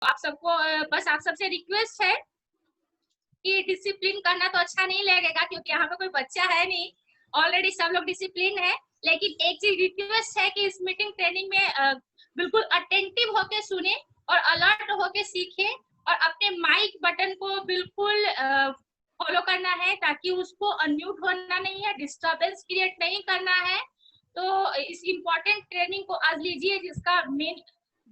आप सबको बस आप सबसे रिक्वेस्ट है कि डिसिप्लिन करना तो अच्छा नहीं लगेगा, क्योंकि यहाँ पे कोई बच्चा है नहीं, ऑलरेडी सब लोग डिसिप्लिन है। लेकिन एक चीज रिक्वेस्ट है कि इस मीटिंग ट्रेनिंग में बिल्कुल अटेंटिव होके सुने और अलर्ट होके सीखे, और अपने माइक बटन को बिल्कुल फॉलो करना है, ताकि उसको अनम्यूट होना नहीं है, डिस्टरबेंस क्रिएट नहीं करना है। तो इस इम्पोर्टेंट ट्रेनिंग को आज लीजिए, जिसका मेन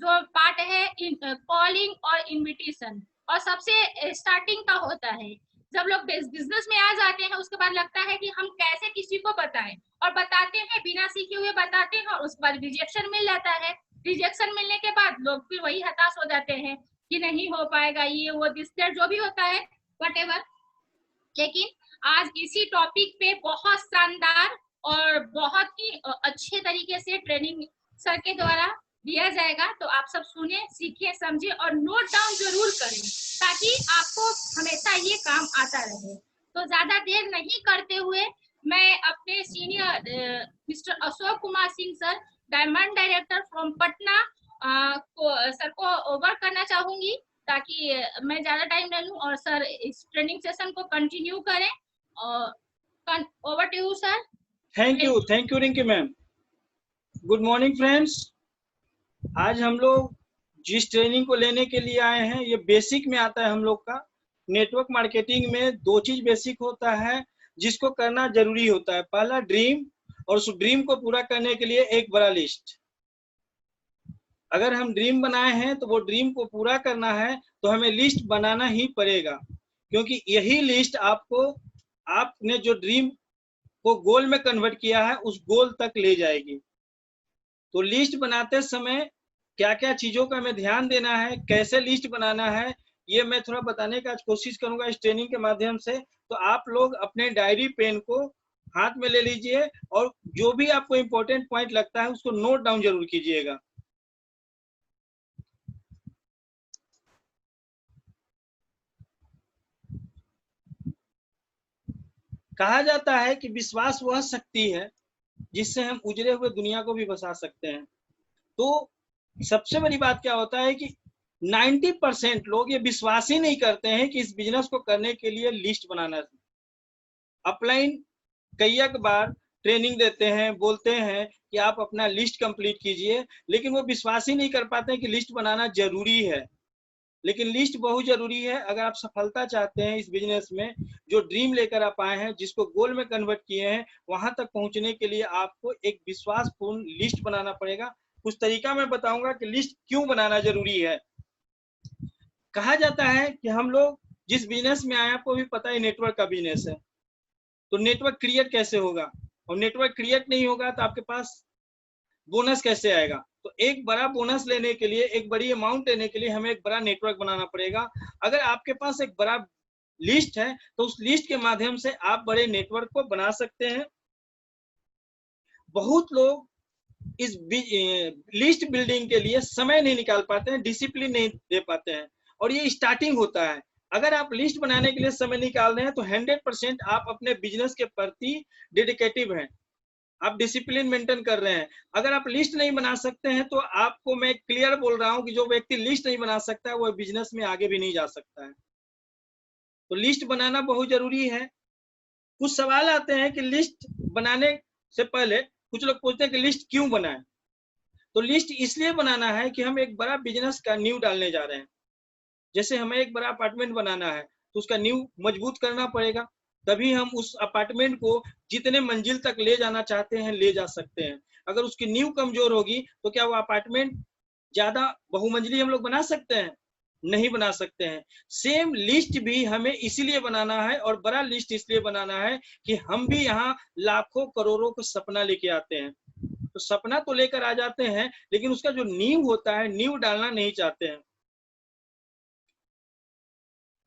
जो पार्ट है कॉलिंग और इनविटेशन, और सबसे स्टार्टिंग का होता है। जब लोग बिजनेस में आ जाते हैं, उसके बाद लगता है कि हम कैसे किसी को बताएं, और बताते हैं बिना सीखे हुए बताते हैं, और उसके बाद रिजेक्शन मिल जाता है। रिजेक्शन मिलने के बाद लोग फिर वही हताश हो जाते हैं कि नहीं हो पाएगा, ये वो दिस दैट जो भी होता है, व्हाटएवर। लेकिन आज इसी टॉपिक पे बहुत शानदार और बहुत ही अच्छे तरीके से ट्रेनिंग सर के द्वारा दिया जाएगा। तो आप सब सुने, सीखे, समझे और नोट डाउन जरूर करें, ताकि आपको हमेशा ये काम आता रहे। तो ज्यादा देर नहीं करते हुए मैं अपने senior mister Ashok Kumar Singh sir, diamond director from Patna, sir को ओवर करना चाहूंगी, ताकि मैं ज्यादा टाइम ले लूं और सर इस ट्रेनिंग सेशन को कंटिन्यू करें। और over to you sir. Thank you Rinki ma'am. Good morning friends. आज हम लोग जिस ट्रेनिंग को लेने के लिए आए हैं, ये बेसिक में आता है हम लोग का। नेटवर्क मार्केटिंग में दो चीज बेसिक होता है जिसको करना जरूरी होता है। पहला ड्रीम, और उस ड्रीम को पूरा करने के लिए एक बड़ा लिस्ट। अगर हम ड्रीम बनाए हैं तो वो ड्रीम को पूरा करना है तो हमें लिस्ट बनाना ही पड़ेगा, क्योंकि यही लिस्ट आपको आपने जो ड्रीम को गोल में कन्वर्ट किया है उस गोल तक ले जाएगी। तो लिस्ट बनाते समय क्या क्या चीजों का हमें ध्यान देना है, कैसे लिस्ट बनाना है, ये मैं थोड़ा बताने का कोशिश करूंगा इस ट्रेनिंग के माध्यम से। तो आप लोग अपने डायरी पेन को हाथ में ले लीजिए और जो भी आपको इंपॉर्टेंट पॉइंट लगता है उसको नोट डाउन जरूर कीजिएगा। कहा जाता है कि विश्वास वह शक्ति है जिससे हम उजड़े हुए दुनिया को भी बसा सकते हैं। तो सबसे बड़ी बात क्या होता है कि 90% लोग ये विश्वास ही नहीं करते हैं कि इस बिजनेस को करने के लिए लिस्ट बनाना है। अपलाइन कई बार ट्रेनिंग देते हैं, बोलते हैं कि आप अपना लिस्ट कंप्लीट कीजिए, लेकिन वो विश्वास ही नहीं कर पाते हैं कि लिस्ट बनाना जरूरी है। लेकिन लिस्ट बहुत जरूरी है। अगर आप सफलता चाहते हैं इस बिजनेस में, जो ड्रीम लेकर आप आए हैं, जिसको गोल में कन्वर्ट किए हैं, वहां तक पहुंचने के लिए आपको एक विश्वासपूर्ण लिस्ट बनाना पड़ेगा। कुछ तरीका मैं बताऊंगा कि लिस्ट क्यों बनाना जरूरी है। कहा जाता है कि हम लोग जिस बिजनेस में आए, आपको भी पता है नेटवर्क का बिजनेस है, तो नेटवर्क क्रिएट कैसे होगा, और नेटवर्क क्रिएट नहीं होगा तो आपके पास बोनस कैसे आएगा। तो एक बड़ा बोनस लेने के लिए, एक बड़ी अमाउंट लेने के लिए हमें एक बड़ा नेटवर्क बनाना पड़ेगा। अगर आपके पास एक बड़ा लिस्ट है तो उस लिस्ट के माध्यम से आप बड़े नेटवर्क को बना सकते हैं। बहुत लोग इस लिस्ट बिल्डिंग के लिए समय नहीं निकाल पाते हैं, डिसिप्लिन नहीं दे पाते हैं, और ये स्टार्टिंग होता है। अगर आप लिस्ट बनाने के लिए समय निकाल रहे हैं तो 100% आप अपने बिजनेस के प्रति डेडिकेटिव हैं, आप डिसिप्लिन मेंटेन कर रहे हैं। अगर आप लिस्ट नहीं बना सकते हैं तो आपको मैं क्लियर बोल रहा हूं कि जो व्यक्ति लिस्ट नहीं बना सकता है वो बिजनेस में आगे भी नहीं जा सकता है। तो लिस्ट बनाना बहुत जरूरी है। कुछ सवाल आते हैं कि लिस्ट बनाने से पहले कुछ लोग पूछते हैं कि लिस्ट क्यों बनाएं। तो लिस्ट इसलिए बनाना है कि हम एक बड़ा बिजनेस का नींव डालने जा रहे हैं। जैसे हमें एक बड़ा अपार्टमेंट बनाना है तो उसका नींव मजबूत करना पड़ेगा, तभी हम उस अपार्टमेंट को जितने मंजिल तक ले जाना चाहते हैं ले जा सकते हैं। अगर उसकी नींव कमजोर होगी तो क्या वो अपार्टमेंट ज्यादा बहुमंजिली हम लोग बना सकते हैं? नहीं बना सकते हैं। सेम लिस्ट भी हमें इसीलिए बनाना है, और बड़ा लिस्ट इसलिए बनाना है कि हम भी यहाँ लाखों करोड़ों का सपना लेके आते हैं। तो सपना तो लेकर आ जाते हैं, लेकिन उसका जो नींव होता है, नींव डालना नहीं चाहते हैं।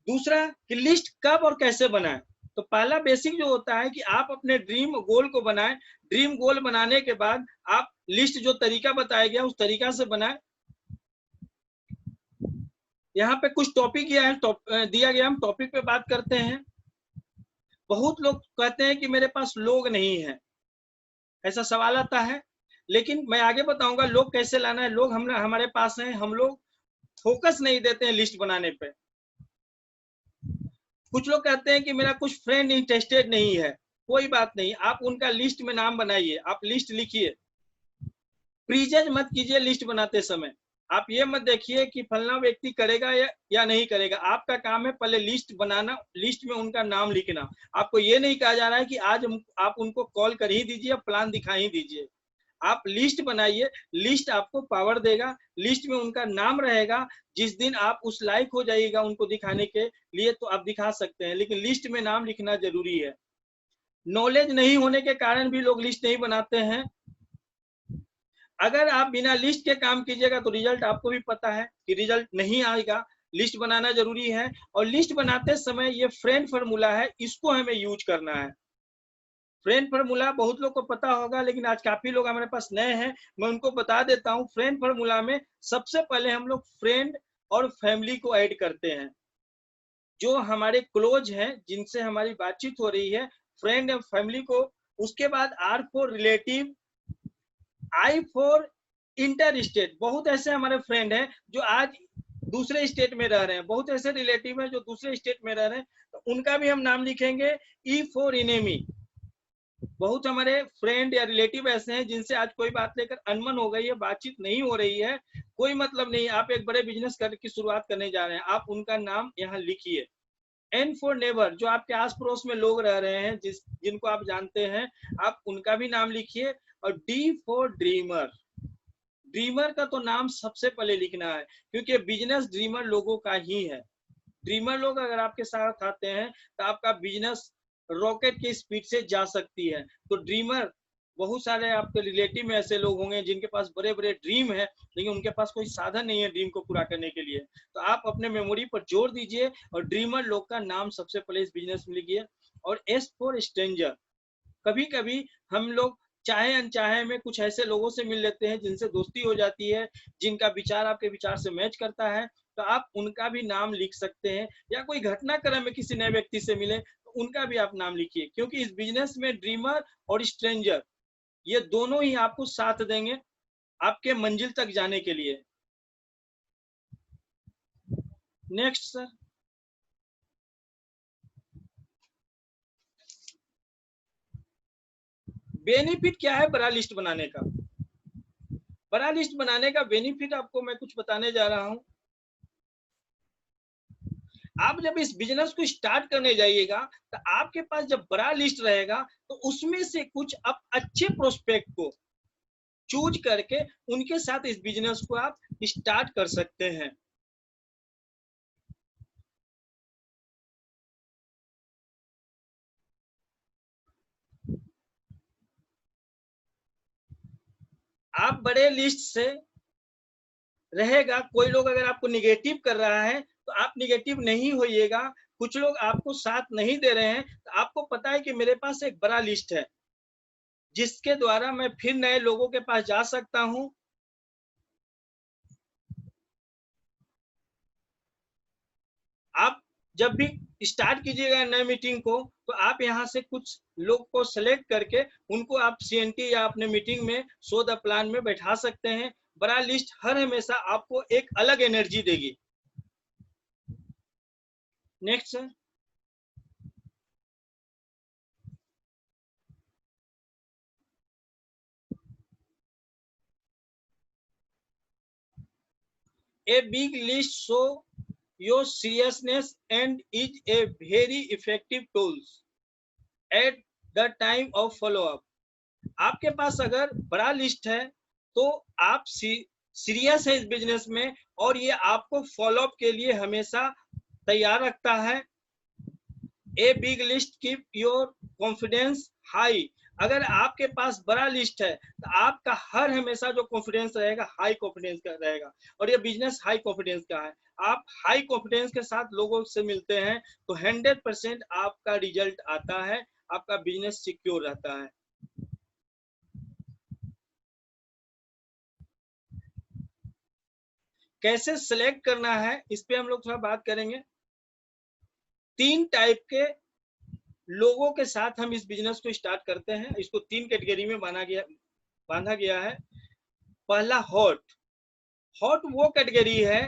दूसरा कि लिस्ट कब और कैसे बनाएं। तो पहला बेसिक जो होता है कि आप अपने ड्रीम गोल को बनाएं। ड्रीम गोल बनाने के बाद आप लिस्ट जो तरीका बताया गया उस तरीका से बनाएं। यहाँ पे कुछ टॉपिक दिया गया, हम टॉपिक पे बात करते हैं। बहुत लोग कहते हैं कि मेरे पास लोग नहीं है, ऐसा सवाल आता है, लेकिन मैं आगे बताऊंगा लोग कैसे लाना है। लोग हमारे पास हैं। हम लोग फोकस नहीं देते हैं लिस्ट बनाने पे। कुछ लोग कहते हैं कि मेरा कुछ फ्रेंड इंटरेस्टेड नहीं है, कोई बात नहीं, आप उनका लिस्ट में नाम बनाइए, आप लिस्ट लिखिए, प्रीजज मत कीजिए लिस्ट बनाते समय। आप ये मत देखिए कि फलना व्यक्ति करेगा या नहीं करेगा, आपका काम है पहले लिस्ट बनाना, लिस्ट में उनका नाम लिखना। आपको ये नहीं कहा जा रहा है कि आज आप उनको कॉल कर ही दीजिए, प्लान दिखा ही दीजिए। आप लिस्ट बनाइए, लिस्ट आपको पावर देगा, लिस्ट में उनका नाम रहेगा। जिस दिन आप उस लायक हो जाइएगा उनको दिखाने के लिए तो आप दिखा सकते हैं, लेकिन लिस्ट में नाम लिखना जरूरी है। नॉलेज नहीं होने के कारण भी लोग लिस्ट नहीं बनाते हैं। अगर आप बिना लिस्ट के काम कीजिएगा तो रिजल्ट आपको भी पता है कि रिजल्ट नहीं आएगा। लिस्ट बनाना जरूरी है, और लिस्ट बनाते समय ये फ्रेंड फार्मूला है, इसको हमें यूज करना है। फ्रेंड फार्मूला बहुत लोग को पता होगा, लेकिन आज काफी लोग हमारे पास नए हैं, मैं उनको बता देता हूँ। फ्रेंड फार्मूला में सबसे पहले हम लोग फ्रेंड और फैमिली को ऐड करते हैं, जो हमारे क्लोज हैं, जिनसे हमारी बातचीत हो रही है, फ्रेंड और फैमिली को। उसके बाद R for relative, I for inter state. बहुत ऐसे हमारे फ्रेंड हैं जो आज दूसरे स्टेट में रह रहे हैं, बहुत ऐसे रिलेटिव हैं जो दूसरे स्टेट में रह रहे हैं, तो उनका भी हम नाम लिखेंगे। E for enemy. बहुत हमारे फ्रेंड या रिलेटिव ऐसे हैं जिनसे आज कोई बात लेकर अनमन हो गई है, बातचीत नहीं हो रही है, कोई मतलब नहीं, आप एक बड़े बिजनेस की शुरुआत करने जा रहे हैं, आप उनका नाम यहाँ लिखिए। एन फॉर नेबर, जो आपके आस पड़ोस में लोग रह रहे हैं, जिनको आप जानते हैं, आप उनका भी नाम लिखिए। और डी फॉर ड्रीमर। ड्रीमर का तो नाम सबसे पहले लिखना है, क्योंकि बिजनेस ड्रीमर लोगों का ही है। ड्रीमर लोग अगर आपके साथ आते हैं तो आपका बिजनेस रॉकेट की स्पीड से जा सकती है। तो ड्रीमर, बहुत सारे आपके रिलेटिव में ऐसे लोग होंगे जिनके पास बड़े बड़े ड्रीम है, लेकिन उनके पास कोई साधन नहीं है ड्रीम को पूरा करने के लिए। तो आप अपने मेमोरी पर जोर दीजिए और ड्रीमर लोग का नाम सबसे पहले इस बिजनेस में लिखिए। और एस फॉर स्ट्रेंजर। कभी कभी हम लोग चाहे अनचाहे में कुछ ऐसे लोगों से मिल लेते हैं जिनसे दोस्ती हो जाती है, जिनका विचार आपके विचार से मैच करता है, तो आप उनका भी नाम लिख सकते हैं। या कोई घटनाक्रम में किसी नए व्यक्ति से मिले तो उनका भी आप नाम लिखिए, क्योंकि इस बिजनेस में ड्रीमर और स्ट्रेंजर ये दोनों ही आपको साथ देंगे आपके मंजिल तक जाने के लिए। Next sir. बेनिफिट क्या है बड़ा लिस्ट बनाने का? बड़ा लिस्ट बनाने का बेनिफिट आपको मैं कुछ बताने जा रहा हूं। आप जब इस बिजनेस को स्टार्ट करने जाइएगा तो आपके पास जब बड़ा लिस्ट रहेगा तो उसमें से कुछ आप अच्छे प्रोस्पेक्ट को चूज करके उनके साथ इस बिजनेस को आप स्टार्ट कर सकते हैं। आप बड़े लिस्ट से रहेगा, कोई लोग अगर आपको निगेटिव कर रहा है तो आप निगेटिव नहीं होइएगा। कुछ लोग आपको साथ नहीं दे रहे हैं तो आपको पता है कि मेरे पास एक बड़ा लिस्ट है जिसके द्वारा मैं फिर नए लोगों के पास जा सकता हूं। आप जब भी स्टार्ट कीजिएगा नए मीटिंग को तो आप यहां से कुछ लोग को सिलेक्ट करके उनको आप सीएनटी या अपने मीटिंग में शो द प्लान में बैठा सकते हैं। बड़ा लिस्ट हर हमेशा आपको एक अलग एनर्जी देगी। Next sir. A big list show your seriousness and is a very effective tools at the time of follow up। आपके पास अगर बड़ा लिस्ट है तो आप सीरियस है इस बिजनेस में और ये आपको फॉलो अप के लिए हमेशा तैयार रखता है। A big list keep your confidence high. अगर आपके पास बड़ा लिस्ट है तो आपका हर हमेशा जो कॉन्फिडेंस रहेगा हाई कॉन्फिडेंस का रहेगा, और ये बिजनेस हाई कॉन्फिडेंस का है। आप हाई कॉन्फिडेंस के साथ लोगों से मिलते हैं तो 100% आपका रिजल्ट आता है, आपका बिजनेस सिक्योर रहता है। कैसे सिलेक्ट करना है इस पे हम लोग थोड़ा बात करेंगे। 3 टाइप के लोगों के साथ हम इस बिजनेस को स्टार्ट करते हैं। इसको 3 कैटेगरी में बांधा गया है। पहला हॉट। हॉट वो कैटेगरी है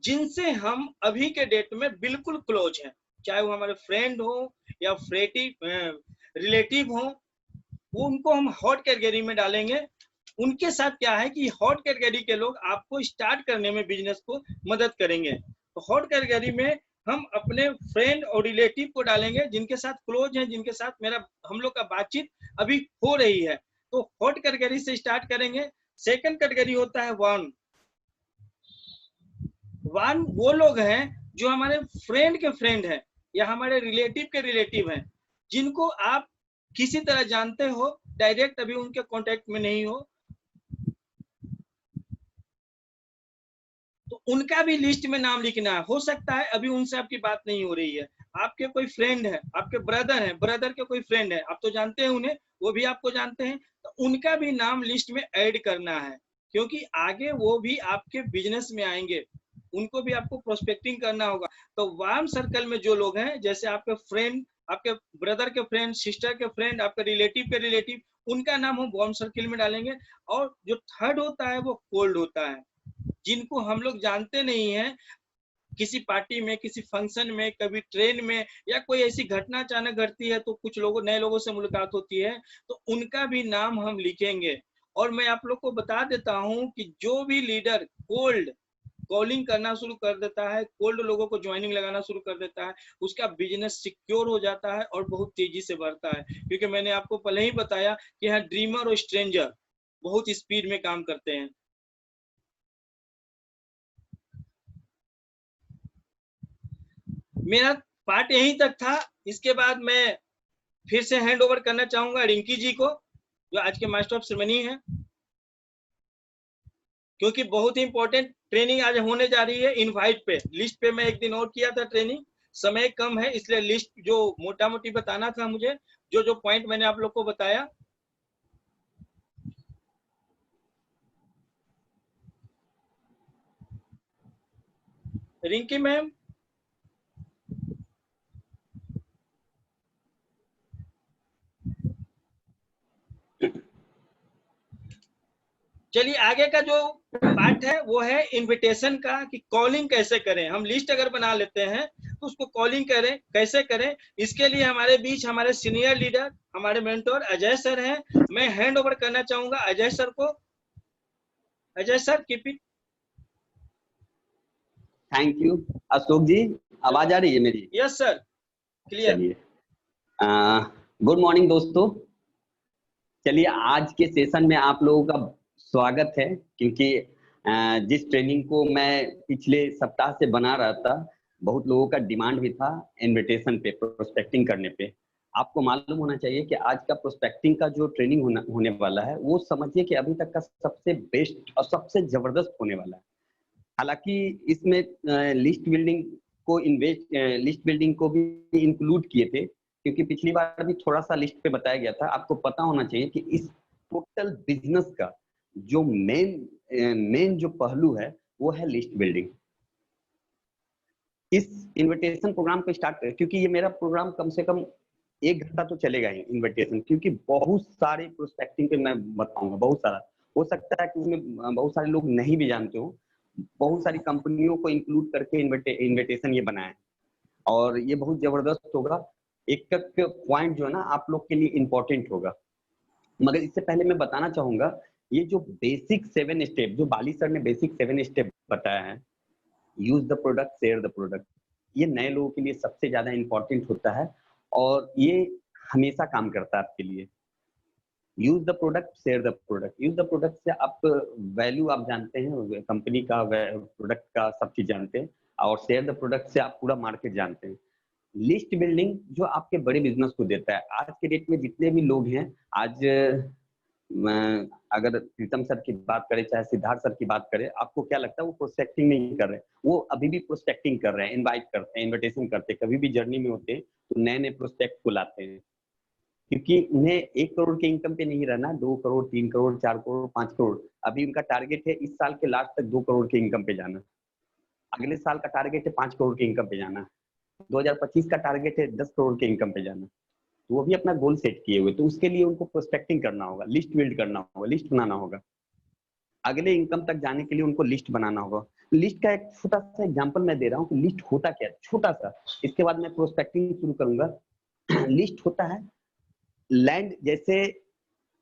जिनसे हम अभी के डेट में बिल्कुल क्लोज हैं, चाहे वो हमारे फ्रेंड हो या रिलेटिव हो, वो उनको हम हॉट कैटेगरी में डालेंगे। उनके साथ क्या है कि हॉट कैटेगरी के लोग आपको स्टार्ट करने में बिजनेस को मदद करेंगे। तो हॉट कैटेगरी में हम अपने फ्रेंड और रिलेटिव को डालेंगे जिनके साथ क्लोज हैं, जिनके साथ हम लोग का बातचीत अभी हो रही है। तो हॉट कैटेगरी से स्टार्ट करेंगे। सेकंड कैटेगरी होता है वार्म। वार्म वो लोग हैं जो हमारे फ्रेंड के फ्रेंड हैं या हमारे रिलेटिव के रिलेटिव हैं, जिनको आप किसी तरह जानते हो, डायरेक्ट अभी उनके कांटेक्ट में नहीं हो, तो उनका भी लिस्ट में नाम लिखना है। हो सकता है अभी उनसे आपकी बात नहीं हो रही है, आपके कोई फ्रेंड है, आपके ब्रदर है, ब्रदर के कोई फ्रेंड है, आप तो जानते हैं उन्हें, वो भी आपको जानते हैं, तो उनका भी नाम लिस्ट में ऐड करना है, क्योंकि आगे वो भी आपके बिजनेस में आएंगे, उनको भी आपको प्रोस्पेक्टिंग करना होगा। तो वार्म सर्कल में जो लोग हैं, जैसे आपके फ्रेंड, आपके ब्रदर के फ्रेंड, सिस्टर के फ्रेंड, आपके रिलेटिव के रिलेटिव, उनका नाम हम वार्म सर्कल में डालेंगे। और जो थर्ड होता है वो कोल्ड होता है, जिनको हम लोग जानते नहीं है, किसी पार्टी में, किसी फंक्शन में, कभी ट्रेन में, या कोई ऐसी घटना अचानक घटती है तो कुछ लोगों, नए लोगों से मुलाकात होती है, तो उनका भी नाम हम लिखेंगे। और मैं आप लोग को बता देता हूं कि जो भी लीडर कोल्ड कॉलिंग करना शुरू कर देता है, कोल्ड लोगों को ज्वाइनिंग लगाना शुरू कर देता है, उसका बिजनेस सिक्योर हो जाता है और बहुत तेजी से बढ़ता है। क्योंकि मैंने आपको पहले ही बताया कि यहाँ ड्रीमर और स्ट्रेंजर बहुत स्पीड में काम करते हैं। मेरा पार्ट यहीं तक था। इसके बाद मैं फिर से हैंड ओवर करना चाहूंगा रिंकी जी को, जो आज के मास्टर ऑफ सेरेमनी है, क्योंकि बहुत ही इंपॉर्टेंट ट्रेनिंग आज होने जा रही है। इनवाइट पे, लिस्ट पे मैं एक दिन और किया था ट्रेनिंग, समय कम है इसलिए लिस्ट जो मोटा मोटी बताना था मुझे, जो जो पॉइंट मैंने आप लोग को बताया। रिंकी मैम, चलिए आगे का जो पार्ट है वो है इनविटेशन का, कि कॉलिंग कैसे करें। हम लिस्ट अगर बना लेते हैं तो उसको कॉलिंग करें, कैसे करें। इसके लिए हमारे बीच हमारे सीनियर लीडर, हमारे मेंटोर अजय सर हैं। मैं हैंड ओवर करना चाहूंगा अजय सर को। Ajay sir, keep it. Thank you Ashok ji. आवाज आ रही है मेरी? Yes sir, clear. चलिए, गुड मॉर्निंग दोस्तों। चलिए, आज के सेशन में आप लोगों का स्वागत है, क्योंकि जिस ट्रेनिंग को मैं पिछले सप्ताह से बना रहा था, बहुत लोगों का डिमांड भी था इनविटेशन पे, प्रोस्पेक्टिंग करने पे। आपको मालूम होना चाहिए कि आज का प्रोस्पेक्टिंग का जो ट्रेनिंग होने वाला है, वो समझिए कि अभी तक का सबसे बेस्ट और सबसे जबरदस्त होने वाला है। हालांकि इसमें लिस्ट बिल्डिंग को भी इंक्लूड किए थे, क्योंकि पिछली बार भी थोड़ा सा लिस्ट पे बताया गया था। आपको पता होना चाहिए कि इस टोटल बिजनेस का जो मेन जो पहलू है वो है लिस्ट बिल्डिंग। इस इनविटेशन प्रोग्राम को स्टार्ट करें, क्योंकि ये मेरा प्रोग्राम कम से कम 1 घंटा तो चलेगा ही इनविटेशन, क्योंकि बहुत सारे प्रोस्पेक्टिंग पे मैं बताऊंगा। बहुत सारा हो सकता है कि उसमें बहुत सारे लोग नहीं भी जानते हो। बहुत सारी कंपनियों को इंक्लूड करके इनविटेशन ये बनाया है, और ये बहुत जबरदस्त होगा। एक एक पॉइंट जो है ना आप लोग के लिए इंपॉर्टेंट होगा। मगर इससे पहले मैं बताना चाहूंगा, ये जो बेसिक 7 स्टेप जो बाली सर ने बेसिक 7 स्टेप बताया है, use the product, share the product, ये नए लोगों के लिए सबसे ज्यादा इंपॉर्टेंट होता है, और ये हमेशा काम करता है आपके लिए। Use the product, share the product. Use the product से आप वैल्यू आप जानते हैं, कंपनी का, प्रोडक्ट का, सब चीज जानते हैं। और शेयर द प्रोडक्ट से आप पूरा मार्केट जानते हैं। लिस्ट बिल्डिंग जो आपके बड़े बिजनेस को देता है। आज के डेट में जितने भी लोग हैं, आज अगर प्रीतम सर की बात करें, चाहे सिद्धार्थ सर की बात करें, आपको क्या लगता है वो प्रोस्पेक्टिंग नहीं कर रहे हैं? वो अभी भी प्रोस्पेक्टिंग कर रहे हैं, इनवाइट करते हैं, इन्विटेशन करते हैं। कभी भी जर्नी में होते हैं तो नए नए प्रोस्पेक्ट को लाते हैं, क्योंकि उन्हें 1 करोड़ के इनकम पे नहीं रहना, 2 करोड़, 3 करोड़, 4 करोड़, 5 करोड़। अभी उनका टारगेट है इस साल के लास्ट तक 2 करोड़ के इनकम पे जाना। अगले साल का टारगेट है 5 करोड़ के इनकम पे जाना। 2025 का टारगेट है 10 करोड़ के इनकम पे जाना। तो वो भी अपना गोल सेट किए हुए, तो उसके लिए उनको प्रोस्पेक्टिंग करना होगा, लिस्ट बिल्ड करना होगा, लिस्ट बनाना होगा। अगले इनकम तक जाने के लिए उनको लिस्ट बनाना होगा। लिस्ट का एक छोटा सा एग्जांपल मैं दे रहा हूँ कि लिस्ट होता क्या है, छोटा सा। इसके बाद मैं प्रोस्पेक्टिंग शुरू करूंगा। लिस्ट होता है लैंड, जैसे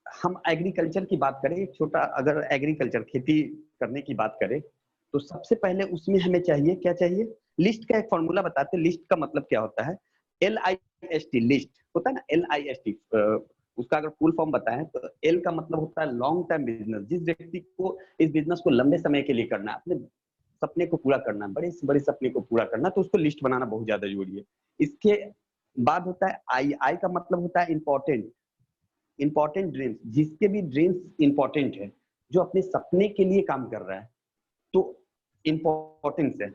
हम एग्रीकल्चर की बात करें, छोटा अगर एग्रीकल्चर खेती करने की बात करें, तो सबसे पहले उसमें हमें चाहिए क्या चाहिए, लिस्ट का एक फॉर्मूला बताते हैं। लिस्ट का मतलब क्या होता है, LIST, लिस्ट होता है ना, LIST, उसका अगर फुल फॉर्म बताएं तो L का मतलब होता है लॉन्ग टर्म बिजनेस। जिस व्यक्ति को इस बिजनेस को लंबे समय के लिए करना है, अपने सपने को पूरा करना है, बड़े से बड़े सपने को पूरा करना, तो उसको लिस्ट बनाना बहुत ज्यादा जरूरी है। इसके बाद होता है I का मतलब होता है इंपॉर्टेंट ड्रीम्स, जिसके भी ड्रीम्स इंपॉर्टेंट है, जो अपने सपने के लिए काम कर रहा है, तो इंपॉर्टेंस है।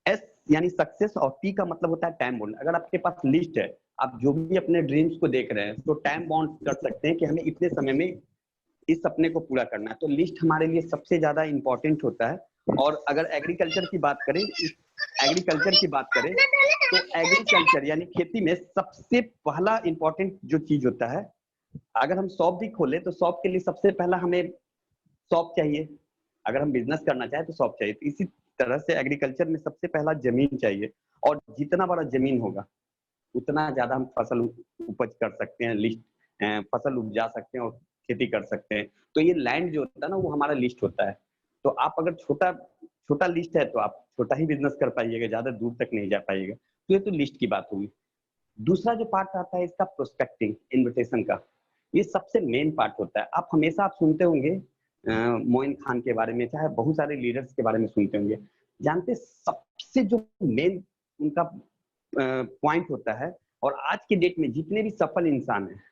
S यानी सक्सेस, और T का मतलब होता है टाइम बॉन्ड। अगर आपके पास लिस्ट है, आप जो भी अपने ड्रीम्स को देख रहे हैं, तो टाइम बॉन्ड कर सकते हैं कि हमें इतने समय में इस सपने को पूरा करना है। तो लिस्ट हमारे लिए सबसे ज्यादा इंपॉर्टेंट होता है। और अगर एग्रीकल्चर की बात करें, तो एग्रीकल्चर यानी खेती में सबसे पहला इंपॉर्टेंट जो चीज होता है, अगर हम शॉप भी खोले तो शॉप के लिए सबसे पहला हमें शॉप चाहिए। अगर हम बिजनेस करना चाहे तो शॉप चाहिए। तो इसी तरह से एग्रीकल्चर में सबसे पहला जमीन चाहिए, और जितना बड़ा जमीन होगा उतना ज्यादा हम फसल उपज कर सकते हैं, लिस्ट फसल उपजा सकते हैं और खेती कर सकते हैं। तो ये लैंड जो होता है ना, वो हमारा लिस्ट होता है। तो आप अगर छोटा लिस्ट है तो आप छोटा ही बिजनेस कर पाइएगा, ज्यादा दूर तक नहीं जा पाइएगा। तो ये तो लिस्ट की बात हुई। दूसरा जो पार्ट आता है इसका, प्रोस्पेक्टिंग, इन्विटेशन का, ये सबसे मेन पार्ट होता है। आप हमेशा आप सुनते होंगे मोइन खान के बारे में, चाहे बहुत सारे लीडर्स के बारे में सुनते होंगे, जानते सबसे जो मेन उनका पॉइंट होता है, और आज के डेट में जितने भी सफल इंसान हैं,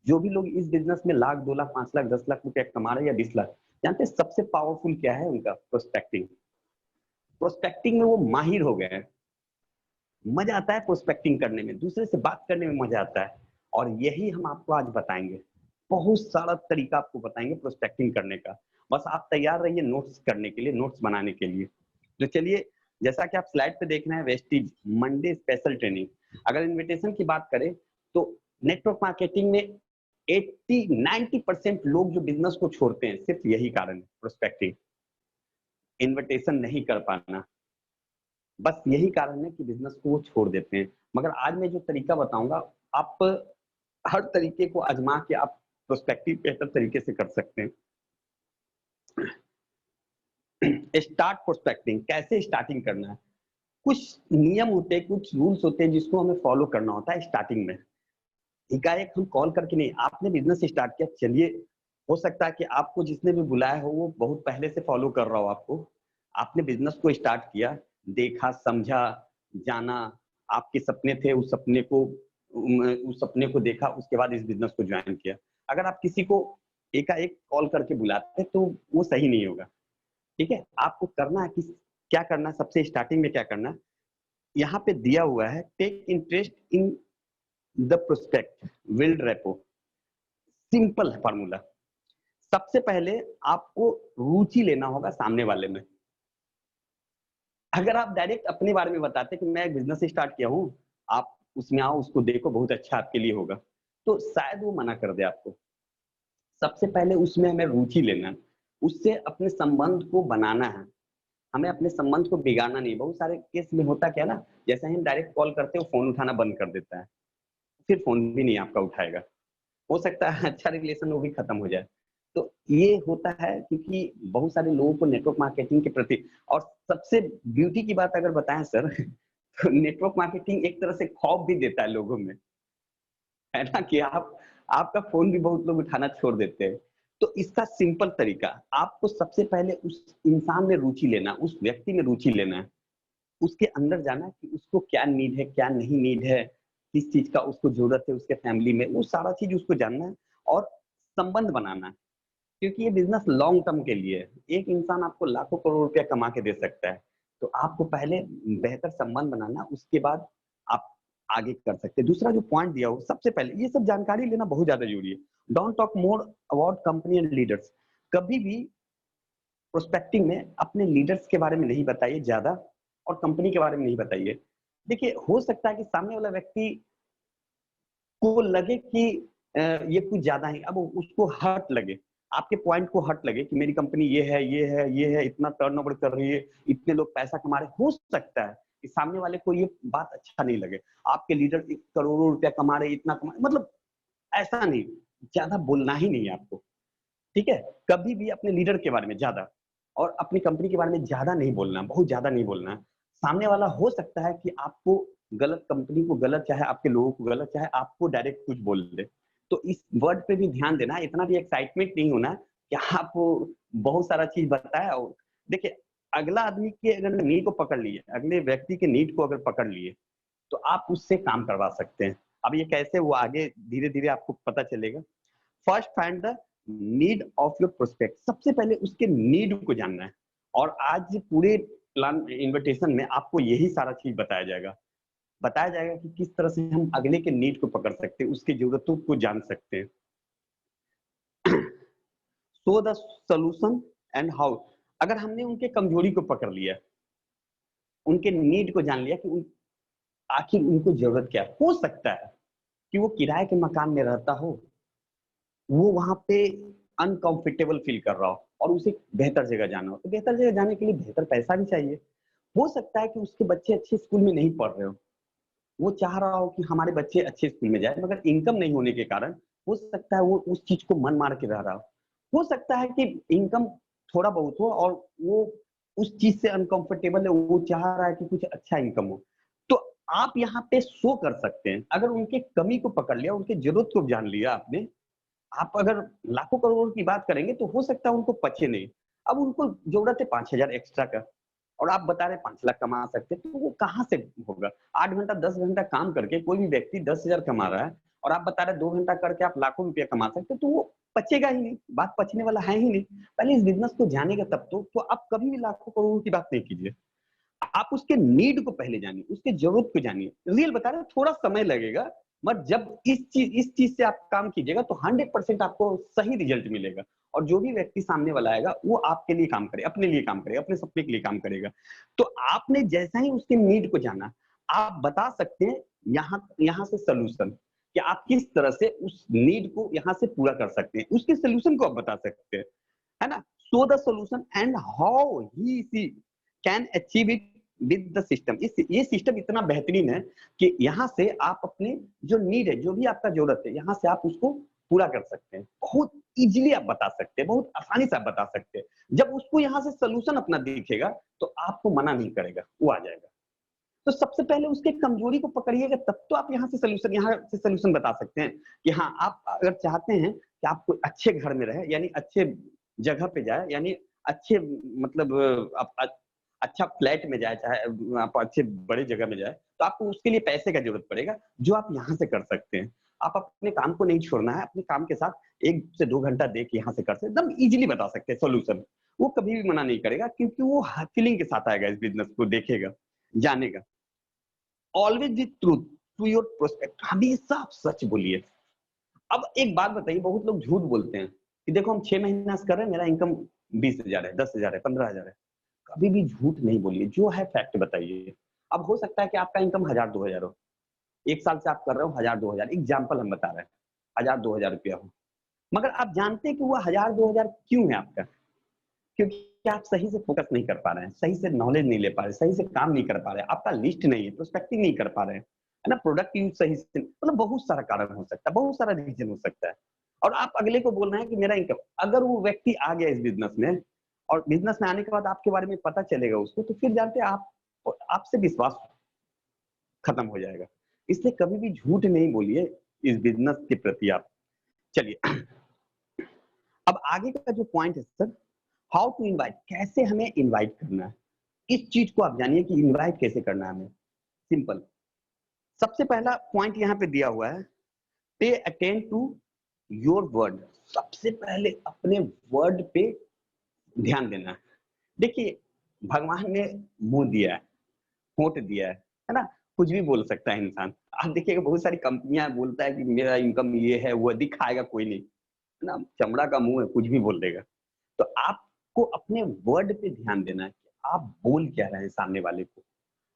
जो भी लोग इस बिजनेस में लाख, 2 लाख, 5 लाख, 10 लाख रुपया कमा रहे हैं या 20 लाख, जानते सबसे पावरफुल क्या है उनका, प्रोस्पेक्टिंग। प्रोस्पेक्टिंग में वो माहिर हो गए हैं। मजा आता है प्रोस्पेक्टिंग करने में, दूसरे से बात करने में मजा आता है। और यही हम आपको आज बताएंगे, बहुत सारा तरीका आपको बताएंगे प्रोस्पेक्टिंग करने का। बस आप तैयार रहिए नोट्स करने के लिए, नोट्स बनाने के लिए। तो चलिए, जैसा कि आप स्लाइड पे देख रहे हैं, वेस्टिज मंडे स्पेशल ट्रेनिंग। अगर इन्विटेशन की बात करें तो नेटवर्क मार्केटिंग में 80-90% लोग जो बिजनेस को छोड़ते हैं, सिर्फ यही कारण है, प्रोस्पेक्टिंग, इन्विटेशन नहीं कर पाना। बस यही कारण है कि बिजनेस को वो छोड़ देते हैं। मगर आज मैं जो तरीका बताऊंगा, आप हर तरीके को आजमा के आप प्रोस्पेक्टिव बेहतर तरीके से कर सकते हैं। स्टार्ट प्रोस्पेक्टिंग, कैसे स्टार्टिंग करना है। कुछ नियम होते हैं, कुछ रूल्स होते हैं जिसको हमें फॉलो करना होता है स्टार्टिंग में। एकाएक हम कॉल करके नहीं, आपने बिजनेस स्टार्ट किया, चलिए, हो सकता है कि आपको जिसने भी बुलाया हो वो बहुत पहले से फॉलो कर रहा हो आपको। आपने बिजनेस को स्टार्ट किया, देखा, समझा, जाना, आपके सपने थे, उस सपने को देखा, उसके बाद इस बिजनेस को ज्वाइन किया। अगर आप किसी को एकाएक कॉल करके बुलाते हैं तो वो सही नहीं होगा। ठीक है, आपको करना है कि क्या करना है, सबसे स्टार्टिंग में क्या करना है, यहाँ पे दिया हुआ है, take interest in the prospect, build rapport. Simple formula, सबसे पहले आपको रुचि लेना होगा सामने वाले में। अगर आप डायरेक्ट अपने बारे में बताते कि मैं एक बिजनेस स्टार्ट किया हूँ, आप उसमें आओ, उसको देखो, बहुत अच्छा आपके लिए होगा, तो शायद वो मना कर दे आपको। सबसे पहले उसमें हमें रुचि लेना है, उससे अपने संबंध को बनाना है, हमें अपने संबंध को बिगाड़ना नहीं। बहुत सारे केस में होता क्या ना, जैसे हम डायरेक्ट कॉल करते हो, फोन उठाना बंद कर देता है, फिर फोन भी नहीं आपका उठाएगा, हो सकता है अच्छा रिलेशन वो भी खत्म हो जाए। तो ये होता है क्योंकि बहुत सारे लोगों को नेटवर्क मार्केटिंग के प्रति, और सबसे ब्यूटी की बात अगर बताएं सर, तो नेटवर्क मार्केटिंग एक तरह से खौफ भी देता है लोगों में, है ना, कि आपका फोन भी बहुत लोग उठाना छोड़ देते हैं। तो इसका सिंपल तरीका, आपको सबसे पहले उस इंसान में रुचि लेना, उस व्यक्ति में रुचि लेना है, उसके अंदर जाना कि उसको क्या नीड है, क्या नहीं नीड है, किस चीज का उसको जरूरत है उसके फैमिली में, वो सारा चीज उसको जानना है और संबंध बनाना है। क्योंकि ये बिजनेस लॉन्ग टर्म के लिए है। एक इंसान आपको लाखों करोड़ रुपया कमा के दे सकता है, तो आपको पहले बेहतर संबंध बनाना, उसके बाद आप आगे कर सकते हैं। दूसरा जो पॉइंट दिया हो, सबसे पहले ये सब जानकारी लेना बहुत ज्यादा जरूरी है। Don't talk more about company and leaders. कभी भी प्रोस्पेक्टिंग में अपने लीडर्स के बारे में नहीं बताइए ज्यादा, और कंपनी के बारे में नहीं बताइए। देखिए, हो सकता है कि सामने वाला व्यक्ति को लगे कि ये कुछ ज्यादा है, अब उसको हर्ट लगे, आपके पॉइंट को हट लगे कि मेरी कंपनी ये है, ये है, ये है, इतना टर्नओवर कर रही है, इतने लोग पैसा कमा रहे, हो सकता है कि सामने वाले को ये बात अच्छा नहीं लगे। आपके लीडर करोड़ों रुपया कमा रहे, इतना कमा रहे, मतलब ऐसा नहीं, ज्यादा बोलना ही नहीं है आपको, ठीक है। कभी भी अपने लीडर के बारे में ज्यादा और अपनी कंपनी के बारे में ज्यादा नहीं बोलना, बहुत ज्यादा नहीं बोलना। सामने वाला हो सकता है कि आपको गलत, कंपनी को गलत, चाहे आपके लोगों को गलत, चाहे आपको डायरेक्ट कुछ बोल दे। तो इस वर्ड पे भी ध्यान देना, इतना भी एक्साइटमेंट नहीं होना कि आप बहुत सारा चीज बताए। और देखिए, अगला आदमी के अगर नीड को पकड़ लिए, अगले व्यक्ति के नीड को अगर पकड़ लिए, तो आप उससे काम करवा सकते हैं। अब ये कैसे, वो आगे धीरे धीरे आपको पता चलेगा। First find the need of your prospect, सबसे पहले उसके नीड को जानना है। और आज पूरे प्लान इन्विटेशन में आपको यही सारा चीज बताया जाएगा कि किस तरह से हम अगले के नीड को पकड़ सकते हैं, उसकी जरूरतों को जान सकते हैं। सो द सोल्यूशन एंड हाउ, अगर हमने उनके कमजोरी को पकड़ लिया, उनके नीड को जान लिया कि आखिर उनको जरूरत क्या है। हो सकता है कि वो किराए के मकान में रहता हो, वो वहां पे अनकंफर्टेबल फील कर रहा हो और उसे बेहतर जगह जाना हो, तो बेहतर जगह जाने के लिए बेहतर पैसा भी चाहिए। हो सकता है कि उसके बच्चे अच्छे स्कूल में नहीं पढ़ रहे हो, वो चाह रहा हो कि हमारे बच्चे अच्छे स्कूल में जाए, मगर इनकम नहीं होने के कारण हो सकता है वो उस चीज को मन मार के रह रहा हो सकता है कि इनकम थोड़ा बहुत हो और वो उस चीज से अनकंफर्टेबल है, वो चाह रहा है कि कुछ अच्छा इनकम हो। तो आप यहाँ पे शो कर सकते हैं, अगर उनके कमी को पकड़ लिया, उनके जरूरत को जान लिया आपने। आप अगर लाखों करोड़ की बात करेंगे तो हो सकता है उनको पचे नहीं। अब उनको जरूरत है 5,000 एक्स्ट्रा का, और आप बता रहे 5 लाख कमा सकते, तो वो कहाँ से होगा? 8 घंटा 10 घंटा काम करके कोई भी व्यक्ति 10,000 कमा रहा है और आप बता रहे 2 घंटा करके आप लाखों रुपया कमा सकते, तो वो पचेगा ही नहीं, बात पचने वाला है ही नहीं। पहले इस बिजनेस को जानेगा तब तो आप कभी भी लाखों करोड़ की बात नहीं कीजिए। आप उसके नीड को पहले जानिए, उसके जरूरत को जानिए। रियल बता रहे, थोड़ा समय लगेगा, मगर जब इस चीज से आप काम कीजिएगा तो 100% आपको सही रिजल्ट मिलेगा। और जो भी व्यक्ति सामने वाला आएगा वो आपके लिए काम करे, अपने लिए काम करे, अपने सपने के लिए काम करेगा। तो आपने जैसा ही उसके नीड को जाना, आप बता सकते हैं यहाँ से सोल्यूशन, कि आप किस तरह से उस नीड को यहाँ से पूरा कर सकते हैं, उसके सोल्यूशन को आप बता सकते हैं, है ना। So the solution and how he she can achieve it with the system. ये सिस्टम इतना बेहतरीन है कि यहाँ से आप अपने जो नीड है, जो भी आपका जरूरत है, यहाँ से आप उसको पूरा कर सकते हैं। बहुत इजीली आप बता सकते हैं, बहुत आसानी से आप बता सकते हैं। जब उसको यहाँ से सोल्यूशन अपना दिखेगा तो आपको मना नहीं करेगा, वो आ जाएगा। तो सबसे पहले उसके कमजोरी को पकड़िएगा, तब तो आप यहाँ से सोल्यूशन बता सकते हैं कि हाँ, आप अगर चाहते हैं कि आप कोई अच्छे घर में रहे, यानी अच्छे जगह पे जाए, यानी अच्छे मतलब अच्छा फ्लैट में जाए, चाहे आप अच्छे बड़े जगह में जाए, तो आपको उसके लिए पैसे का जरूरत पड़ेगा, जो आप यहाँ से कर सकते हैं। आप अपने काम को नहीं छोड़ना है, अपने काम के साथ 1 से 2 घंटा देख यहाँ से कर सकते, एकदम इजीली बता सकते हैं सोल्यूशन। वो कभी भी मना नहीं करेगा, क्योंकि वो फीलिंग के साथ आएगा, इस बिजनेस को देखेगा, जानेगा। Always the truth to your prospect, हमेशा आप सच बोलिए। अब एक बात बताइए, बहुत लोग झूठ बोलते हैं कि देखो हम 6 महीना से कर रहे हैं, मेरा इनकम 20,000 है, 10,000 है, 15,000 है। कभी भी झूठ नहीं बोलिए, जो है फैक्ट बताइए। अब हो सकता है कि आपका इनकम 1,000-2,000 हो, 1 साल से आप कर रहे हो 1,000-2,000, एग्जाम्पल हम बता रहे हैं, 1,000-2,000 रुपया हो, मगर आप जानते हैं कि वो 1,000-2,000 क्यों है आपका? क्योंकि आप सही से फोकस नहीं कर पा रहे हैं, सही से नॉलेज नहीं ले पा रहे, सही से काम नहीं कर पा रहे, आपका लिस्ट नहीं है, प्रोस्पेक्टिंग नहीं कर पा रहे हैं, है ना, प्रोडक्ट यूज सही से, मतलब बहुत सारा कारण हो सकता है, बहुत सारा रीजन हो सकता है। और आप अगले को बोल रहे हैं कि मेरा इनकम, अगर वो व्यक्ति आ गया इस बिजनेस में और बिजनेस में आने के बाद आपके बारे में पता चलेगा उसको, तो फिर जानते हैं आप, आपसे विश्वास खत्म हो जाएगा। इसलिए कभी भी झूठ नहीं बोलिए इस बिजनेस के प्रति आप। चलिए, अब आगे का जो पॉइंट है सर, हाउ टू इनवाइट, कैसे हमें इनवाइट करना है। इस चीज को आप जानिए कि इनवाइट कैसे करना है हमें। सिंपल, सबसे पहला पॉइंट यहाँ पे दिया हुआ है, पे अटेंड टू योर वर्ड। सबसे पहले अपने वर्ड पे ध्यान देना है। देखिए, भगवान ने मुंह दिया है, होंठ दिया है ना, कुछ भी बोल सकता है इंसान। आप देखिएगा बहुत सारी कंपनियां बोलता है कि मेरा इनकम ये है, वो दिखाएगा कोई नहीं, है ना, चमड़ा का मुंह है, कुछ भी बोल देगा। तो आपको अपने वर्ड पे ध्यान देना है कि आप बोल क्या रहे हैं सामने वाले को।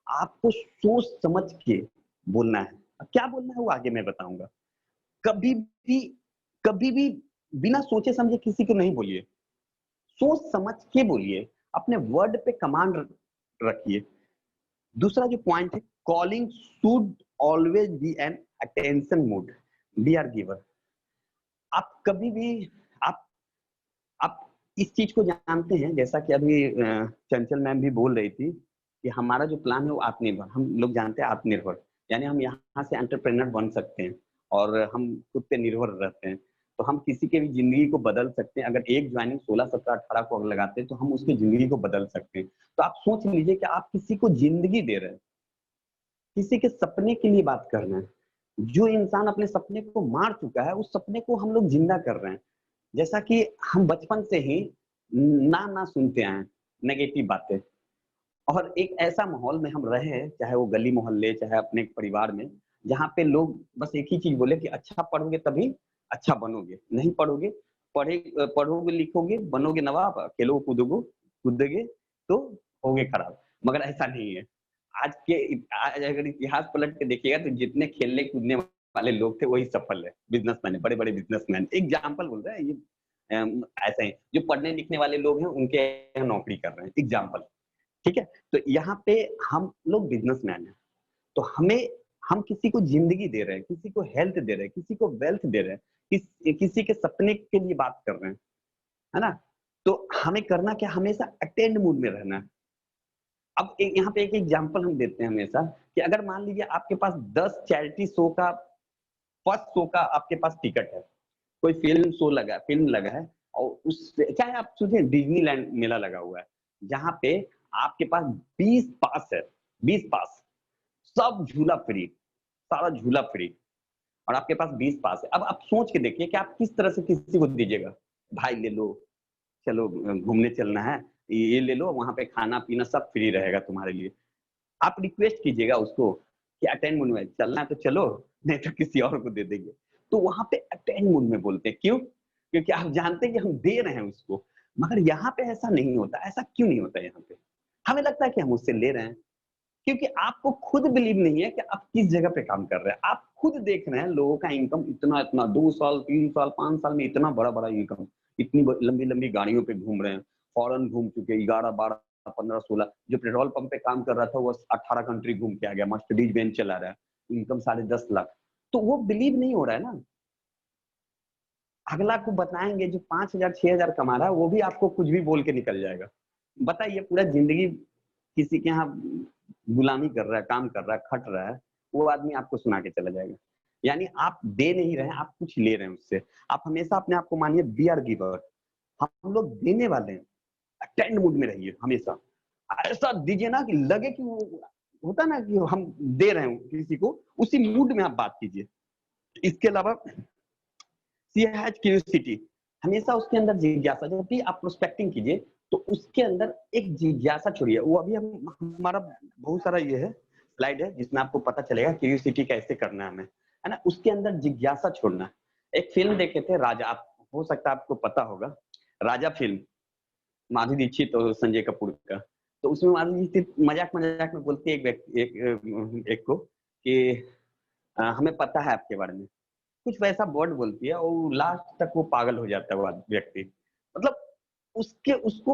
आपको सोच समझ के बोलना है। क्या बोलना है वो आगे मैं बताऊंगा। कभी भी बिना सोचे समझे किसी को नहीं बोलिए, सोच समझ के बोलिए, अपने वर्ड पे कमांड रखिए। दूसरा जो पॉइंट है, calling should always be an attention mood, be a giver. आप कभी भी आप इस चीज को जानते हैं, जैसा कि अभी चंचल मैम भी बोल रही थी कि हमारा जो प्लान है वो आत्मनिर्भर, हम लोग जानते हैं आत्मनिर्भर, यानी हम यहाँ से एंटरप्रेन्योर बन सकते हैं और हम खुद पे निर्भर रहते हैं। तो हम किसी के भी जिंदगी को बदल सकते हैं। अगर एक ज्वाइनिंग 16, 17, 18 को अगर लगाते हैं तो हम उसकी जिंदगी को बदल सकते हैं। तो आप सोच लीजिए कि आप किसी को जिंदगी दे रहे हैं, किसी के सपने के लिए बात कर रहे हैं। जो इंसान अपने सपने को मार चुका है, उस सपने को हम लोग जिंदा कर रहे हैं। जैसा कि हम बचपन से ही ना सुनते आए नेगेटिव बातें, और एक ऐसा माहौल में हम रहे, चाहे वो गली मोहल्ले, चाहे अपने परिवार में, जहाँ पे लोग बस एक ही चीज बोले कि अच्छा पढ़ोगे तभी अच्छा बनोगे, नहीं पढ़ोगे, पढ़ोगे लिखोगे बनोगे नवाब, खेलो कूदोगे तो होगे खराब। मगर ऐसा नहीं है। आज अगर इतिहास पलट के देखिएगा तो जितने खेलने कूदने वाले लोग थे वही सफल है, बिजनेसमैन है, बड़े बड़े बिजनेसमैन। एग्जाम्पल बोल रहे हैं ये, ऐसे ही जो पढ़ने लिखने वाले लोग हैं उनके यहाँ नौकरी कर रहे हैं, एग्जाम्पल। ठीक है, तो यहाँ पे हम लोग बिजनेसमैन हैं, तो हम किसी को जिंदगी दे रहे हैं, किसी को हेल्थ दे रहे हैं, किसी को वेल्थ दे रहे हैं, किसी के सपने के लिए बात कर रहे हैं, है ना। तो हमें करना क्या, हमेशा अटेंड मूड में रहना है। अब यहाँ पे एक एग्जांपल हम देते हैं हमेशा कि अगर मान लीजिए आपके पास 10 चैरिटी शो का, फर्स्ट शो का आपके पास टिकट है, कोई फिल्म लगा है, और उस चाहे आप सोचिए डिज्नीलैंड मेला लगा हुआ है, जहाँ पे आपके पास 20 पास है, 20 पास, सब झूला फ्री, सारा झूला फ्री, और आपके पास 20 पास है। अब आप सोच के देखिए कि आप किस तरह से किसी को दीजिएगा। भाई ले लो, चलो घूमने चलना है, ये ले लो, वहां पे खाना पीना सब फ्री रहेगा तुम्हारे लिए। आप रिक्वेस्ट कीजिएगा उसको कि अटेंड मूड में चलना है तो चलो, नहीं तो किसी और को दे देंगे। तो वहां पे अटेंड मूड में बोलते हैं, क्यों? क्योंकि आप जानते हैं कि हम दे रहे हैं उसको। मगर यहाँ पे ऐसा नहीं होता। ऐसा क्यों नहीं होता? यहाँ पे हमें लगता है कि हम उससे ले रहे हैं, क्योंकि आपको खुद बिलीव नहीं है कि आप किस जगह पे काम कर रहे हैं। आप खुद देख रहे हैं लोगों का इनकम इतना इतना, 2 साल 3 साल 5 साल में इतना बड़ा बड़ा इनकम, इतनी लंबी लंबी गाड़ियों पे घूम रहे हैं, फॉरेन घूम चुके, 11 12 15 16। जो पेट्रोल पंप पे काम कर रहा था वो 18 कंट्री घूम के आ गया, मर्सिडीज बेंज चला रहा है, इनकम 10.5 लाख। तो वो बिलीव नहीं हो रहा है ना। अगला को बताएंगे जो 5,000 6,000 कमा रहा है, वो भी आपको कुछ भी बोल के निकल जाएगा। बताइए, पूरा जिंदगी किसी के यहाँ गुलामी कर रहा है, काम कर रहा है, खट रहा है, वो आदमी आपको सुना के चला जाएगा। यानी आप दे नहीं रहे हैं, आप कुछ ले रहे हैं उससे। आप हमेशा अपने आप को मानिए वी आर गिवर, हम लोग देने वाले हैं। अटेंड मूड में रहिए हमेशा। ऐसा दीजिए ना कि लगे कि वो होता ना कि हम दे रहे हैं किसी को, उसी मूड में आप बात कीजिए। इसके अलावा क्यूरियोसिटी, हमेशा उसके अंदर जिज्ञासा। जब भी आप प्रोस्पेक्टिंग कीजिए तो उसके अंदर एक जिज्ञासा छोड़िए। वो अभी हमारा बहुत सारा ये है स्लाइड है जिसमें आपको पता चलेगा क्यूरियोसिटी कैसे करना है हमें, है ना। उसके अंदर जिज्ञासा छोड़ना। एक फिल्म देखे थे राजा, आप हो सकता है आपको पता होगा, राजा फिल्म, माधुरी दीक्षित और संजय कपूर का। तो उसमें माधुरी दीक्षित मजाक मजाक में बोलती है एक को कि हमें पता है आपके बारे में, कुछ वैसा वर्ड बोलती है, और लास्ट तक वो पागल हो जाता है वो व्यक्ति। मतलब उसको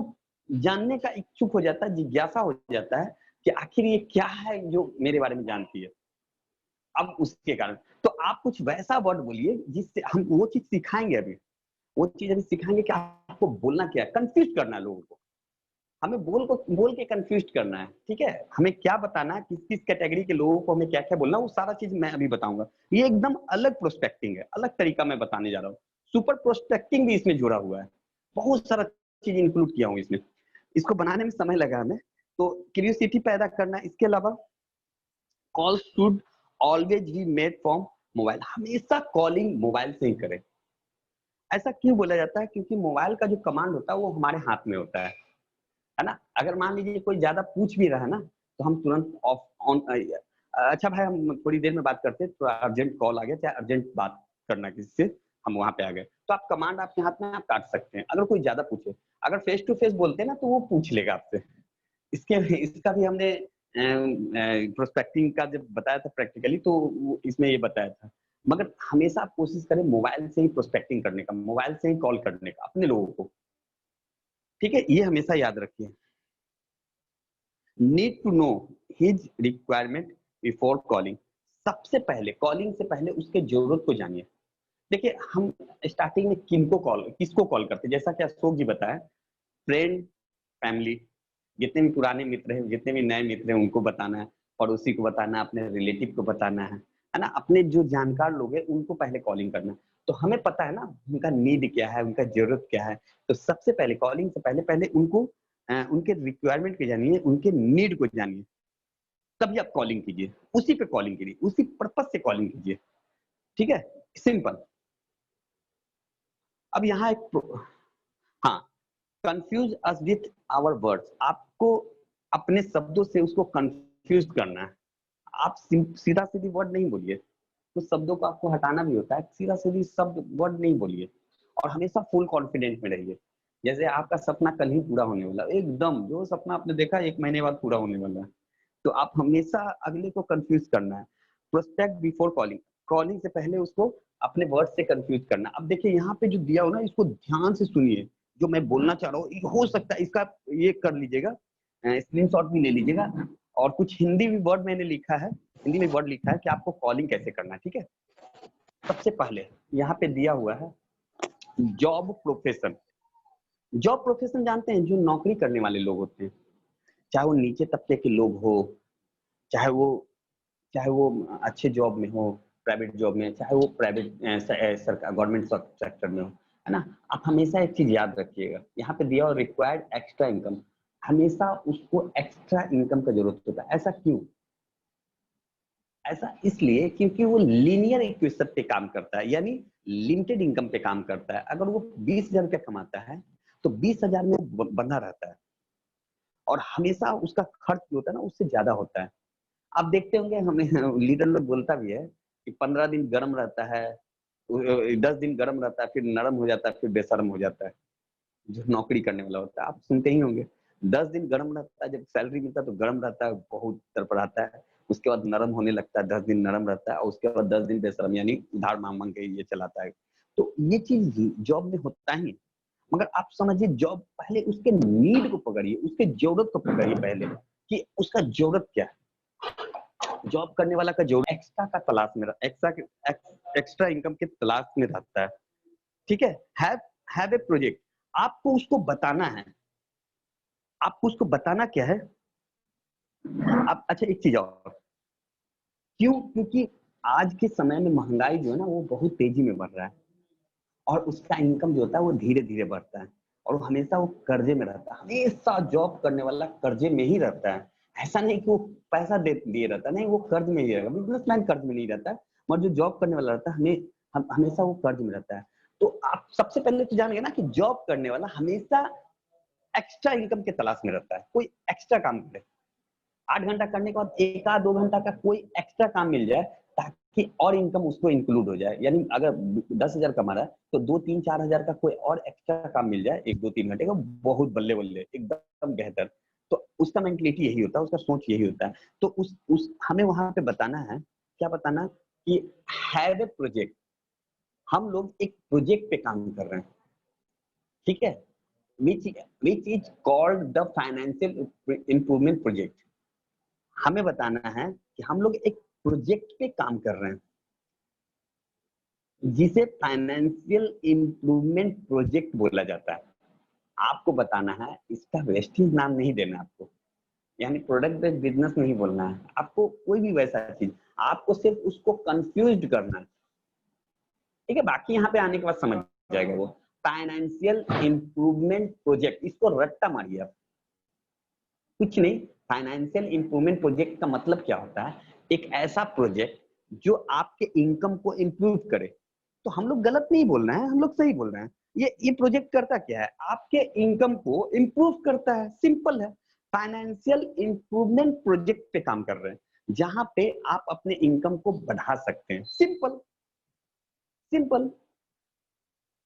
जानने का इच्छुक हो जाता है, जिज्ञासा हो जाता है कि आखिर ये क्या है जो मेरे बारे में जानती है। अब उसके कारण तो आप कुछ वैसा वर्ड बोलिए जिससे हम वो चीज सिखाएंगे। अभी वो चीज अभी सिखाएंगे कि आपको बोलना क्या है। कंफ्यूज करना है लोगों को, हमें बोल के कंफ्यूज करना है। ठीक है, हमें क्या बताना है, किस किस कैटेगरी के लोगों को हमें क्या क्या बोलना है, वो सारा चीज मैं अभी बताऊंगा। ये एकदम अलग प्रोस्पेक्टिंग है, अलग तरीका मैं बताने जा रहा हूँ। सुपर प्रोस्पेक्टिंग भी इसमें जुड़ा हुआ है, बहुत सारा चीज इंक्लूड किया हूँ इसमें। इसको बनाने में समय लगा हमें। तो क्यूरियोसिटी पैदा करना। इसके अलावा call should always be made from mobile, हमेशा कॉलिंग मोबाइल से ही करें। ऐसा क्यों बोला जाता है? क्योंकि मोबाइल का जो कमांड होता है वो हमारे हाथ में होता है ना। अगर मान लीजिए कोई ज्यादा पूछ भी रहा है ना, तो हम तुरंत ऑफ ऑन, अच्छा भाई हम थोड़ी देर में बात करते हैं, थोड़ा अर्जेंट कॉल आ गया, चाहे अर्जेंट बात करना किसी से, हम वहां पे आ गए, तो आप कमांड आपके हाथ में, आप काट सकते हैं। अगर कोई ज्यादा पूछे, अगर फेस टू फेस बोलते हैं ना तो वो पूछ लेगा आपसे। इसका भी हमने प्रोस्पेक्टिंग का जब बताया था प्रैक्टिकली, तो इसमें ये बताया था। मगर हमेशा आप कोशिश करें मोबाइल से ही प्रोस्पेक्टिंग करने का, मोबाइल से ही कॉल करने का अपने लोगों को, ठीक है? ये हमेशा याद रखिए। Need to know his requirement before calling. सबसे पहले कॉलिंग से पहले उसके जरूरत को जानिए। देखिए हम स्टार्टिंग में किसको कॉल करते हैं, जैसा कि अशोक जी बताया, फ्रेंड, फैमिली, जितने भी पुराने मित्र हैं, जितने भी नए मित्र हैं, उनको बताना है, पड़ोसी को बताना है, अपने रिलेटिव को बताना है ना? अपने जो जानकार लोग हैं उनको पहले कॉलिंग करना है। तो हमें पता है ना उनका नीड क्या है, उनका जरूरत क्या है। तो सबसे पहले कॉलिंग से पहले उनको उनके रिक्वायरमेंट को जानिए, उनके नीड को जानिए, तभी आप कॉलिंग कीजिए। उसी पे कॉलिंग कीजिए, उसी पर्पज से कॉलिंग कीजिए, ठीक है? सिंपल। अब यहाँ हाँ, confuse us with our words. आपको अपने शब्दों से उसको कंफ्यूज करना है। आप सीधा सीधी वर्ड नहीं बोलिए, कुछ शब्दों को आपको हटाना भी होता है। सीधा सीधी शब्द वर्ड नहीं बोलिए और हमेशा फुल कॉन्फिडेंट में रहिए। जैसे आपका सपना कल ही पूरा होने वाला है, एकदम जो सपना आपने देखा 1 महीने बाद पूरा होने वाला है, तो आप हमेशा अगले को कंफ्यूज करना है। प्रोस्पेक्ट बिफोर कॉलिंग, कॉलिंग से पहले उसको अपने वर्ड से कंफ्यूज करना। अब देखिए यहाँ पे जो दिया हो ना, इसको ध्यान से सुनिए। जो मैं बोलना चाह रहा हूँ हो सकता है इसका ये कर लीजिएगा, स्क्रीनशॉट भी ले लीजिएगा। और कुछ हिंदी भी वर्ड मैंने लिखा है, हिंदी में वर्ड लिखा है कि आपको कॉलिंग कैसे करना है, ठीक है? सबसे पहले यहाँ पे दिया हुआ है जॉब प्रोफेशन। जॉब प्रोफेशन जानते हैं, जो नौकरी करने वाले लोग होते हैं, चाहे वो नीचे तबके के लोग हो, चाहे वो अच्छे जॉब में हो, प्राइवेट जॉब में, चाहे वो प्राइवेट सरकार गवर्नमेंट सेक्टर में हो, है ना? आप हमेशा एक चीज याद रखिएगा, यहाँ पे दिया हो रिक्वायर्ड एक्स्ट्रा इनकम। हमेशा उसको एक्स्ट्रा इनकम का जरूरत होता है। ऐसा क्यों? ऐसा इसलिए क्योंकि वो लीनियर इक्वेशन पे काम करता है, यानी लिमिटेड इनकम पे काम करता है। अगर वो 20,000 रुपया कमाता है तो 20,000 में बंधा रहता है और हमेशा उसका खर्च जो होता है ना उससे ज्यादा होता है। आप देखते होंगे, हमें लीडर लोग बोलता भी है कि 15 दिन गर्म रहता है, 10 दिन गर्म रहता है, फिर नरम हो जाता है, फिर बेशर्म हो जाता है। जो नौकरी करने वाला होता है, आप सुनते ही होंगे। 10 दिन गर्म रहता है, जब सैलरी मिलता है तो गर्म रहता है, बहुत तड़पड़ाता है। उसके बाद नरम होने लगता है, 10 दिन नरम रहता है और उसके बाद 10 दिन बेशर्म, यानी उधार मांग मांग के ये चलाता है। तो ये चीज जॉब में होता ही है। मगर आप समझिए, जॉब पहले उसके नीड को पकड़िए, उसके जरूरत को पकड़िए पहले, कि उसका जरूरत क्या है। जॉब करने वाला का जरूरत एक्स्ट्रा का तलाश में, एक्स्ट्रा इनकम के तलाश में रहता है, ठीक है? Have a project. आपको उसको बताना है। आपको उसको बताना क्या है? अब अच्छा एक चीज और, क्यों? क्योंकि आज के समय में महंगाई जो है ना वो बहुत तेजी में बढ़ रहा है और उसका इनकम जो होता है वो धीरे धीरे बढ़ता है और वो हमेशा वो कर्जे में रहता है। हमेशा जॉब करने वाला कर्जे में ही रहता है। ऐसा नहीं कि वो पैसा दिए रहता है, नहीं, वो कर्ज में ही रहेगा। बिजनेसमैन कर्ज में नहीं रहता है, मगर जो जॉब करने वाला रहता है हमेशा वो कर्ज में रहता है। तो आप सबसे पहले तो जानिए ना कि जॉब करने वाला हमेशा एक्स्ट्रा इनकम के तलाश में रहता है। कोई एक्स्ट्रा काम करे, 8 घंटा करने के बाद 1 आध 2 घंटा का कोई एक्स्ट्रा काम मिल जाए ताकि और इनकम उसको इंक्लूड हो जाए। यानी अगर 10,000 कमा रहा है तो 2-3-4 हजार का कोई और एक्स्ट्रा काम मिल जाए 1-2-3 घंटे का, बहुत बल्ले बल्ले, एकदम बेहतर। तो उसका मेंटलिटी यही होता है, उसका सोच यही होता है। तो उस हमें वहां पे बताना है, क्या बताना? कि हैव ए प्रोजेक्ट। हम लोग एक प्रोजेक्ट पे काम कर रहे हैं, ठीक है? which is called the financial improvement project। हमें बताना है कि हम लोग एक प्रोजेक्ट पे काम कर रहे हैं जिसे फाइनेंशियल इंप्रूवमेंट प्रोजेक्ट बोला जाता है। आपको बताना है, इसका वेस्टिंग नाम नहीं देना आपको, यानी प्रोडक्ट बेस्ड बिजनेस नहीं बोलना है आपको, कोई भी वैसा चीज। आपको सिर्फ उसको कंफ्यूज करना है, ठीक है? बाकी यहाँ पे आने के बाद समझ जाएगा वो। फाइनेंशियल इंप्रूवमेंट प्रोजेक्ट, इसको रट्टा मारिए आप, कुछ नहीं। फाइनेंशियल इंप्रूवमेंट प्रोजेक्ट का मतलब क्या होता है? एक ऐसा प्रोजेक्ट जो आपके इनकम को इंप्रूव करे। तो हम लोग गलत नहीं बोल रहे हैं, हम लोग सही बोल रहे हैं। ये प्रोजेक्ट करता क्या है? आपके इनकम को इंप्रूव करता है, सिंपल है। फाइनेंशियल इंप्रूवमेंट प्रोजेक्ट पे काम कर रहे हैं जहां पे आप अपने इनकम को बढ़ा सकते हैं, सिंपल सिंपल,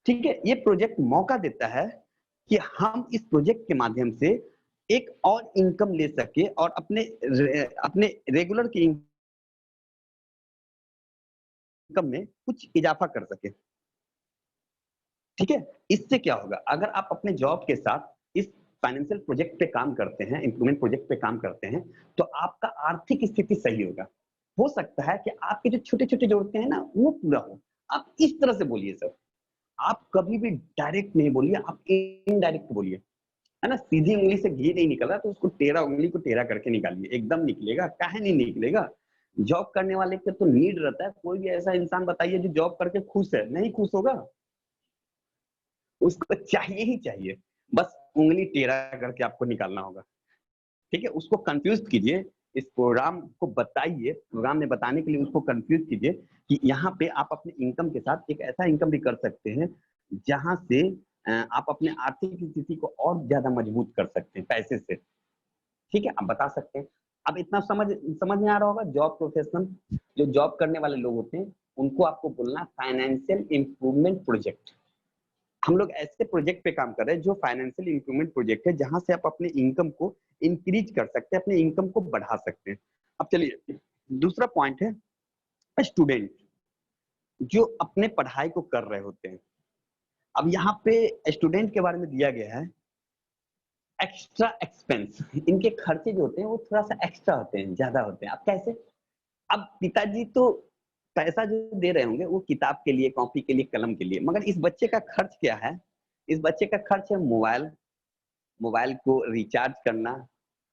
ठीक है? ये प्रोजेक्ट मौका देता है कि हम इस प्रोजेक्ट के माध्यम से एक और इनकम ले सके और अपने रेगुलर की इनकम में कुछ इजाफा कर सके। ठीक है, इससे क्या होगा, अगर आप अपने जॉब के साथ इस फाइनेंशियल प्रोजेक्ट पे काम करते हैं, इंप्रूवमेंट प्रोजेक्ट पे काम करते हैं, तो आपका आर्थिक स्थिति सही होगा। हो सकता है कि आपके जो छोटे छोटे जरूरतें हैं ना वो पूरा हो। आप इस तरह से बोलिए सर, आप कभी भी डायरेक्ट नहीं बोलिए, आप इनडायरेक्ट बोलिए, है ना। सीधी उंगली से घी नहीं निकल रहा तो उसको टेढ़ा, उंगली को टेढ़ा करके निकालिए, एकदम निकलेगा, काहे नहीं निकलेगा। जॉब करने वाले के तो नीड रहता है। कोई भी ऐसा इंसान बताइए जो जॉब करके खुश है, नहीं खुश होगा, उसको चाहिए ही चाहिए, बस उंगली टेढ़ा करके आपको निकालना होगा। ठीक है, उसको कंफ्यूज कीजिए, इस प्रोग्राम को बताइए, प्रोग्राम में बताने के लिए उसको कंफ्यूज कीजिए कि यहाँ पे आप अपने इनकम के साथ एक ऐसा इनकम भी कर सकते हैं जहां से आप अपने आर्थिक स्थिति को और ज्यादा मजबूत कर सकते हैं पैसे से। ठीक है, आप बता सकते हैं। अब इतना समझ में आ रहा होगा। जॉब प्रोफेशनल, जो जॉब करने वाले लोग होते हैं, उनको आपको बोलना फाइनेंशियल इंप्रूवमेंट प्रोजेक्ट। हम लोग ऐसे प्रोजेक्ट पे काम कर रहे हैं जो फाइनेंशियल इंप्रूवमेंट प्रोजेक्ट है, जहां से आप अपने इनकम को इंक्रीज कर सकते हैं, अपने इनकम को बढ़ा सकते हैं। अब चलिए, दूसरा पॉइंट है स्टूडेंट जो अपने पढ़ाई को कर रहे होते हैं। अब यहाँ पे स्टूडेंट के बारे में दिया गया है एक्स्ट्रा एक्सपेंस। इनके खर्चे जो होते हैं वो थोड़ा सा एक्स्ट्रा होते हैं, ज्यादा होते हैं। अब कैसे? अब पिताजी तो पैसा जो दे रहे होंगे वो किताब के लिए, कॉपी के लिए, कलम के लिए, मगर इस बच्चे का खर्च क्या है? इस बच्चे का खर्च है मोबाइल, मोबाइल को रिचार्ज करना,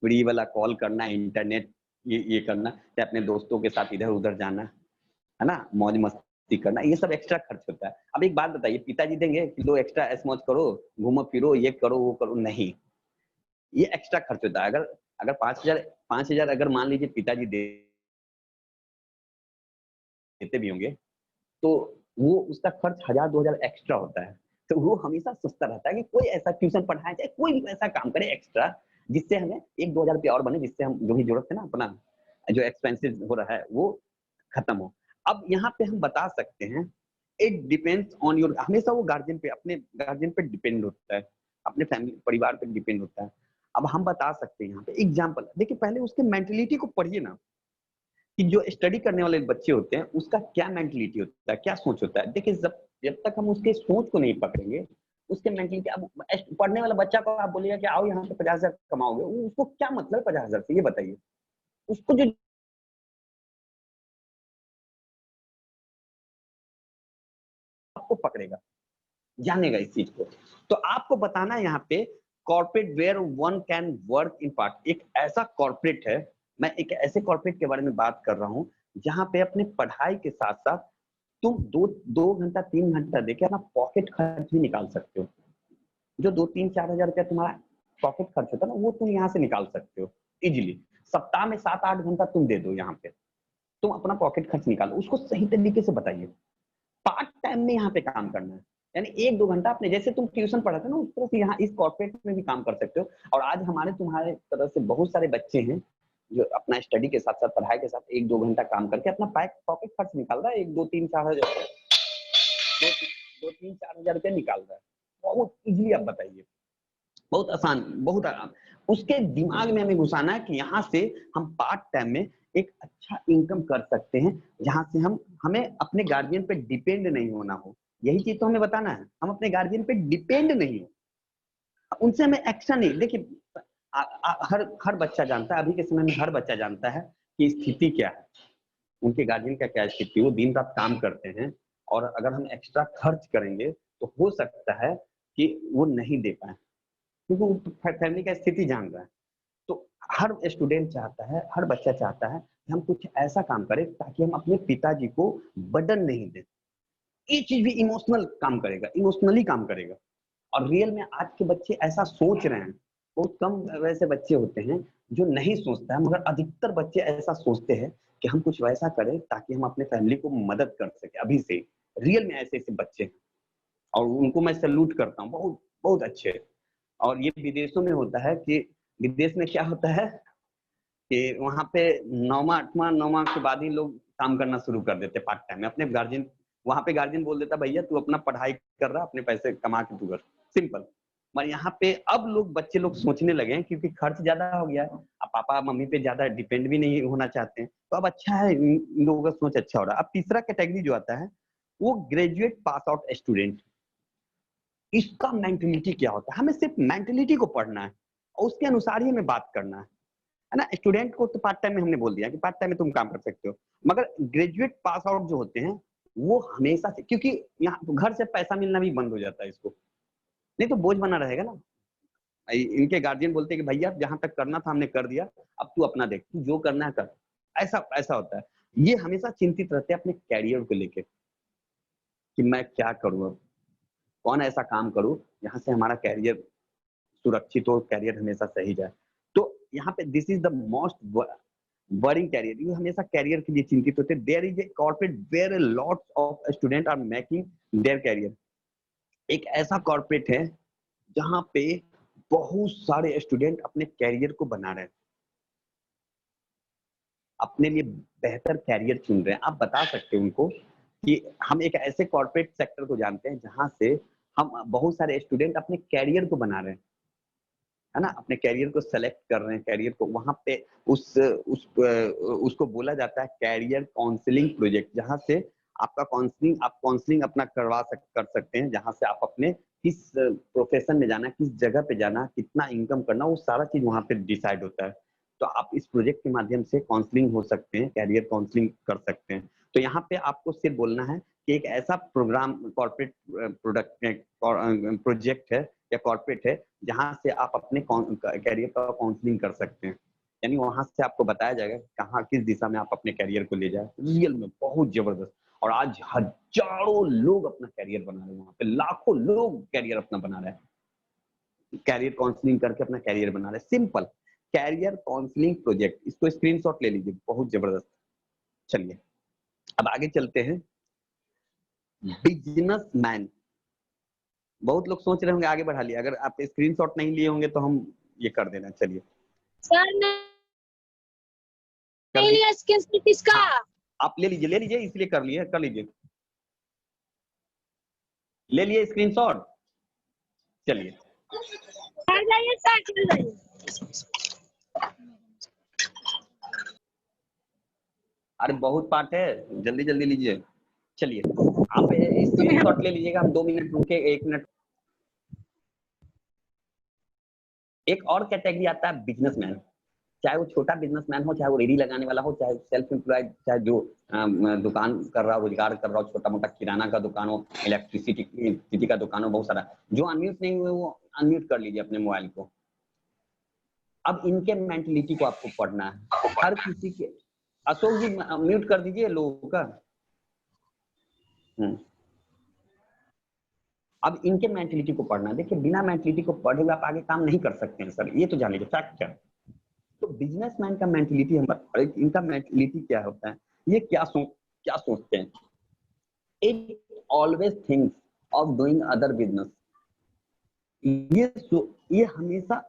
फ्री वाला कॉल करना, इंटरनेट ये करना, या अपने दोस्तों के साथ इधर उधर जाना, है ना, मौज मस्ती करना, ये सब एक्स्ट्रा खर्च होता है। अब एक बात बताइए, पिताजी देंगे कि लो एक्स्ट्रा ऐश मौज करो, घूमो फिरो, ये करो वो करो? नहीं, ये एक्स्ट्रा खर्च होता है। अगर 5,000 अगर मान लीजिए पिताजी देते भी होंगे तो वो उसका खर्च 1,000-2,000 एक्स्ट्रा होता है। तो वो हमेशा सोचता रहता है कि कोई ऐसा ट्यूशन पढ़ाए, चाहे कोई भी ऐसा काम करे एक्स्ट्रा, जिससे हमें 1-2,000 रुपया और बने, जिससे हम जो भी जरूरत है ना अपना जो एक्सपेंसेस हो रहा है वो खत्म हो। अब यहाँ पे हम बता सकते हैं इट डिपेंड्स ऑन योर, हमेशा वो गार्जियन पे, अपने गार्जियन पे डिपेंड होता है, अपने फैमिली परिवार पे डिपेंड होता है। अब हम बता सकते हैं यहाँ पे एग्जाम्पल, देखिए पहले उसके मेंटलिटी को पढ़िए ना, कि जो स्टडी करने वाले बच्चे होते हैं उसका क्या मेंटलिटी होता है, क्या सोच होता है। देखिए जब तक हम उसके सोच को नहीं पकड़ेंगे, उसके मेंटलिटी, अब पढ़ने वाला बच्चा को आप बोलिएगा कि आओ यहाँ पे 50,000 कमाओगे, उसको क्या मतलब 50,000 से, ये बताइए। उसको जो आपको पकड़ेगा, जानेगा इस चीज को। तो आपको बताना है यहाँ पे corporate where one can work in part, एक ऐसा कॉर्पोरेट है, मैं एक ऐसे कॉर्पोरेट के बारे में बात कर रहा हूँ जहाँ पे अपने पढ़ाई के साथ साथ तुम 2 घंटा 3 घंटा देके अपना पॉकेट खर्च भी निकाल सकते हो। जो 2-3-4 हजार रुपया तुम्हारा पॉकेट खर्च होता है ना, वो तुम यहाँ से निकाल सकते हो इजीली। सप्ताह में 7-8 घंटा तुम दे दो, यहाँ पे तुम अपना पॉकेट खर्च निकालो, उसको सही तरीके से बताइए। पार्ट टाइम में यहाँ पे काम करना है, यानी 1-2 घंटा अपने, जैसे तुम ट्यूशन पढ़ाते हो ना, उस तरह से यहाँ इस कॉर्पोरेट में भी काम कर सकते हो। और आज हमारे तुम्हारे तरह से बहुत सारे बच्चे हैं जो अपना स्टडी के साथ साथ, पढ़ाई के साथ 1-2 घंटा काम करके अपना पॉकेट खर्च निकाल रहा है, 1-2-3-4 हजार, 2-3-4 हजार रुपया निकाल रहा है। बहुत इजीली आप बताइए, बहुत आसान, बहुत आराम। उसके दिमाग में हमें घुसाना है कि यहाँ से हम पार्ट टाइम में एक अच्छा इनकम कर सकते हैं, जहां से हमें अपने गार्जियन पे डिपेंड नहीं होना हो। यही चीज तो हमें बताना है, हम अपने गार्जियन पे डिपेंड नहीं हो, उनसे हमें एक्शन नहीं। देखिए हर बच्चा जानता है, अभी के समय में हर बच्चा जानता है कि स्थिति क्या है, उनके गार्जियन का क्या स्थिति, वो दिन रात काम करते हैं, और अगर हम एक्स्ट्रा खर्च करेंगे तो हो सकता है कि वो नहीं दे पाए, क्योंकि वो फैमिली का स्थिति जान रहा है। तो हर स्टूडेंट चाहता है, हर बच्चा चाहता है कि हम कुछ ऐसा काम करें ताकि हम अपने पिताजी को बर्डन नहीं दें। ये चीज भी इमोशनल काम करेगा, इमोशनली काम करेगा। और रियल में आज के बच्चे ऐसा सोच रहे हैं, बहुत कम वैसे बच्चे होते हैं जो नहीं सोचता है, मगर अधिकतर बच्चे ऐसा सोचते हैं कि हम कुछ वैसा करें ताकि हम अपने फैमिली को मदद कर सके। अभी से रियल में ऐसे ऐसे बच्चे हैं, और उनको मैं सैल्यूट करता हूँ, बहुत बहुत अच्छे। और ये विदेशों में होता है कि विदेश में क्या होता है कि वहां पे 9वां के बाद ही लोग काम करना शुरू कर देते पार्ट टाइम में। अपने गार्जियन, वहां पे गार्जियन बोल देता भैया तू अपना पढ़ाई कर रहा, अपने पैसे कमा के तू कर, सिंपल। पर यहाँ पे अब बच्चे लोग सोचने लगे हैं क्योंकि खर्च ज्यादा हो गया है, अब पापा मम्मी पे ज्यादा डिपेंड भी नहीं होना चाहते हैं, तो अब अच्छा है, इन लोगों का सोच अच्छा हो रहा है। अब तीसरा कैटेगरी जो आता है वो ग्रेजुएट पास आउट स्टूडेंट। इसका मेंटेलिटी क्या होता है, हमें सिर्फ मेंटेलिटी को पढ़ना है और उसके अनुसार ही हमें बात करना है ना। स्टूडेंट को तो पार्ट टाइम में हमने बोल दिया कि पार्ट टाइम में तुम काम कर सकते हो, मगर ग्रेजुएट पास आउट जो होते हैं वो हमेशा से, क्योंकि यहाँ घर से पैसा मिलना भी बंद हो जाता है इसको, नहीं तो बोझ बना रहेगा ना। इनके गार्जियन बोलते हैं कि भैया जहां तक करना था हमने कर दिया, अब तू अपना देख, तू जो करना है कर। ऐसा ऐसा होता है। ये हमेशा चिंतित रहते हैं अपने कैरियर को लेकर कि मैं क्या करूं, अब कौन ऐसा काम करूं जहां से हमारा कैरियर सुरक्षित हो, कैरियर हमेशा सही जाए। तो यहाँ पे this is the most worrying career, ये हमेशा कैरियर के लिए चिंतित होते हैं। There is a corporate where lots of student are making their career. एक ऐसा कॉर्पोरेट है जहां पे बहुत सारे स्टूडेंट अपने कैरियर को बना रहे हैं, अपने लिए बेहतर कैरियर चुन रहे हैं। आप बता सकते हैं उनको कि हम एक ऐसे कॉर्पोरेट सेक्टर को जानते हैं जहां से हम बहुत सारे स्टूडेंट अपने कैरियर को बना रहे हैं, है ना, अपने कैरियर को सेलेक्ट कर रहे हैं, कैरियर को वहां पे उसको बोला जाता है कैरियर काउंसलिंग प्रोजेक्ट, जहां से आपका काउंसलिंग अपना कर सकते हैं, जहां से आप अपने किस प्रोफेशन में जाना, किस जगह पे जाना, कितना इनकम करना, वो सारा चीज वहां पे डिसाइड होता है। तो आप इस प्रोजेक्ट के माध्यम से काउंसलिंग हो सकते हैं, कैरियर काउंसलिंग कर सकते हैं। तो यहाँ पे आपको सिर्फ बोलना है कि एक ऐसा प्रोग्राम कॉर्पोरेट प्रोजेक्ट है या कॉर्पोरेट है जहां से आप अपने कैरियर का काउंसलिंग कर सकते हैं, यानी वहां से आपको बताया जाएगा कहाँ किस दिशा में आप अपने कैरियर को ले जाए। रियल में बहुत जबरदस्त। और आज हजारों लोग अपना कैरियर बना रहे हैं, वहां पे लाखों लोग कैरियर अपना बना रहे हैं, कैरियर काउंसलिंग करके अपना कैरियर बना रहे हैं। सिंपल कैरियर काउंसलिंग प्रोजेक्ट, इसको स्क्रीनशॉट ले लीजिए, बहुत जबरदस्त। चलिए अब आगे चलते हैं। बिजनेसमैन, बहुत लोग सोच रहे होंगे आगे बढ़ा लिया, अगर आप स्क्रीनशॉट नहीं लिए होंगे तो हम ये कर देना। चलिए सर नहीं लिया स्क्रीनशॉट इसका। हाँ, आप ले लीजिए, इसलिए कर लीजिए, ले लिए स्क्रीनशॉट। चलिए कर जाइए सर, कर जाइए। अरे बहुत पार्ट है, जल्दी जल्दी लीजिए। चलिए आप स्क्रीनशॉट ले लीजिएगा, हम 2 मिनट रुके, 1 मिनट। एक और कैटेगरी आता है बिजनेसमैन, चाहे वो छोटा बिजनेसमैन हो, चाहे वो रेडी लगाने वाला हो, चाहे सेल्फ एम्प्लॉयड, चाहे जो दुकान कर रहा हो, रोजगार कर रहा हो, छोटा मोटा किराना का दुकान हो, इलेक्ट्रिसिटी का दुकान हो, बहुत सारा। जो अनम्यूट नहीं हुए वो अनम्यूट कर लीजिए अपने मोबाइल को। अब इनके मेंटलिटी को आपको पढ़ना है, हर किसी के। अशोक जी म्यूट कर दीजिए लोगों का। अब इनके मेंटलिटी को पढ़ना है। देखिए बिना मेंटलिटी को पढ़े हुए आप आगे काम नहीं कर सकते हैं सर, ये तो जान लीजिए, फैक्ट है। तो बिजनेसमैन का मेंटलिटी हम इनका मेंटलिटी क्या होता है, ये क्या सोचते हैं। It always thinks of doing other business. ये हमेशा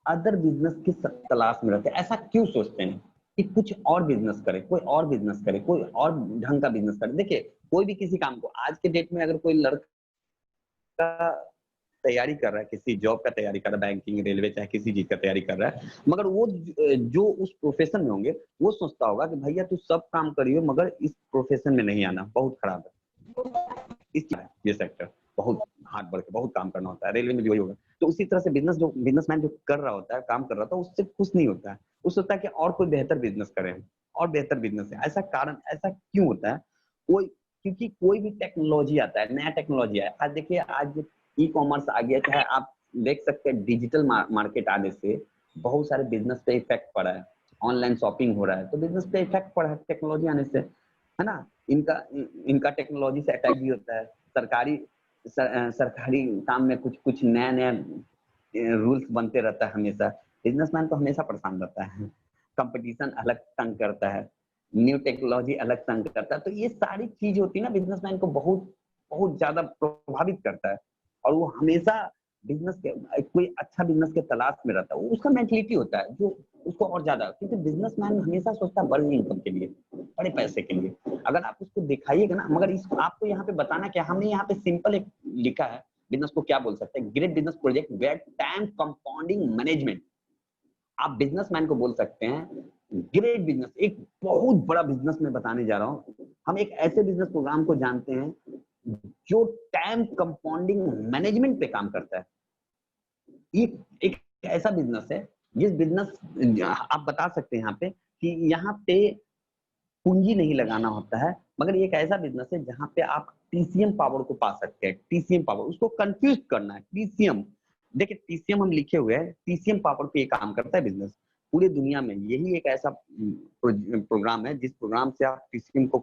अदर बिजनेस की तलाश में रहते हैं। ऐसा क्यों सोचते हैं कि कुछ और बिजनेस करे, कोई और बिजनेस करे, कोई और ढंग का बिजनेस करे। देखिए कोई भी किसी काम को, आज के डेट में अगर कोई लड़का तैयारी कर रहा है, किसी जॉब का तैयारी कर रहा है, बैंकिंग, रेलवे, चाहे किसी चीज का तैयारी कर रहा है, मगर वो जो उस प्रोफेशन में होंगे वो सोचता होगा कि भैया तू सब काम करियो मगर इस प्रोफेशन में नहीं आना, बहुत खराब है। इस ये सेक्टर बहुत हार्ड वर्क, बहुत काम करना होता है, रेलवे में भी वही होगा। तो उसी तरह से बिजनेसमैन जो कर रहा होता है, काम कर रहा होता है, उससे खुश नहीं होता है। वो सोचता है कि और कोई बेहतर बिजनेस करें, और बेहतर बिजनेस है। ऐसा क्यों होता है? क्योंकि कोई भी टेक्नोलॉजी आता है, नया टेक्नोलॉजी है। आज देखिए, आज ई कॉमर्स आ गया, चाहे आप देख सकते हैं डिजिटल मार्केट आने से बहुत सारे बिजनेस पे इफेक्ट पड़ा है, ऑनलाइन शॉपिंग हो रहा है, तो बिजनेस पे इफेक्ट पड़ा है टेक्नोलॉजी आने से, है ना। इनका टेक्नोलॉजी से अटैक भी होता है। सरकारी काम में कुछ नया रूल्स बनते रहता है हमेशा। बिजनेसमैन को हमेशा परेशान रहता है, कंपटीशन अलग तंग करता है, न्यू टेक्नोलॉजी अलग तंग करता है। तो ये सारी चीज होती है ना, बिजनेसमैन को बहुत बहुत ज्यादा प्रभावित करता है। और वो हमेशा कोई अच्छा बिजनेस के तलाश में रहता है। उसका मेंटलिटी होता है जो उसको और ज्यादा, क्योंकि बिजनेसमैन हमेशा सोचता है बड़ी इनकम के लिए, बड़े पैसे के लिए। अगर आप उसको दिखाइएगा ना, मगर आपको यहाँ पे बताना क्या, हमने यहाँ पे सिंपल एक लिखा है बिजनेस को क्या बोल सकते हैं? Great business project where time compounding management. आप बिजनेसमैन को बोल सकते हैं ग्रेट बिजनेस, एक बहुत बड़ा बिजनेस मैं बताने जा रहा हूं। हम एक ऐसे बिजनेस प्रोग्राम को जानते हैं जो टाइम कंपाउंडिंग मैनेजमेंट पे काम करता है। ये एक ऐसा बिजनेस है जिस बिजनेस आप बता सकते हैं यहाँ पे कि यहाँ पे पूंजी नहीं लगाना होता है, मगर ये एक ऐसा बिजनेस है जहाँ पे आप टीसीएम पावर को पा सकते हैं। टीसीएम पावर, उसको कंफ्यूज करना है। टीसीएम, देखिए टीसीएम हम लिखे हुए हैं, टीसीएम पावर पे ये काम करता है बिजनेस पूरी दुनिया में। यही एक ऐसा प्रोग्राम है जिस प्रोग्राम से आप टीसीएम को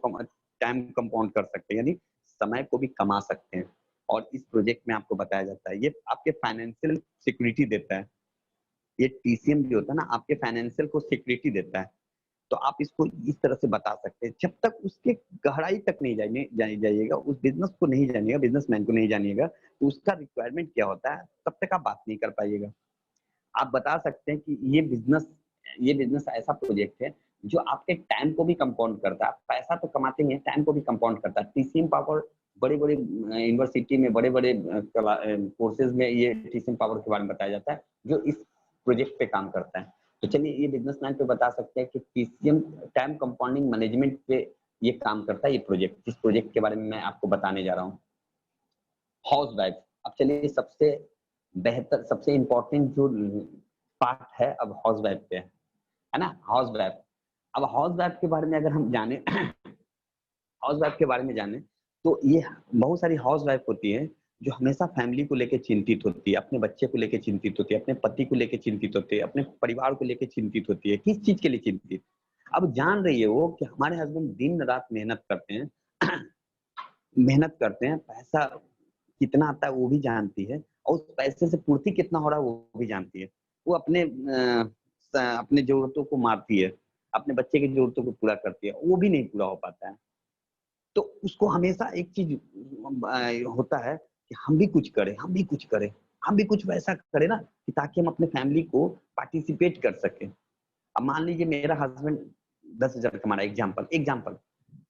टाइम कंपाउंड कर सकते हैं, यानी समय को भी कमा सकते हैं। और इस प्रोजेक्ट में आपको बताया जाता है ये आपके फाइनेंशियल सिक्योरिटी देता है। ये टीसीएम जो होता है ना, आपके फाइनेंशियल को सिक्योरिटी देता है। तो आप इसको इस तरह से बता सकते हैं। जब तक उसके गहराई तक नहीं जाइएगा, उस बिजनेस को नहीं जानिएगा, बिजनेसमैन को नहीं जानिएगा, तो उसका रिक्वायरमेंट क्या होता है तब तक आप बात नहीं कर पाइएगा। आप बता सकते हैं कि ये बिजनेस ऐसा प्रोजेक्ट है जो आपके टाइम को भी कंपाउंड करता है। आप पैसा तो कमाते हैं, टाइम को भी कंपाउंड करता है। टीसीएम पावर बड़े-बड़े यूनिवर्सिटी में बड़े-बड़े कोर्सेज में ये टीसीएम पावर के बारे में बताया जाता है जो इस प्रोजेक्ट पे काम करता है। तो चलिए ये बिजनेसमैन पे बता सकते हैं कि टीसीएम टाइम कंपाउंडिंग मैनेजमेंट पे ये काम करता है। ये प्रोजेक्ट, जिस प्रोजेक्ट के बारे में मैं आपको बताने जा रहा हूँ, हाउस वाइफ। अब चलिए सबसे बेहतर, सबसे इम्पोर्टेंट जो पार्ट है अब हाउस वाइफ पे है ना, हाउस वाइफ। अब हाउस वाइफ के बारे में अगर हम जाने हाउस वाइफ के बारे में जाने तो ये बहुत सारी हाउस वाइफ होती है जो हमेशा फैमिली को लेकर चिंतित होती है, अपने बच्चे को लेकर चिंतित होती है, अपने पति को लेकर चिंतित होती है, अपने परिवार को लेकर चिंतित होती है। किस चीज के लिए चिंतित? अब जान रही है वो कि हमारे हस्बैंड दिन रात मेहनत करते हैं मेहनत करते हैं, पैसा कितना आता है वो भी जानती है, और उस पैसे से पूर्ति कितना हो रहा है वो भी जानती है। वो अपने जरूरतों को मारती है, अपने बच्चे की जरूरतों को पूरा करती है, वो भी नहीं पूरा हो पाता है। तो उसको हमेशा एक चीज होता है कि हम भी कुछ करें, हम भी कुछ करें, हम भी कुछ वैसा करें ना कि ताकि हम अपने फैमिली को पार्टिसिपेट कर सकें। अब मान लीजिए मेरा हस्बैंड 10,000 कमा रहा है, एग्जाम्पल,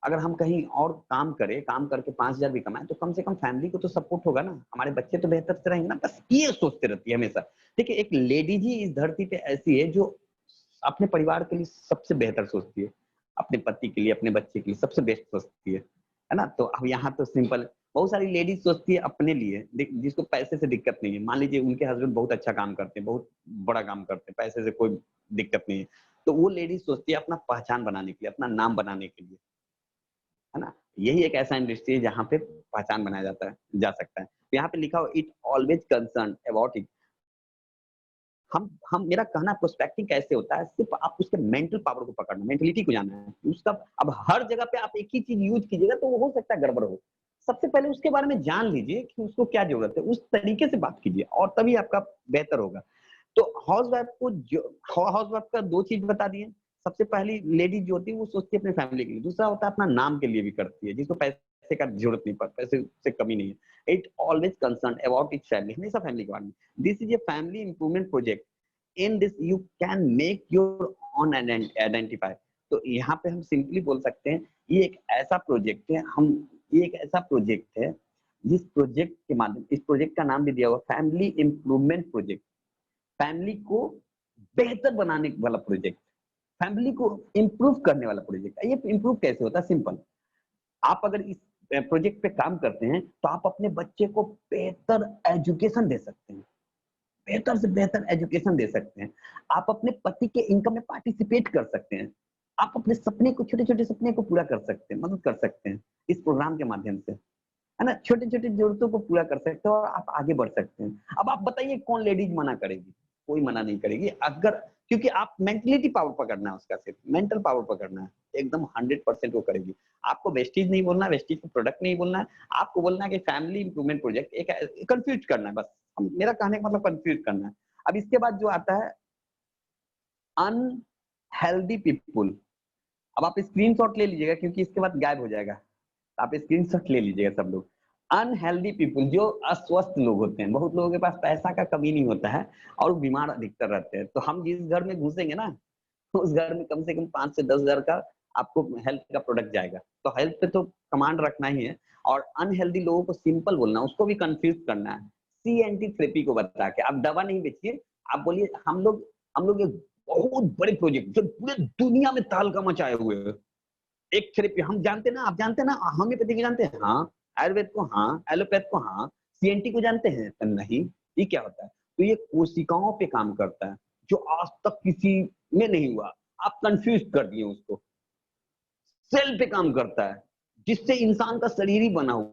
अगर हम कहीं और काम करें, काम करके 5,000 भी कमाएं, तो कम से कम फैमिली को तो सपोर्ट होगा ना, हमारे बच्चे तो बेहतर से रहेंगे ना। बस ये सोचते रहती है हमेशा। देखिए एक लेडीज ही इस धरती पे ऐसी है जो अपने परिवार के लिए सबसे बेहतर सोचती है, अपने पति के लिए, अपने बच्चे के लिए सबसे बेस्ट सोचती है ना। तो अब यहाँ तो सिंपल, बहुत सारी लेडीज सोचती है अपने लिए, जिसको पैसे से दिक्कत नहीं है। मान लीजिए उनके हस्बैंड बहुत अच्छा काम करते हैं, बहुत बड़ा काम करते हैं, पैसे से कोई दिक्कत नहीं है, तो वो लेडीज सोचती है अपना पहचान बनाने के लिए, अपना नाम बनाने के लिए, है ना। यही एक ऐसा इंडस्ट्री है जहाँ पे पहचान बनाया जा सकता है। तो यहाँ पे लिखा हो it always concern about it. हम मेरा कहना प्रोस्पेक्टिंग कैसे होता है, सिर्फ आप उसके मेंटल पावर को पकड़ना, मेंटलिटी को जानना है उसका। अब हर जगह पे आप एक ही चीज यूज कीजिएगा तो वो हो सकता है गड़बड़ हो। सबसे पहले उसके बारे में जान लीजिए कि उसको क्या जरूरत है, उस तरीके से बात कीजिए और तभी आपका बेहतर होगा। तो हाउस वाइफ का 2 चीज बता दिए। सबसे पहली लेडीज जो होती है वो सोचती है अपने फैमिली के लिए, दूसरा होता है अपना नाम के लिए भी करती है, जिसको पैसे का जरूरत नहीं पड़ता, पैसे से कमी नहीं है। It always concern about it's family, हमेशा फैमिली के बारे में। This is a family improvement project, in this you can make your on identify. तो यहाँ पे हम सिंपली बोल सकते हैं ये एक ऐसा प्रोजेक्ट है, ये एक ऐसा प्रोजेक्ट है जिस प्रोजेक्ट के माध्यम, इस प्रोजेक्ट का नाम भी दिया हुआ फैमिली इंप्रूवमेंट प्रोजेक्ट, फैमिली को बेहतर बनाने वाला प्रोजेक्ट, फैमिली को इंप्रूव करने वाला प्रोजेक्ट। ये इंप्रूव कैसे होता है? सिंपल, आप अगर इस प्रोजेक्ट पे काम करते हैं तो आप अपने बच्चे को बेहतर एजुकेशन दे सकते हैं, बेहतर से बेहतर एजुकेशन दे सकते हैं। आप अपने पति के इनकम में पार्टिसिपेट कर सकते हैं, आप अपने सपने को, छोटे छोटे सपने को पूरा कर सकते हैं, मदद कर सकते हैं इस प्रोग्राम के माध्यम से, है ना। छोटे छोटे जरूरतों को पूरा कर सकते हैं और आप आगे बढ़ सकते हैं। अब आप बताइए कौन लेडीज मना करेगी? कोई मना नहीं करेगी, अगर, क्योंकि आप मेंटलिटी पावर पकड़ना है, उसका सिर्फ मेंटल पावर पकड़ना है, एकदम 100% वो करेगी। आपको वेस्टीज नहीं बोलना, वेस्टीज को प्रोडक्ट नहीं बोलना है, आपको बोलना है कि फैमिली इंप्रूवमेंट प्रोजेक्ट, एक कंफ्यूज करना है बस। मेरा कहने का मतलब कंफ्यूज करना है। अब इसके बाद जो आता है अनहेल्दी पीपुल। अब आप स्क्रीनशॉट ले लीजिएगा क्योंकि इसके बाद गायब हो जाएगा, आप स्क्रीनशॉट ले लीजिएगा सब लोग। अनहेल्दी पीपुल, जो अस्वस्थ लोग होते हैं, बहुत लोगों के पास पैसा का कमी नहीं होता है और बीमार अधिकतर रहते हैं। तो हम जिस घर में घुसेंगे ना, उस घर में कम से कम 5 से 10 हजार का आपको हेल्थ का प्रोडक्ट जाएगा। तो हेल्थ पे तो कमांड रखना ही है। और अनहेल्दी लोगों को सिंपल बोलना, उसको भी कंफ्यूज करना है CNT थेरेपी को बता के। आप दवा नहीं बेचिए, आप बोलिए हम लोग एक बहुत बड़े प्रोजेक्ट जो पूरे दुनिया में तहलका मचाए हुए हैं, एक थेरेपी हम जानते ना, आप जानते ना, होम्योपैथी को जानते हैं हाँ, आयुर्वेद को हाँ, एलोपैथ को हाँ, CNT को जानते हैं तो नहीं। ये क्या होता है? तो ये कोशिकाओं पे काम करता है जो आज तक किसी में नहीं हुआ, आप कंफ्यूज कर दिए उसको। सेल पे काम करता है जिससे इंसान का शरीर ही बना हुआ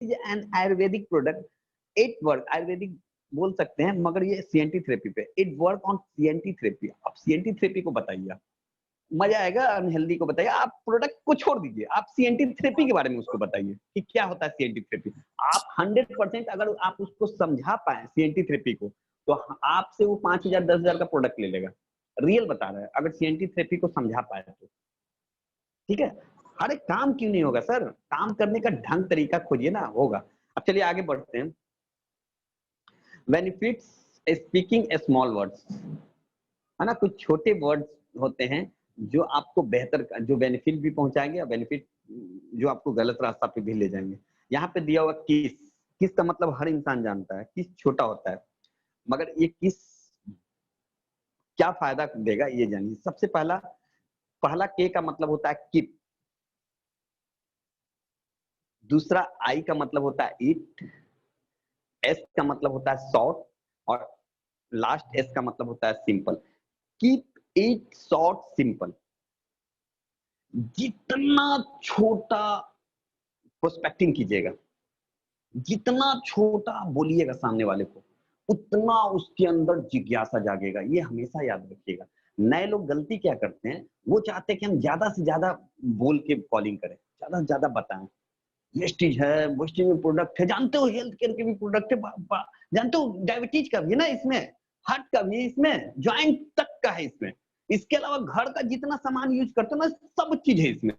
an ayurvedic product, it work, ayurvedic बोल सकते हैं मगर ये CNT थेरेपी पे, it work on CNT therapy. आप CNT थेरेपी को बताइए, मजा आएगा। अनहेल्दी को बताइए, आप प्रोडक्ट को छोड़ दीजिए, आप CNT थेरेपी के बारे में उसको बताइए कि क्या होता है CNT थेरेपी। आप 100% अगर आप उसको समझा पाए CNT थेरेपी को, तो आपसे वो 5,000 10,000 का प्रोडक्ट ले लेगा। रियल बता रहा है, अगर CNT थेरेपी को समझा पाए तो। ठीक है, अरे काम क्यों नहीं होगा सर? काम करने का ढंग तरीका खोजिए ना, होगा। अब चलिए आगे बढ़ते हैं। बेनिफिट्स स्पीकिंग स्मॉल वर्ड्स, है ना, कुछ छोटे वर्ड्स होते हैं जो आपको बेहतर, जो बेनिफिट भी पहुंचाएंगे और बेनिफिट जो आपको गलत रास्ता पे भी ले जाएंगे। यहाँ पे दिया हुआ किस, किस का मतलब हर इंसान जानता है, किस छोटा होता है, मगर ये किस क्या फायदा देगा ये जानिए। सबसे पहला पहला के का मतलब होता है कीप, दूसरा आई का मतलब होता है ईट, एस का मतलब होता है शॉर्ट, और लास्ट एस का मतलब होता है simple. Keep it short simple. जितना छोटा प्रोस्पेक्टिंग कीजिएगा, जितना छोटा बोलिएगा सामने वाले को, उतना उसके अंदर जिज्ञासा जागेगा। ये हमेशा याद रखिएगा। नए लोग गलती क्या करते हैं, वो चाहते हैं कि हम ज्यादा से ज्यादा बोल के कॉलिंग करें, ज्यादा से ज्यादा बताएं। वेस्टीज है, वेस्टीज में प्रोडक्ट है, जानते हो हेल्थ केयर के भी प्रोडक्ट है, जानते हो डायबिटीज का भी है ना इसमें, हार्ट का भी है इसमें, ज्वाइंट तक का है इसमें, इसके अलावा घर का जितना सामान यूज करते हो ना, सब चीज है इसमें।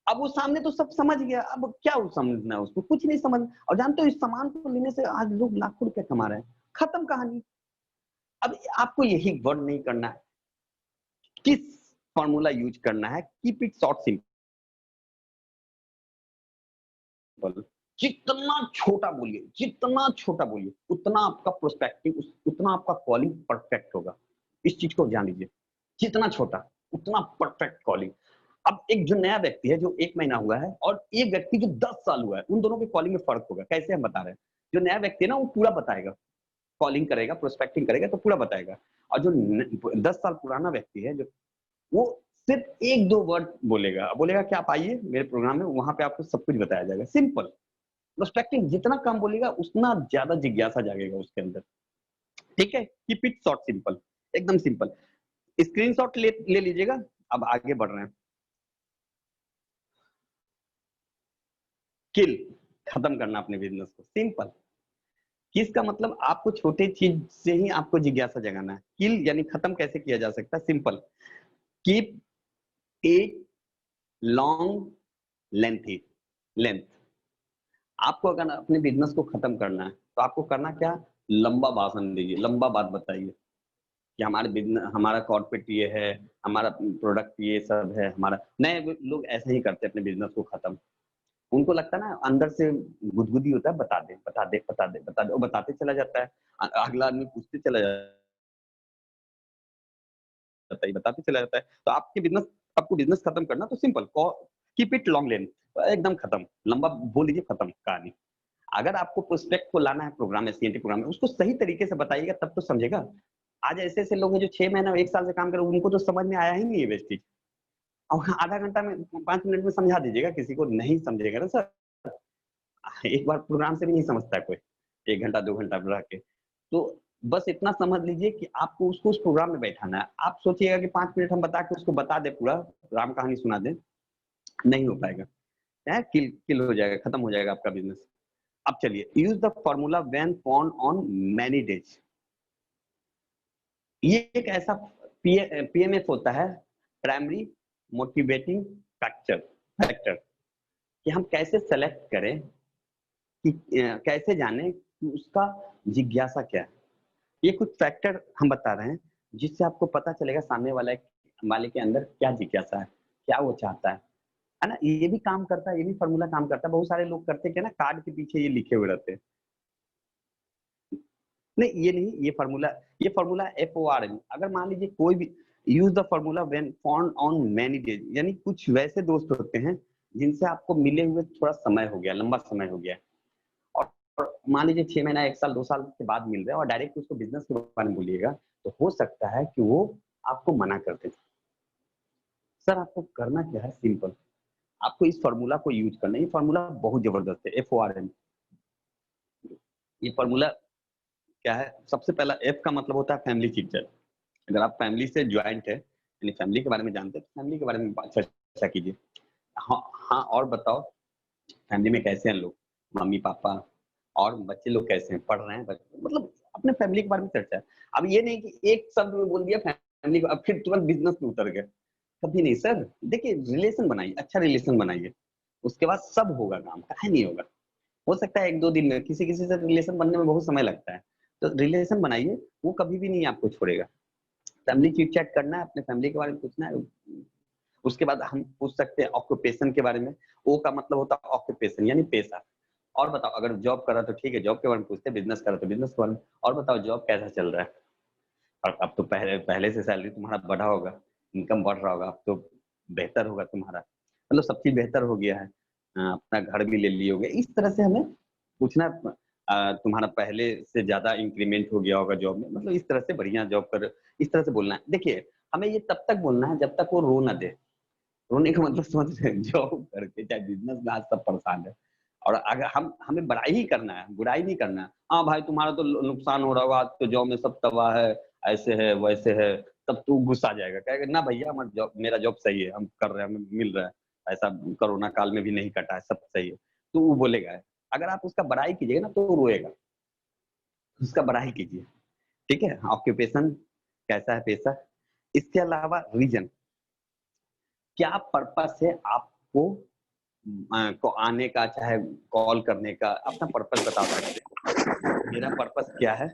अब वो सामने तो सब समझ गया, अब क्या वो समझना है उसको, कुछ नहीं समझ। और जानते हो इस सामान को लेने से आज लोग लाखों रुपए कमा रहे हैं, खत्म कहानी। अब आपको यही वर्ड नहीं करना है, किस फॉर्मूला यूज करना है, कीप इट शॉर्ट सिंपल। जितना छोटा बोलिए, जितना छोटा बोलिए, उतना आपका प्रोस्पेक्टिव, उतना आपका कॉलिंग परफेक्ट होगा। इस चीज को जान लीजिए, जितना छोटा उतना परफेक्ट कॉलिंग। अब एक जो नया व्यक्ति है, जो 1 महीना हुआ है, और एक व्यक्ति जो 10 साल हुआ है, उन दोनों के कॉलिंग में फर्क होगा। कैसे हम बता रहे हैं, जो नया व्यक्ति है ना, वो पूरा बताएगा, कॉलिंग करेगा, प्रोस्पेक्टिंग करेगा तो पूरा बताएगा। और जो 10 साल पुराना व्यक्ति है, जो वो सिर्फ 1-2 वर्ड बोलेगा, बोलेगा कि आप आइए मेरे प्रोग्राम में, वहां पे आपको सब कुछ बताया जाएगा, सिंपल। प्रोस्पेक्टिंग जितना कम बोलेगा उतना ज्यादा जिज्ञासा जागेगा उसके अंदर। ठीक है, कीप इट शॉर्ट सिंपल, एकदम सिंपल। स्क्रीनशॉट ले लीजिएगा। अब आगे बढ़ रहे हैं। किल, खत्म करना अपने बिजनेस को, सिंपल। किस का मतलब आपको छोटे चीज से ही आपको जिज्ञासा जगाना है। किल यानी खत्म कैसे किया जा सकता है, simple. Keep it long lengthy, length. आपको अगर अपने बिजनेस को खत्म करना है तो आपको करना क्या, लंबा भाषण दीजिए, लंबा बात बताइए कि हमारे बिजनेस, हमारा कॉर्पोरेट ये है, हमारा प्रोडक्ट ये सब है, हमारा। नए लोग ऐसे ही करते हैं अपने बिजनेस को खत्म। उनको लगता है ना, अंदर से गुदगुदी होता है, बता दे बता दे बता दे बता दे, वो बताते चला जाता है, अगला आदमी पूछते चला जाता है, बताते चला जाता है। तो आपके बिजनेस, आपको बिजनेस खत्म करना तो simple, keep it long length, एकदम खत्म, लंबा बोल दीजिए, खत्म कहानी। अगर आपको प्रोस्पेक्ट को लाना है प्रोग्राम में, CNT प्रोग्राम में, उसको सही तरीके से बताइएगा तब तो समझेगा। आज ऐसे ऐसे लोग हैं जो 6 महीना 1 साल से काम कर रहे हैं, उनको तो समझ में आया ही नहीं है वेस्टेज। और आधा घंटा में 5 मिनट में समझा दीजिएगा, किसी को नहीं समझेगा ना सर। एक बार प्रोग्राम से भी नहीं समझता है कोई, 1 घंटा 2 घंटा रह के। तो बस इतना समझ लीजिए कि आपको उसको उस प्रोग्राम में बैठाना है। आप सोचिएगा कि 5 मिनट हम बता के उसको बता दे, पूरा राम कहानी सुना दे, नहीं हो पाएगा, किल हो जाएगा, खत्म हो जाएगा आपका बिजनेस। अब चलिए, use the formula when found on many days. ये एक ऐसा PMF होता है, प्राइमरी मोटिवेटिंग फैक्टर फैक्टर, कि हम कैसे सेलेक्ट करें, कि कैसे जाने कि उसका जिज्ञासा क्या है। ये कुछ फैक्टर हम बता रहे हैं जिससे आपको पता चलेगा सामने वाले के अंदर क्या जिज्ञासा है, क्या वो चाहता है ना। ये भी काम करता है, ये भी फॉर्मूला काम करता है। बहुत सारे लोग करते क्या ना, कार्ड के पीछे ये लिखे हुए रहते हैं। नहीं, ये नहीं, ये फॉर्मूला FORM। अगर मान लीजिए कोई भी use the formula when found on many days, यानी कुछ वैसे दोस्त होते हैं जिनसे आपको मिले हुए थोड़ा समय हो गया, लंबा समय हो गया, और मान लीजिए 6 महीना, 1 साल, 2 साल के बाद मिल रहे हैं और डायरेक्ट उसको बिजनेस के बारे में बोलिएगा, तो हो सकता है कि वो आपको मना कर दे। सर आपको करना क्या है, सिंपल, आपको इस फॉर्मूला को यूज करना है। ये फॉर्मूला बहुत जबरदस्त है, FORM। ये फॉर्मूला क्या है? सबसे पहला F का मतलब होता है फैमिली चिट-चैट। अगर आप फैमिली से ज्वाइंट है, यानी फैमिली के बारे में जानते हैं, फैमिली के बारे में चर्चा कीजिए। हाँ हाँ, और बताओ फैमिली में कैसे हैं लोग, मम्मी पापा और बच्चे लोग कैसे हैं, पढ़ रहे हैं बच्चे, मतलब अपने फैमिली के बारे में चर्चा है। अब ये नहीं कि एक शब्द में बोल दिया फैमिली को, अब फिर तुरंत बिजनेस में उतर गए, कभी नहीं सर। देखिए रिलेशन बनाइए, अच्छा रिलेशन बनाइए, उसके बाद सब होगा काम, काहे नहीं होगा। हो सकता है 1-2 दिन में, किसी किसी से रिलेशन बनने में बहुत समय लगता है, तो रिलेशन बनाइए, वो कभी भी नहीं आपको छोड़ेगा। फैमिली चिट चैट करना है, अपने फैमिली के बारे में पूछना है। उसके बाद हम पूछ सकते हैं ऑक्यूपेशन के बारे में। ओ का मतलब होता है ऑक्यूपेशन, यानी पेशा। और बताओ, अगर जॉब कर रहा तो ठीक है, जॉब के बारे में पूछते हैं, बिजनेस कर रहा तो बिजनेस के बारे में। और बताओ जॉब कैसा चल रहा है, और अब तो पहले से सैलरी तुम्हारा बढ़ा होगा, इनकम बढ़ रहा होगा, अब तो बेहतर होगा तुम्हारा, मतलब सब चीज बेहतर हो गया है, अपना घर भी ले लिए होगे। इस तरह से हमें पूछना, तुम्हारा पहले से ज्यादा इंक्रीमेंट हो गया होगा जॉब में, मतलब इस तरह से बढ़िया जॉब कर, इस तरह से बोलना है। देखिए हमें ये तब तक बोलना है जब तक वो रो ना दे। रोने का मतलब समझ रहे हैं, जॉब करके चाहे बिजनेस में आज सब परेशान है, और अगर हमें बड़ाई ही करना है, बुराई नहीं करना है। हाँ भाई तुम्हारा तो नुकसान हो रहा होगा, आज तो जॉब में सब तबाह है, ऐसे है वैसे है, तब तू गुस्सा आ जाएगा, कहेगा ना भैया हमारा जॉब, मेरा जॉब सही है, हम कर रहे हैं, हमें मिल रहा है, ऐसा कोरोना काल में भी नहीं कटा है, सब सही है, तो वो बोलेगा। अगर आप उसका बड़ाई कीजिएगा ना तो वो रोएगा, उसका बड़ाई कीजिए, ठीक है। ऑक्यूपेशन कैसा है, पेशा। इसके अलावा रीजन, क्या पर्पस है आपको को आने का, चाहे कॉल करने का, अपना पर्पस बता सकते हैं। मेरा पर्पस क्या है,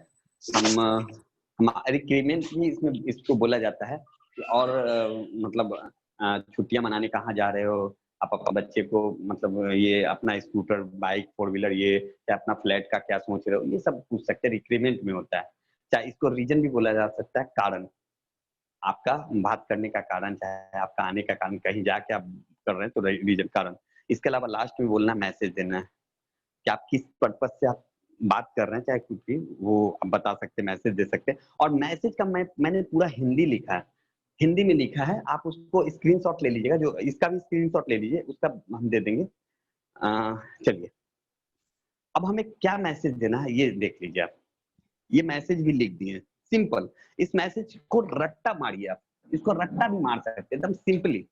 हमारे रिक्रूटमेंट भी इसमें इसको बोला जाता है। और मतलब छुट्टियां मनाने कहाँ जा रहे हो आप, अपने बच्चे को, मतलब ये अपना स्कूटर, बाइक, 4 व्हीलर, ये या अपना फ्लैट का क्या सोच रहे हो, ये सब पूछ सकते हैं, रिक्रूटमेंट में होता है। चाहे इसको रीजन भी बोला जा सकता है, कारण, आपका बात करने का कारण, चाहे आपका आने का कारण, कहीं जाके आप कर रहे हैं तो रीजन, कारण। इसके अलावा लास्ट में बोलना मैसेज देना है, कि आप किस पर्पस से आप बात कर रहे हैं, चाहे कुछ भी, वो आप बता सकते हैं, मैसेज दे सकते हैं। और मैसेज का मैंने पूरा हिंदी लिखा है, हिंदी में लिखा है, आप उसको स्क्रीनशॉट ले लीजिएगा, जो इसका भी स्क्रीनशॉट ले लीजिए, उसका हम दे देंगे। चलिए अब हमें क्या मैसेज देना है ये देख लीजिए आप। ये मैसेज भी लिख दिए, सिंपल। इस मैसेज को रट्टा मारिए, आप इसको रट्टा भी मार सकते हैं, एकदम सिंपली।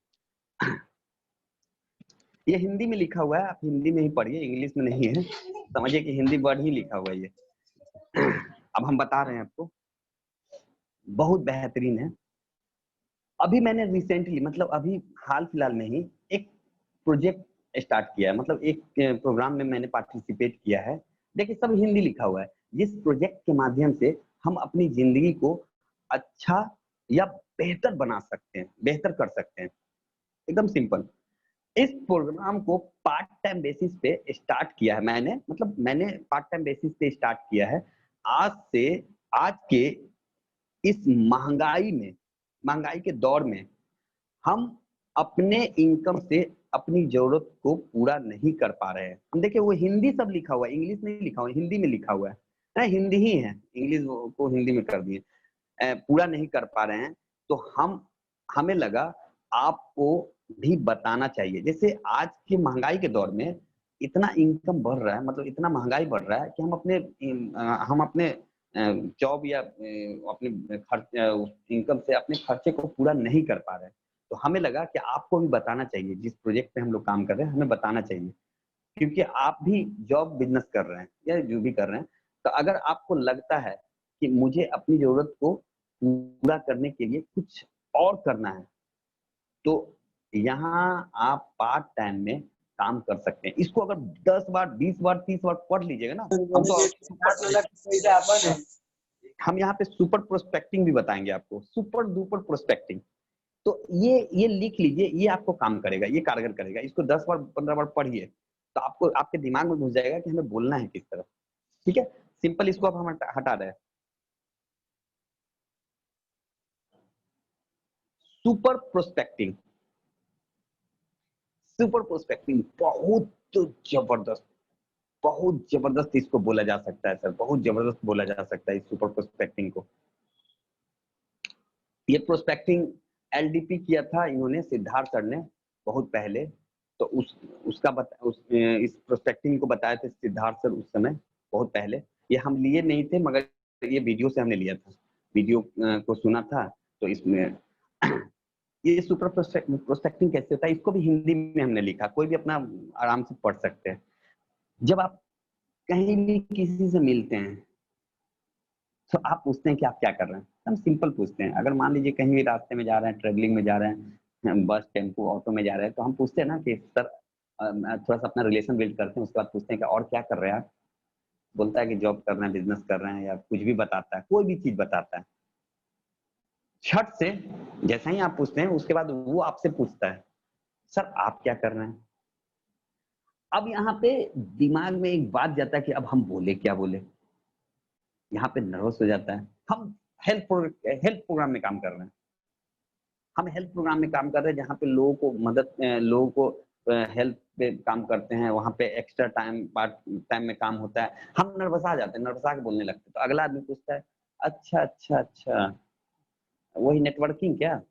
ये हिंदी में लिखा हुआ है, आप हिंदी में ही पढ़िए, इंग्लिश में नहीं है, समझिए कि हिंदी वर्ड ही लिखा हुआ है ये। अब हम बता रहे हैं आपको, बहुत बेहतरीन है। अभी मैंने रिसेंटली, मतलब अभी हाल फिलहाल में ही एक प्रोजेक्ट स्टार्ट किया है, मतलब एक प्रोग्राम में मैंने पार्टिसिपेट किया है। देखिए सब हिंदी लिखा हुआ है। जिस प्रोजेक्ट के माध्यम से हम अपनी जिंदगी को अच्छा या बेहतर बना सकते हैं, बेहतर कर सकते हैं, एकदम सिंपल। इस प्रोग्राम को पार्ट टाइम बेसिस पे स्टार्ट किया है मैंने, मतलब मैंने पार्ट टाइम बेसिस पे स्टार्ट किया है। आज के इस महंगाई के दौर में हम अपने इनकम से अपनी जरूरत को पूरा नहीं कर पा रहे हैं। हम देखिए वो हिंदी सब लिखा हुआ है, इंग्लिश नहीं लिखा हुआ, हिंदी में लिखा हुआ है, हिंदी ही है, इंग्लिश को हिंदी में कर दिए, पूरा नहीं कर पा रहे हैं। तो हमें लगा आपको भी बताना चाहिए। जैसे आज की महंगाई के दौर में इतना इनकम बढ़ रहा है, मतलब इतना महंगाई बढ़ रहा है कि हम अपने जॉब या अपने खर्च, इनकम से अपने खर्चे को पूरा नहीं कर पा रहे हैं। तो हमें लगा कि आपको भी बताना चाहिए, जिस प्रोजेक्ट पे हम लोग काम कर रहे हैं हमें बताना चाहिए, क्योंकि आप भी जॉब बिजनेस कर रहे हैं या जो भी कर रहे हैं। तो अगर आपको लगता है कि मुझे अपनी जरूरत को पूरा करने के लिए कुछ और करना है, तो यहाँ आप पार्ट टाइम में काम कर सकते हैं। इसको अगर 10 बार, 20 बार, 30 बार पढ़ लीजिएगा ना, हम तो हम यहाँ पे सुपर प्रोस्पेक्टिंग भी बताएंगे आपको, सुपर डुपर प्रोस्पेक्टिंग। तो ये लिख लीजिए, ये आपको काम करेगा, ये कारगर करेगा। इसको 10 बार 15 बार पढ़िए तो आपको आपके दिमाग में घुस जाएगा कि हमें बोलना है किस तरह। ठीक है, सिंपल इसको अब हम हटा रहे हैं। सुपर प्रोस्पेक्टिंग, सुपर प्रोस्पेक्टिंग बहुत जबरदस्त, बहुत जबरदस्त इसको बोला जा सकता है सर, बहुत जबरदस्त बोला जा सकता है इस सुपर प्रोस्पेक्टिंग को। ये प्रोस्पेक्टिंग एलडीपी किया था इन्होंने, सिद्धार्थ सर ने, बहुत पहले। तो इस प्रोस्पेक्टिंग को बताए थे सिद्धार्थ सर उस समय, बहुत पहले। ये हम लिए नहीं थे, मगर ये वीडियो से हमने लिया था, वीडियो को सुना था। तो इसमें ये सुपर प्रोस्पेक्टिंग कैसे होता है, इसको भी हिंदी में हमने लिखा, कोई भी अपना आराम से पढ़ सकते हैं। जब आप कहीं भी किसी से मिलते हैं तो आप पूछते हैं कि आप क्या कर रहे हैं। हम सिंपल पूछते हैं। अगर मान लीजिए कहीं भी रास्ते में जा रहे हैं, ट्रेवलिंग में जा रहे हैं, बस टेम्पो ऑटो में जा रहे हैं, तो हम पूछते हैं ना कि सर थोड़ा सा अपना रिलेशन बिल्ड करते हैं, उसके बाद पूछते हैं कि और क्या कर रहे हैं आप। बोलता है कि जॉब कर रहे हैं, बिजनेस कर रहे हैं, या कुछ भी बताता है, कोई भी चीज बताता है। छठ से जैसा ही आप पूछते हैं उसके बाद वो आपसे पूछता है सर आप क्या कर रहे हैं। अब यहाँ पे दिमाग में एक बात जाता है कि अब हम बोले क्या बोले, यहाँ पे नर्वस हो जाता है। हम हेल्थ प्रोग्राम में काम कर रहे हैं, हम हेल्थ प्रोग्राम में काम कर रहे हैं जहाँ पे लोगों को मदद, लोगों को हेल्थ पे काम करते हैं, वहाँ पे एक्स्ट्रा टाइम पार्ट टाइम में काम होता है। हम नर्वसा जाते हैं, नर्वसा के बोलने लगते हैं। तो अगला आदमी पूछता है अच्छा अच्छा अच्छा वही नेटवर्किंग क्या,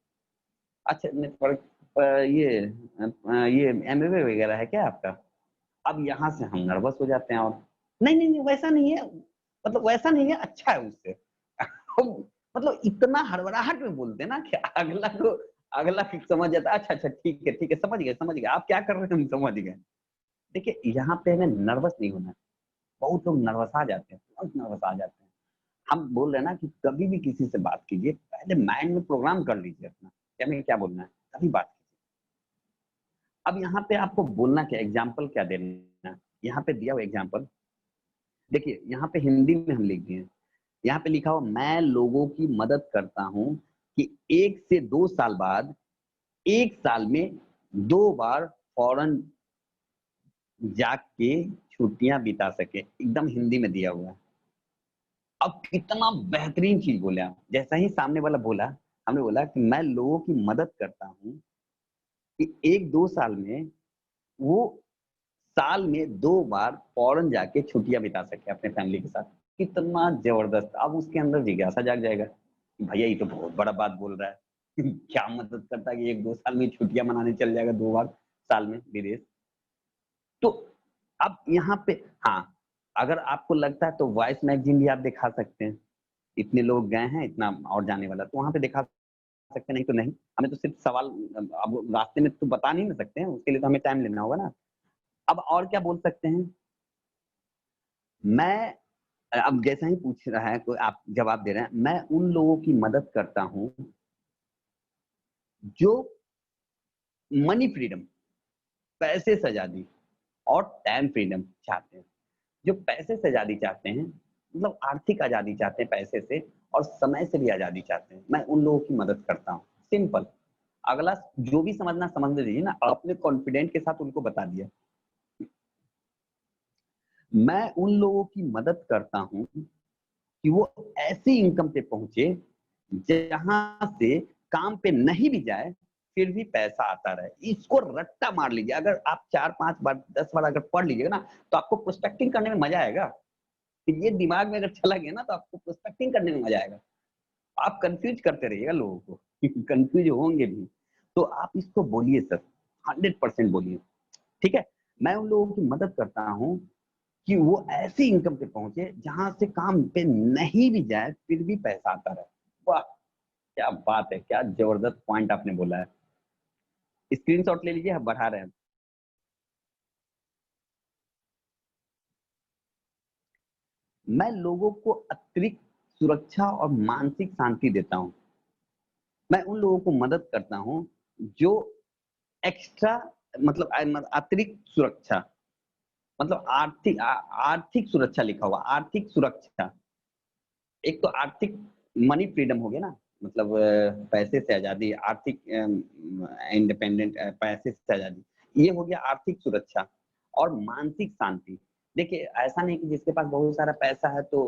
अच्छा नेटवर्क ये एमबीए वगैरह है क्या आपका। अब यहाँ से हम नर्वस हो जाते हैं, और नहीं नहीं नहीं वैसा नहीं है, मतलब वैसा नहीं है, अच्छा है उससे। मतलब इतना हड़बड़ाहट में बोलते हैं ना कि अगला समझ जाता है, अच्छा अच्छा ठीक है समझ गए आप क्या कर रहे हैं, हम समझ गए। देखिए यहाँ पे हमें नर्वस नहीं होना है। बहुत लोग नर्वस आ जाते हैं, बहुत नर्वस आ जाते हैं। हम बोल रहे हैं ना कि कभी भी किसी से बात कीजिए, पहले माइंड में प्रोग्राम कर लीजिए अपना, क्या हमें क्या बोलना है, तभी बात कीजिए। अब यहाँ पे आपको बोलना क्या, एग्जाम्पल क्या देना है, यहाँ पे दिया हुआ एग्जाम्पल देखिए। यहाँ पे हिंदी में हम लिख दिए, यहाँ पे लिखा हो मैं लोगों की मदद करता हूँ कि 1 से 2 साल बाद 1 साल में 2 बार फॉरेन जाके छुट्टियां बिता सके। एकदम हिंदी में दिया हुआ है। अब कितना बेहतरीन चीज बोले आप, जैसा ही सामने वाला बोला, हमने बोला कि मैं लोगों की मदद करता हूँ कि 1-2 साल में वो साल में 2 बार फॉरेन जाके छुट्टियां बिता सके अपने फैमिली के साथ। कितना जबरदस्त। अब उसके अंदर जिज्ञासा जाग जाएगा कि भैया ये तो बहुत बड़ा बात बोल रहा है। क्या मदद करता है कि 1-2 साल में छुट्टियां मनाने चल जाएगा 2 बार साल में विदेश। तो अब यहाँ पे हाँ, अगर आपको लगता है तो वॉइस मैगजीन भी आप दिखा सकते हैं। इतने लोग गए हैं, इतना और जाने वाला, तो वहां पे दिखा सकते हैं। नहीं तो नहीं, हमें तो सिर्फ सवाल, अब रास्ते में तो बता नहीं ना सकते हैं, उसके लिए तो हमें टाइम लेना होगा ना। अब और क्या बोल सकते हैं, मैं अब जैसा ही पूछ रहा है कोई, आप जवाब दे रहे हैं, मैं उन लोगों की मदद करता हूं जो मनी फ्रीडम, पैसे से आजादी और टाइम फ्रीडम चाहते हैं। जो पैसे से आजादी चाहते हैं, मतलब आर्थिक आजादी चाहते हैं पैसे से, और समय से भी आजादी चाहते हैं, मैं उन लोगों की मदद करता हूँ। सिंपल। अगला जो भी समझना समझ लीजिए ना, अपने कॉन्फिडेंट के साथ उनको बता दिया। मैं उन लोगों की मदद करता हूं कि वो ऐसी इनकम पे पहुंचे जहां से काम पे नहीं भी जाए फिर भी पैसा आता रहे। इसको रट्टा मार लीजिए। अगर आप 4-5 बार 10 बार अगर पढ़ लीजिएगा ना, तो आपको प्रोस्पेक्टिंग करने में मजा आएगा। ये दिमाग में अगर चला गया ना, तो आपको प्रोस्पेक्टिंग करने में मजा आएगा। आप कंफ्यूज करते रहिएगा लोगों को, कंफ्यूज होंगे भी। तो आप इसको बोलिए सर, 100% बोलिए। ठीक है, मैं उन लोगों की मदद करता हूँ कि वो ऐसी इनकम पे पहुंचे जहां से काम पे नहीं भी जाए फिर भी पैसा आता रहे। वाह क्या बात है, क्या जबरदस्त पॉइंट आपने बोला है। स्क्रीनशॉट ले लीजिए, हम बढ़ा रहे हैं। मैं लोगों को अतिरिक्त सुरक्षा और मानसिक शांति देता हूं। मैं उन लोगों को मदद करता हूं जो एक्स्ट्रा, मतलब अतिरिक्त सुरक्षा, मतलब आर्थिक सुरक्षा लिखा हुआ, आर्थिक सुरक्षा एक तो आर्थिक मनी फ्रीडम हो गया ना, मतलब पैसे से आजादी, आर्थिक इंडिपेंडेंट, पैसे से आजादी, ये हो गया आर्थिक सुरक्षा। और मानसिक शांति, देखिए ऐसा नहीं कि जिसके पास बहुत सारा पैसा है तो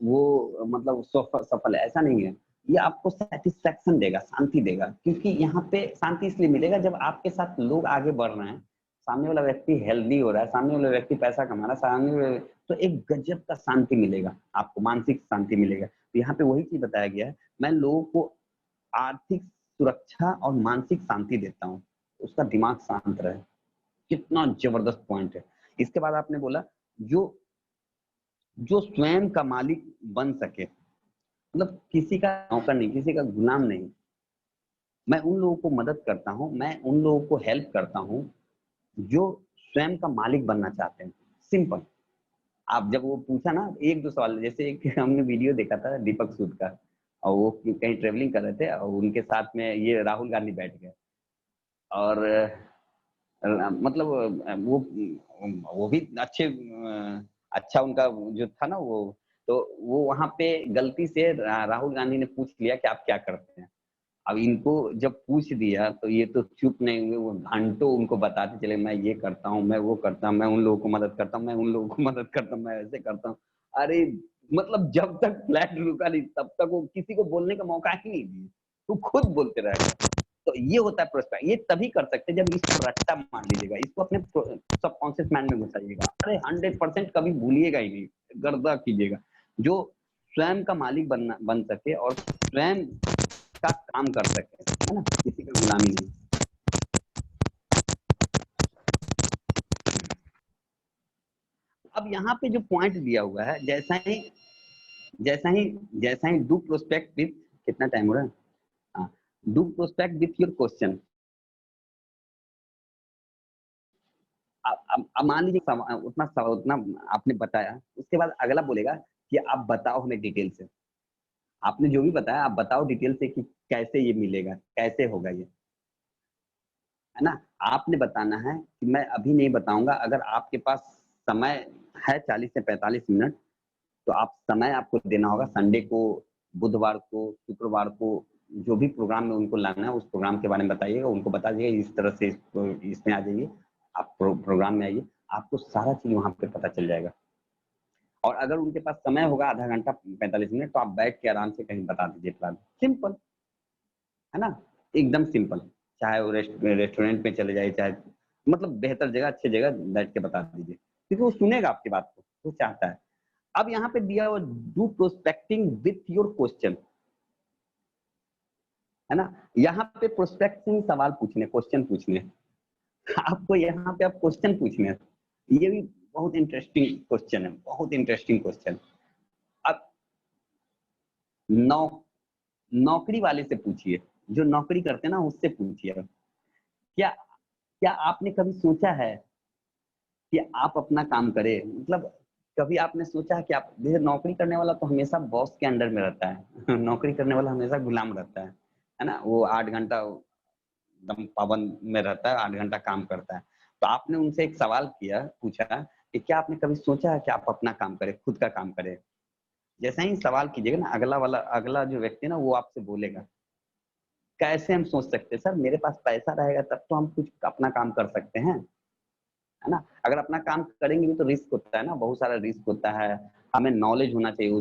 वो मतलब सफल है, ऐसा नहीं है। ये आपको सेटिस्फेक्शन देगा, शांति देगा, क्योंकि यहाँ पे शांति इसलिए मिलेगा जब आपके साथ लोग आगे बढ़ रहे हैं, सामने वाला व्यक्ति हेल्दी हो रहा है, सामने वाला व्यक्ति पैसा कमा रहा है, सामने वाले, तो एक गजब का शांति मिलेगा आपको, मानसिक शांति मिलेगा। तो यहाँ पे वही चीज बताया गया है, मैं लोगों को आर्थिक सुरक्षा और मानसिक शांति देता हूँ, उसका दिमाग शांत रहे। कितना जबरदस्त पॉइंट है। इसके बाद आपने बोला जो जो स्वयं का मालिक बन सके, मतलब किसी का नौकर नहीं, किसी का गुलाम नहीं। मैं उन लोगों को मदद करता हूँ, मैं उन लोगों को हेल्प करता हूँ जो स्वयं का मालिक बनना चाहते हैं। सिंपल। आप जब वो पूछा ना एक दो सवाल, जैसे एक हमने वीडियो देखा था दीपक सूद का, और वो कहीं ट्रेवलिंग कर रहे थे और उनके साथ में ये राहुल गांधी बैठ गए, और मतलब वो भी अच्छा उनका जो था ना वो, तो वो वहां पे गलती से राहुल गांधी ने पूछ लिया कि आप क्या करते हैं। अब इनको जब पूछ दिया तो ये तो चुप नहीं हुए, वो घंटों उनको बताते चले, मैं ये करता हूँ, मैं वो करता हूँ, मैं उन लोगों को मदद करता हूँ, मैं उन लोगों को मदद करता हूँ, मैं ऐसे करता हूँ। अरे मतलब जब तक फ्लैट रुका नहीं तब तक वो किसी को बोलने का मौका ही नहीं दिए, तो खुद बोलते रहेगा। तो ये होता है प्रोस्पेक्ट। ये तभी कर सकते जब इसको रट्टा मार लीजिएगा, इसको अपने सबकॉन्शियस माइंड में घुसाइएगा। अरे 100% कभी भूलिएगा ही नहीं, गर्दा कीजिएगा। जो स्वयं का मालिक बन सके और स्वयं का काम कर सके, है ना, किसी का गुलामी नहीं। अब यहाँ पे जो पॉइंट दिया हुआ है, जैसा ही डू प्रोस्पेक्ट विथ, कितना टाइम हो रहा है, हाँ, do prospect with your question. अब मान लीजिए उतना आपने बताया, उसके बाद अगला बोलेगा कि आप बताओ हमें डिटेल से, आपने जो भी बताया आप बताओ डिटेल से कि कैसे ये मिलेगा, कैसे होगा ये, है ना। आपने बताना है कि मैं अभी नहीं बताऊंगा, अगर आपके पास समय है 40 से 45 मिनट, तो आप समय आपको देना होगा संडे को, बुधवार को, शुक्रवार को, जो भी प्रोग्राम में उनको लाना है उस प्रोग्राम के बारे में बताइएगा, उनको बता दीजिएगा इस तरह से इसमें आ जाइए, आप प्रोग्राम में आइए, आपको सारा चीज वहां पे पता चल जाएगा। और अगर उनके पास समय होगा आधा घंटा 45 मिनट, तो आप बैठ के आराम से कहीं बता दीजिए प्लान। सिंपल है ना, एकदम सिंपल। चाहे वो रेस्टोरेंट में चले जाए, चाहे मतलब बेहतर जगह, अच्छी जगह बैठ के बता दीजिए, क्योंकि वो सुनेगा आपकी बात को, वो चाहता है। अब यहाँ पे दिया हुआ do prospecting with your question, है ना। यहाँ पे प्रोस्पेक्टिंग सवाल पूछने, क्वेश्चन पूछने, आपको यहाँ पे आप क्वेश्चन पूछने, ये भी बहुत इंटरेस्टिंग क्वेश्चन है, बहुत इंटरेस्टिंग क्वेश्चन। अब नौकरी वाले से पूछिए, जो नौकरी करते हैं ना उससे पूछिए, क्या क्या आपने कभी सोचा है कि आप अपना काम करें, मतलब कभी आपने सोचा है कि आप, जैसे नौकरी करने वाला तो हमेशा बॉस के अंडर में रहता है नौकरी करने वाला हमेशा गुलाम रहता है ना, वो 8 घंटा एकदम पाबंद में रहता है, 8 घंटा काम करता है। तो आपने उनसे एक सवाल किया, पूछा कि क्या आपने कभी सोचा है कि आप अपना काम करें, खुद का काम करें। जैसा ही सवाल कीजिएगा ना, अगला जो व्यक्ति है ना वो आपसे बोलेगा, कैसे हम सोच सकते हैं सर, मेरे पास पैसा रहेगा तब तो हम कुछ अपना काम कर सकते हैं, है ना। अगर अपना काम करेंगे भी तो रिस्क होता है ना, बहुत सारा रिस्क होता है, हमें नॉलेज होना चाहिए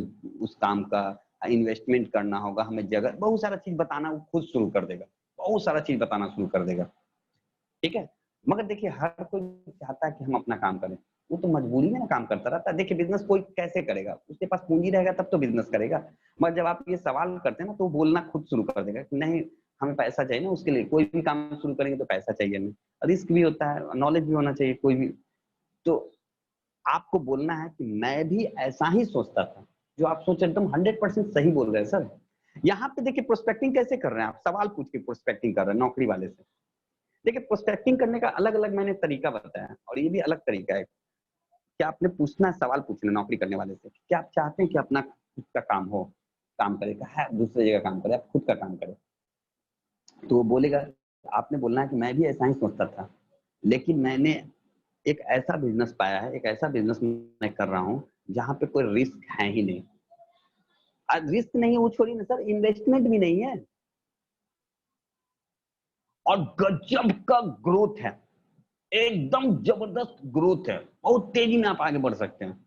उस काम का, इन्वेस्टमेंट करना होगा, हमें जगह, बहुत सारा चीज बताना वो खुद शुरू कर देगा, बहुत सारा चीज बताना शुरू कर देगा, ठीक है। मगर देखिए हर कोई चाहता है कि हम अपना काम करें, वो तो मजबूरी में ना काम करता रहता है। देखिए बिजनेस कोई कैसे करेगा, उसके पास पूंजी रहेगा तब तो बिजनेस करेगा। मगर जब आप ये सवाल करते हैं ना तो बोलना खुद शुरू कर देगा कि नहीं, हमें पैसा चाहिए ना, उसके लिए कोई भी काम शुरू करेंगे तो पैसा चाहिए हमें, रिस्क भी होता है, नॉलेज भी होना चाहिए कोई भी। तो आपको बोलना है कि मैं भी ऐसा ही सोचता था, जो आप सोच एकदम 100% सही बोल रहे हैं सर। यहाँ पे देखिए प्रोस्पेक्टिंग कैसे कर रहे हैं आप, सवाल पूछ के प्रोस्पेक्टिंग कर रहे हैं नौकरी वाले से। देखिए प्रोस्पेक्टिंग करने का अलग अलग मैंने तरीका बताया, और ये भी अलग तरीका है। क्या आपने पूछना है, सवाल पूछना नौकरी करने वाले से, क्या आप चाहते हैं कि अपना खुद का काम हो, काम करेगा है, दूसरी जगह काम करे, आप खुद का काम करें। तो वो बोलेगा, आपने बोलना है कि मैं भी ऐसा ही सोचता था, लेकिन मैंने एक ऐसा बिजनेस पाया है, एक ऐसा बिजनेस मैं कर रहा हूँ जहाँ पे कोई रिस्क है ही नहीं, रिस्क नहीं है वो छोड़िए ना सर, इन्वेस्टमेंट भी नहीं है और गजब का ग्रोथ है, एकदम जबरदस्त ग्रोथ है, बहुत तेजी में आप आगे बढ़ सकते हैं।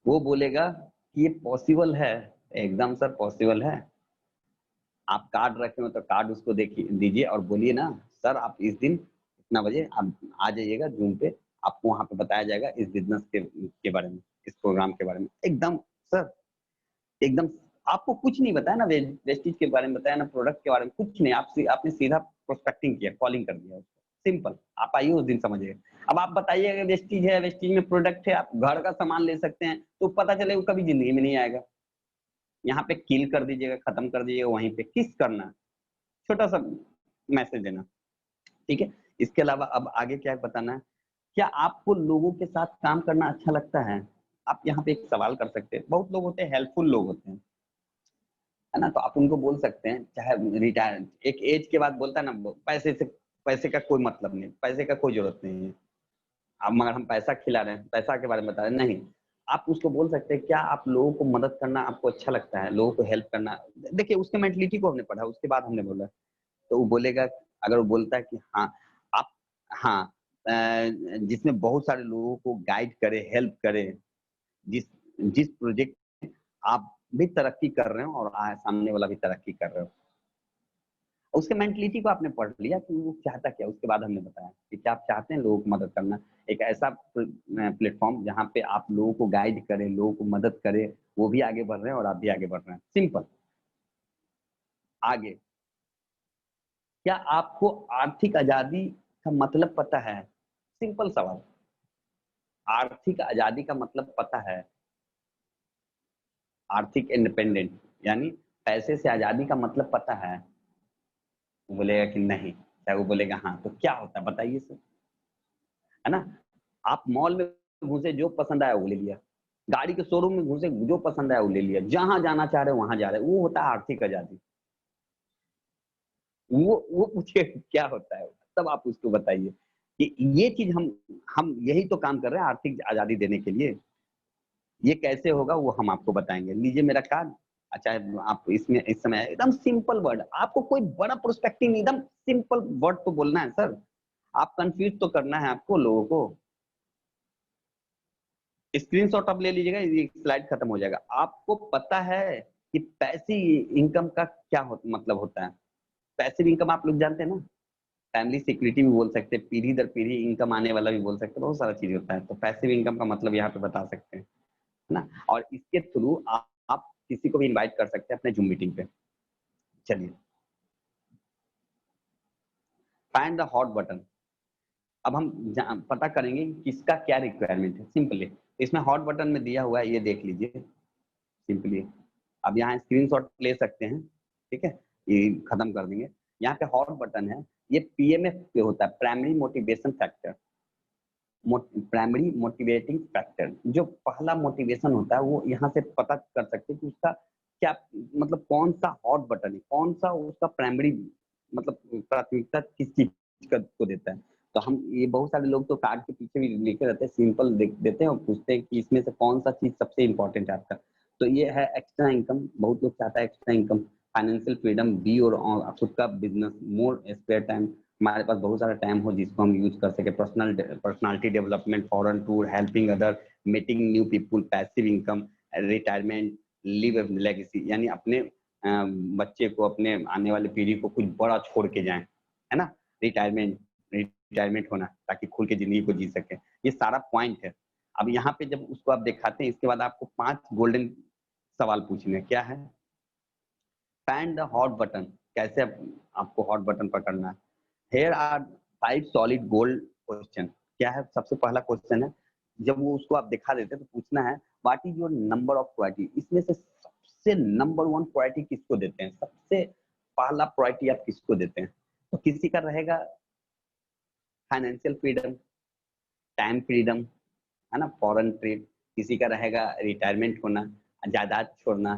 वो बोलेगा कि ये पॉसिबल है, एकदम सर पॉसिबल है। आप कार्ड रखे हो तो कार्ड उसको देखिए दीजिए और बोलिए ना सर आप इस दिन इतना बजे आप आ जाइएगा जूम पे, आपको वहां पे बताया जाएगा इस बिजनेस के बारे में, इस प्रोग्राम के बारे में। एकदम सर एकदम आपको कुछ नहीं बताया ना, वेस्टेज के बारे में बताया ना, प्रोडक्ट के बारे में कुछ नहीं, आपने सीधा प्रोस्पेक्टिंग किया, कॉलिंग कर दिया उसको, सिंपल। आप आइए उस दिन समझिए। अब आप बताइए अगर वेस्टेज है, वेस्टेज में प्रोडक्ट है, आप घर का सामान ले सकते हैं, तो पता चले वो कभी जिंदगी में नहीं आएगा। यहाँ पे किल कर दीजिएगा, खत्म कर दीजिएगा, वहीं पे किस करना, छोटा सा मैसेज देना, ठीक है। इसके अलावा अब आगे क्या बताना है, क्या आपको लोगों के साथ काम करना अच्छा लगता है? आप यहाँ पे एक सवाल कर सकते हैं। बहुत लोग होते हैं हेल्पफुल लोग होते हैं, है ना, तो आप उनको बोल सकते हैं, चाहे रिटायर एक एज के बाद बोलता है ना पैसे का कोई मतलब नहीं, पैसे का कोई जरूरत नहीं है, अब मगर हम पैसा खिला रहे हैं, पैसा के बारे में बता रहे हैं, नहीं। आप उसको बोल सकते हैं क्या आप लोगों को मदद करना आपको अच्छा लगता है, लोगों को हेल्प करना। देखिए उसके मेंटलिटी को हमने पढ़ा, उसके बाद हमने बोला, तो वो बोलेगा, अगर वो बोलता है कि हाँ आप, हाँ जिसमें बहुत सारे लोगों को गाइड करे, हेल्प करे, जिस जिस प्रोजेक्ट में आप भी तरक्की कर रहे हो और सामने वाला भी तरक्की कर रहे हो, उसके मेंटलिटी को आपने पढ़ लिया कि वो चाहता क्या। उसके बाद हमने बताया कि क्या आप चाहते हैं लोगों को मदद करना, एक ऐसा प्लेटफॉर्म जहाँ पे आप लोगों को गाइड करें, लोगों को मदद करें, वो भी आगे बढ़ रहे हैं और आप भी आगे बढ़ रहे हैं, सिंपल। आगे, क्या आपको आर्थिक आजादी का मतलब पता है? सिंपल सवाल, आर्थिक आजादी का मतलब पता है? आर्थिक इंडिपेंडेंट यानी पैसे से आजादी का मतलब पता है? वो बोलेगा कि नहीं, चाहे वो बोलेगा हाँ, तो क्या होता है बताइए सर, है ना। आप मॉल में घुसे, जो पसंद आया वो ले लिया, गाड़ी के शोरूम में घुसे, जो पसंद आया वो ले लिया, जहां जाना चाह रहे वहां जा रहे, वो होता है आर्थिक आजादी। वो पूछे क्या होता है, तब आप उसको बताइए कि ये चीज हम यही तो काम कर रहे हैं आर्थिक आजादी देने के लिए, ये कैसे होगा वो हम आपको बताएंगे। लीजिए मेरा कार्ड, अच्छा आप इसमें इस समय एकदम सिंपल वर्ड, आपको कोई बड़ा प्रोस्पेक्टिव नहीं, एकदम सिंपल वर्ड तो बोलना है सर, आप कंफ्यूज तो करना है आपको लोगों को। स्क्रीनशॉट आप ले लीजिएगा, ये स्लाइड खत्म हो जाएगा। आपको पता है कि पैसिव इनकम का क्या मतलब होता है? पैसिव इनकम आप लोग जानते हैं ना, फैमिली सिक्योरिटी भी बोल सकते हैं, पीढ़ी दर पीढ़ी इनकम आने वाला भी बोल सकते हैं, बहुत सारा चीज होता है। तो पैसिव इनकम का मतलब यहाँ पे बता सकते हैं, है ना। और इसके थ्रू आप किसी को भी इनवाइट कर सकते हैं अपने जूम मीटिंग पे। चलिए, फाइंड द हॉट बटन। अब हम पता करेंगे कि किसका क्या रिक्वायरमेंट है, सिंपली। इसमें हॉट बटन में दिया हुआ है, ये देख लीजिए सिंपली। अब यहाँ स्क्रीनशॉट ले सकते हैं, ठीक है, ये खत्म कर देंगे। यहाँ पे हॉट बटन है, ये पीएमएफ पे होता है, primary motivation factor, primary motivating factor. जो पहला मोटिवेशन होता है वो यहाँ से पता कर सकते हैं कि उसका क्या मतलब, कौन सा हॉट बटन है, कौन सा उसका प्राइमरी मतलब प्राथमिकता किस चीज को देता है। तो हम ये बहुत सारे लोग तो कार्ड के पीछे भी लिखे रहते हैं, सिंपल देते हैं और पूछते हैं कि इसमें से कौन सा चीज सबसे इंपॉर्टेंट है आपका। तो ये है एक्स्ट्रा इनकम, बहुत लोग चाहता है extra income, financial freedom, be और खुद का बिजनेस, मोर स्पेयर टाइम, हमारे पास बहुत सारा टाइम हो जिसको हम यूज कर सके, personality development, foreign tour, helping other, meeting new people, passive income, retirement, leave a legacy, यानी अपने बच्चे को, अपने आने वाले पीढ़ी को कुछ बड़ा छोड़ के जाएं, है ना। रिटायरमेंट होना ताकि खुल के जिंदगी को जी सके, ये सारा पॉइंट है। अब यहाँ पे जब उसको आप दिखाते हैं, इसके बाद आपको 5 गोल्डन सवाल पूछने, क्या है, फाइंड द हॉट बटन, कैसे आपको हॉट बटन पकड़ना है। Here are 5 solid gold question। क्या है सबसे पहला क्वेश्चन है, जब वो उसको आप दिखा देते हैं तो पूछना है what is your number of priority. इसमें से सबसे नंबर 1 प्रायोरिटी किसको देते हैं, सबसे पहला प्रायोरिटी आप किसको देते हैं? तो किसी का रहेगा फाइनेंशियल फ्रीडम, टाइम फ्रीडम, है ना, फॉरेन ट्रिप, किसी का रहेगा रिटायरमेंट होना, जायदाद छोड़ना,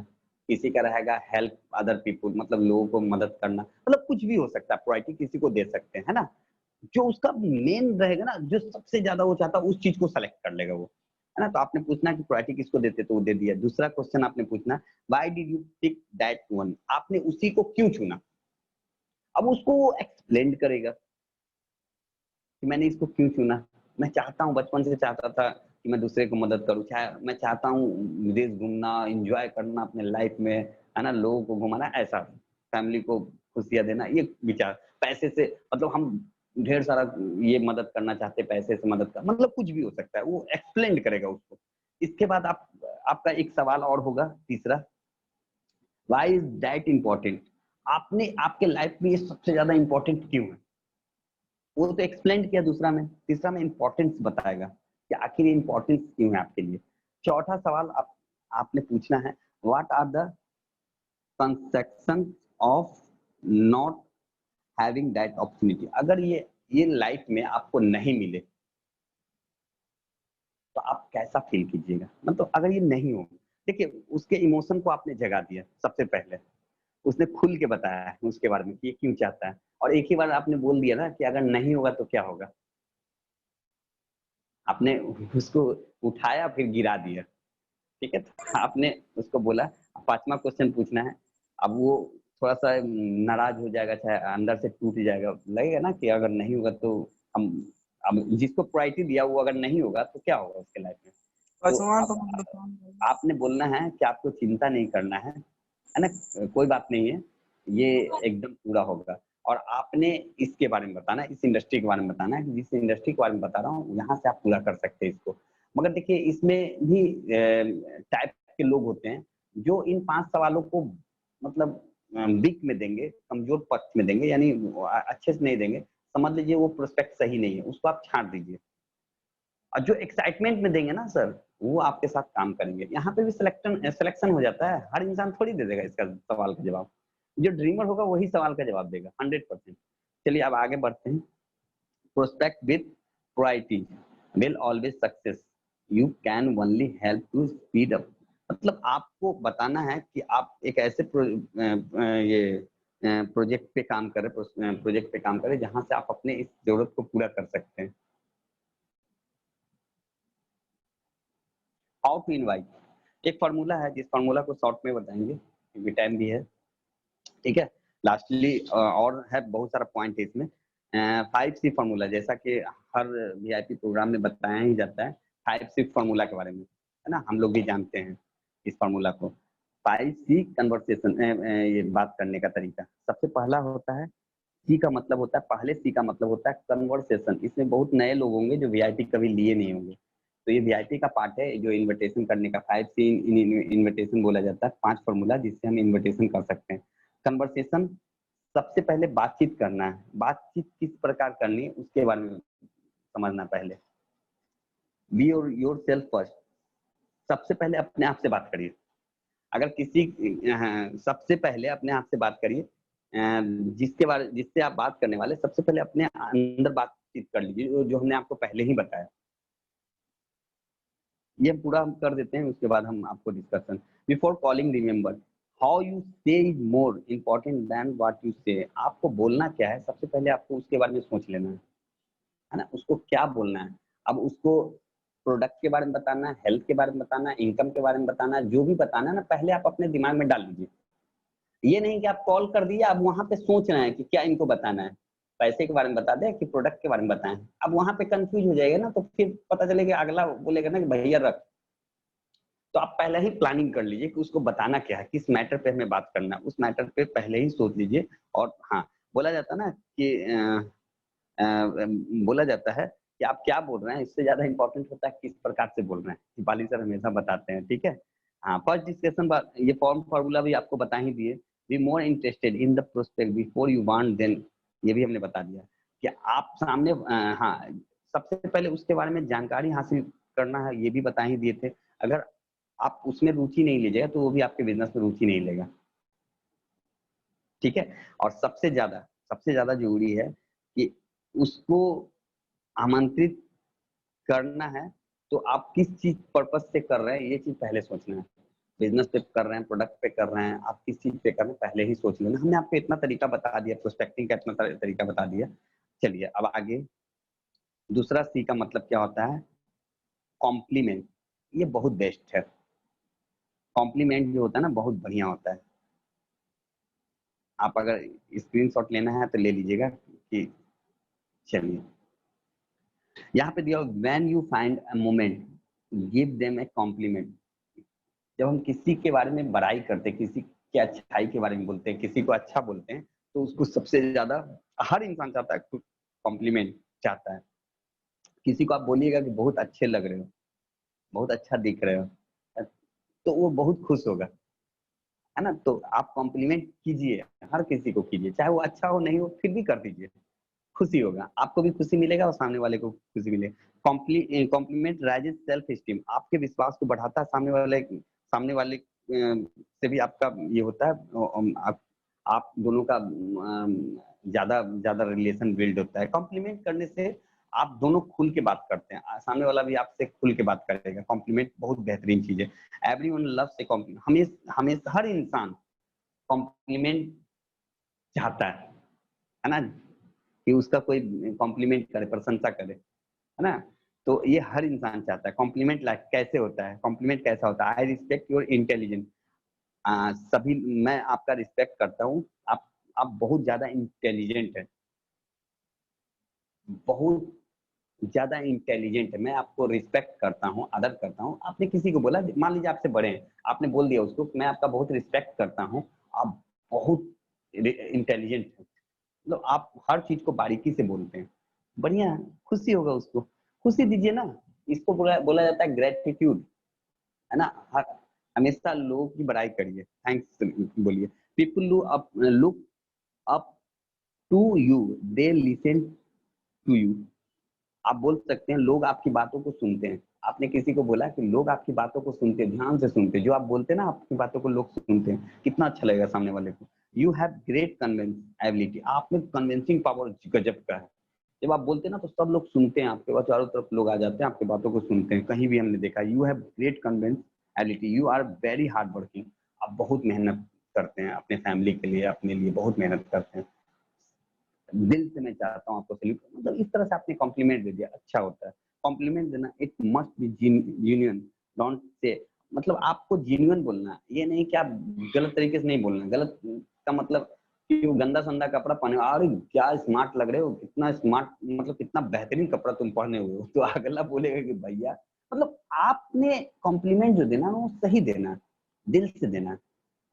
किसी का रहेगा हेल्प अदर पीपुल, मतलब लोगों को मदद करना, मतलब कुछ भी हो सकता है, प्रायोरिटी किसी को दे सकते हैं, है ना। जो उसका मेन रहेगा ना, जो सबसे ज्यादा वो चाहता है उस चीज को सेलेक्ट कर लेगा वो। है ना। तो आपने पूछना कि प्रायोरिटी किसको देते, तो वो दे दिया। दूसरा क्वेश्चन आपने पूछना why did you pick that one, आपने उसी को क्यों चुना। अब उसको वो एक्सप्लेन करेगा कि मैंने इसको क्यों चुना। मैं चाहता हूँ, बचपन से चाहता था कि मैं दूसरे को मदद करूँ, मैं चाहता हूँ विदेश घूमना, एंजॉय करना अपने लाइफ में, है ना, लोगों को घुमाना, ऐसा फैमिली को खुशियां देना, ये विचार। पैसे से मतलब हम ढेर सारा ये मदद करना चाहते, पैसे से मदद कर, मतलब कुछ भी हो सकता है, वो एक्सप्लेन करेगा उसको। इसके बाद आपका एक सवाल और होगा तीसरा, व्हाई इज दैट इम्पोर्टेंट, आपने आपके लाइफ में ये सबसे ज्यादा इंपॉर्टेंट क्यों है, वो तो एक्सप्लेन किया दूसरा में। तीसरा में इंपॉर्टेंस बताएगा कि आखिर इंपॉर्टेंस क्यों है आपके लिए। चौथा सवाल आपने पूछना है what are the consequence of not having that opportunity, अगर ये लाइफ में आपको नहीं मिले तो आप कैसा फील कीजिएगा। मतलब अगर ये नहीं हो, देखिए उसके इमोशन को आपने जगा दिया सबसे पहले, उसने खुल के बताया है उसके बारे में कि ये क्यों चाहता है, और एक ही बार आपने बोल दिया ना कि अगर नहीं होगा तो क्या होगा। आपने उसको उठाया फिर गिरा दिया, ठीक है। तो आपने उसको बोला। पांचवा क्वेश्चन पूछना है, अब वो थोड़ा सा नाराज हो जाएगा, चाहे अंदर से टूट जाएगा, लगेगा ना कि अगर नहीं होगा तो हम, अब जिसको प्रायोरिटी दिया वो अगर नहीं होगा तो क्या होगा उसके लाइफ में। तो आपने बोलना है कि आपको चिंता नहीं करना है ना, कोई बात नहीं है, ये एकदम पूरा होगा। और आपने इसके बारे में बताना, इस इंडस्ट्री के बारे में बताना है कि जिस इंडस्ट्री के बारे में बता रहा हूँ यहाँ से आप पूरा कर सकते हैं इसको। मगर देखिए इसमें भी टाइप के लोग होते हैं जो इन 5 सवालों को मतलब वीक में देंगे, कमजोर पक्ष में देंगे, यानी अच्छे से नहीं देंगे, समझ लीजिए वो प्रोस्पेक्ट सही नहीं है, उसको आप छांट दीजिए। और जो एक्साइटमेंट में देंगे ना सर, वो आपके साथ काम करेंगे। यहाँ पे भी सिलेक्शन हो जाता है, हर इंसान थोड़ी दे देगा इसका सवाल का जवाब। जो ड्रीमर होगा वही सवाल का जवाब देगा 100%। चलिए अब आगे बढ़ते हैं। Prospect with priority will always success, you can only help to speed up, मतलब आपको बताना है कि आप एक ऐसे प्रोजेक्ट पे काम करें जहां से आप अपने इस जरूरत को पूरा कर सकते हैं। हाउ टू इनवाइट, एक फार्मूला है, जिस फार्मूला को शॉर्ट में बताएंगे क्योंकि टाइम भी है, ठीक है। लास्टली और है बहुत सारा पॉइंट है इसमें। 5C फार्मूला, जैसा कि हर वीआईपी प्रोग्राम में बताया ही जाता है 5C फार्मूला के बारे में, है ना, हम लोग भी जानते हैं इस फार्मूला को। 5C कन्वर्सेशन, ये बात करने का तरीका। सबसे पहला होता है सी का मतलब होता है, पहले सी का मतलब होता है कन्वर्सेशन। इसमें बहुत नए लोग होंगे जो वीआईपी कभी लिए नहीं होंगे, तो ये वीआईपी का पार्ट है जो इन्विटेशन करने का। 5C इन्विटेशन बोला जाता है, 5 फार्मूला जिससे हम इन्विटेशन कर सकते हैं। कन्वर्सेशन, सबसे पहले बातचीत करना है, बातचीत किस प्रकार करनी है उसके बारे में समझना पहले। बी योर सेल्फ फर्स्ट, सबसे पहले अपने आप से बात करिए। अगर सबसे पहले अपने आप से बात करिए, जिससे आप बात करने वाले, सबसे पहले अपने अंदर बातचीत कर लीजिए, जो हमने आपको पहले ही बताया। ये पूरा हम कर देते हैं, उसके बाद हम आपको discussion. Before calling remember how you say is more important than what you say, आपको बोलना क्या है सबसे पहले आपको उसके बारे में सोच लेना है ना, उसको क्या बोलना है। अब उसको प्रोडक्ट के बारे में बताना है, हेल्थ के बारे में बताना है, इनकम के बारे में बताना है, जो भी बताना है ना, पहले आप अपने दिमाग में डाल लीजिए। ये नहीं कि आप कॉल कर दिए, अब वहां पे सोच रहे हैं कि क्या इनको बताना है, पैसे के बारे में बता दे कि प्रोडक्ट के बारे में बताएं। अब वहां पे कंफ्यूज हो जाएगा ना, तो फिर पता चलेगा अगला बोलेगा ना कि भैया रख। तो आप पहले ही प्लानिंग कर लीजिए कि उसको बताना क्या है, किस मैटर पे हमें बात करना है, उस मैटर पे पहले ही सोच लीजिए। और हाँ, बोला जाता ना कि बोला जाता है कि आप क्या बोल रहे हैं, इससे ज्यादा इंपॉर्टेंट होता है किस प्रकार से बोल रहे हैं। दीपाली सर हमेशा बताते हैं, ठीक है। हाँ, फर्स्ट डिस्कशन, ये फार्मूला भी आपको बता ही दिए। Be more interested in the prospect before you want then, ये भी हमने बता दिया कि आप सामने हाँ, सबसे पहले उसके बारे में जानकारी हासिल करना है, ये भी बता ही दिए थे। अगर आप उसमें रुचि नहीं लीजिएगा तो वो भी आपके बिजनेस में रुचि नहीं लेगा, ठीक है। और सबसे ज्यादा जरूरी है कि उसको आमंत्रित करना है, तो आप किस चीज पर्पस से कर रहे हैं ये चीज पहले सोचना है। बिजनेस पे कर रहे हैं, प्रोडक्ट पे कर रहे हैं, आप किस चीज पे कर रहे हैं पहले ही सोच लेना। हमने आपको इतना तरीका बता दिया, प्रोस्पेक्टिंग का इतना तरीका बता दिया। चलिए अब आगे, दूसरा सी का मतलब क्या होता है, कॉम्प्लीमेंट। ये बहुत बेस्ट है। कॉम्प्लीमेंट जो होता है ना बहुत बढ़िया होता है। आप अगर स्क्रीनशॉट लेना है तो ले लीजिएगा कि चलिए यहाँ पे दिया when you find a moment give them a compliment. जब हम किसी के बारे में बड़ाई करते हैं, किसी के अच्छाई के बारे में बोलते हैं, किसी को अच्छा बोलते हैं, तो उसको सबसे ज्यादा हर इंसान चाहता है कॉम्प्लीमेंट चाहता है। किसी को आप बोलिएगा कि बहुत अच्छे लग रहे हो, बहुत अच्छा दिख रहे हो, तो वो बहुत खुश होगा, है ना। तो आप कॉम्प्लीमेंट कीजिए, हर किसी को कीजिए, चाहे वो अच्छा हो नहीं हो फिर भी कर दीजिए, खुशी होगा, आपको भी खुशी मिलेगा और सामने वाले को खुशी मिलेगा। कॉम्प्लीमेंट राइजेस सेल्फ एस्टीम, आपके विश्वास को बढ़ाता है। सामने वाले से भी आपका ये होता है, आप दोनों का ज्यादा ज्यादा रिलेशन बिल्ड होता है। कॉम्प्लीमेंट करने से आप दोनों खुल के बात करते हैं, सामने वाला भी आपसे खुल के बात करेगा। कॉम्प्लीमेंट बहुत बेहतरीन चीज है। एवरीवन लव्स ए कॉम्प्लीमेंट, हमेशा हर इंसान कॉम्प्लीमेंट चाहता है ना, कि उसका कोई कॉम्प्लीमेंट करे, प्रशंसा करे, है ना। तो ये हर इंसान चाहता है। कॉम्प्लीमेंट लाइक कैसे होता है, कॉम्प्लीमेंट कैसा होता है? आई रिस्पेक्ट योर इंटेलिजेंस, सभी मैं आपका रिस्पेक्ट करता हूँ, आप बहुत ज्यादा इंटेलिजेंट है, बहुत ज्यादा इंटेलिजेंट है, मैं आपको रिस्पेक्ट करता हूँ, आदर करता हूँ। आपने किसी को बोला, मान लीजिए आपसे बड़े हैं, आपने बोल दिया उसको मैं आपका बहुत रिस्पेक्ट करता हूँ, आप बहुत इंटेलिजेंट है, मतलब आप हर चीज को बारीकी से बोलते हैं, बढ़िया है, खुशी होगा उसको, खुशी दीजिए ना। इसको बोला जाता है ग्रेटिट्यूड, है ना। हमेशा लोगों की बड़ाई करिए, थैंक्स बोलिए। People look up to you, they listen to you. आप बोल सकते हैं लोग आपकी बातों को सुनते हैं। आपने किसी को बोला कि लोग आपकी बातों को सुनते हैं, ध्यान से सुनते हैं, जो आप बोलते हैं ना आपकी बातों को लोग सुनते हैं, कितना अच्छा लगेगा सामने वाले को। You have great convince ability, आप में कन्विंसिंग पावर गजब का है। जब आप बोलते हैं ना तो सब लोग सुनते हैं, आपके पास चारों तरफ लोग आ जाते हैं, आपकी बातों को सुनते हैं, कहीं भी हमने देखा। You have great convince ability, you are very hard working, आप बहुत मेहनत करते हैं अपने फैमिली के लिए, अपने लिए बहुत मेहनत करते हैं। दिल से मैं चाहता हूँ आपको सैल्यूट, मतलब इस तरह से आपने कॉम्प्लीमेंट दे दिया, अच्छा होता है। कॉम्प्लीमेंट देना it must be genuine, don't say, मतलब आपको जेन्युइन बोलना है, ये नहीं कि आप गलत तरीके से नहीं बोलना। गलत का मतलब कि वो गंदा संदा कपड़ा पहने, अरे क्या स्मार्ट लग रहे हो, कितना स्मार्ट, मतलब कितना बेहतरीन कपड़ा तुम पहने हुए हो, तो अगला बोलेगा कि भैया, मतलब आपने कॉम्प्लीमेंट जो देना वो सही देना है, दिल से देना है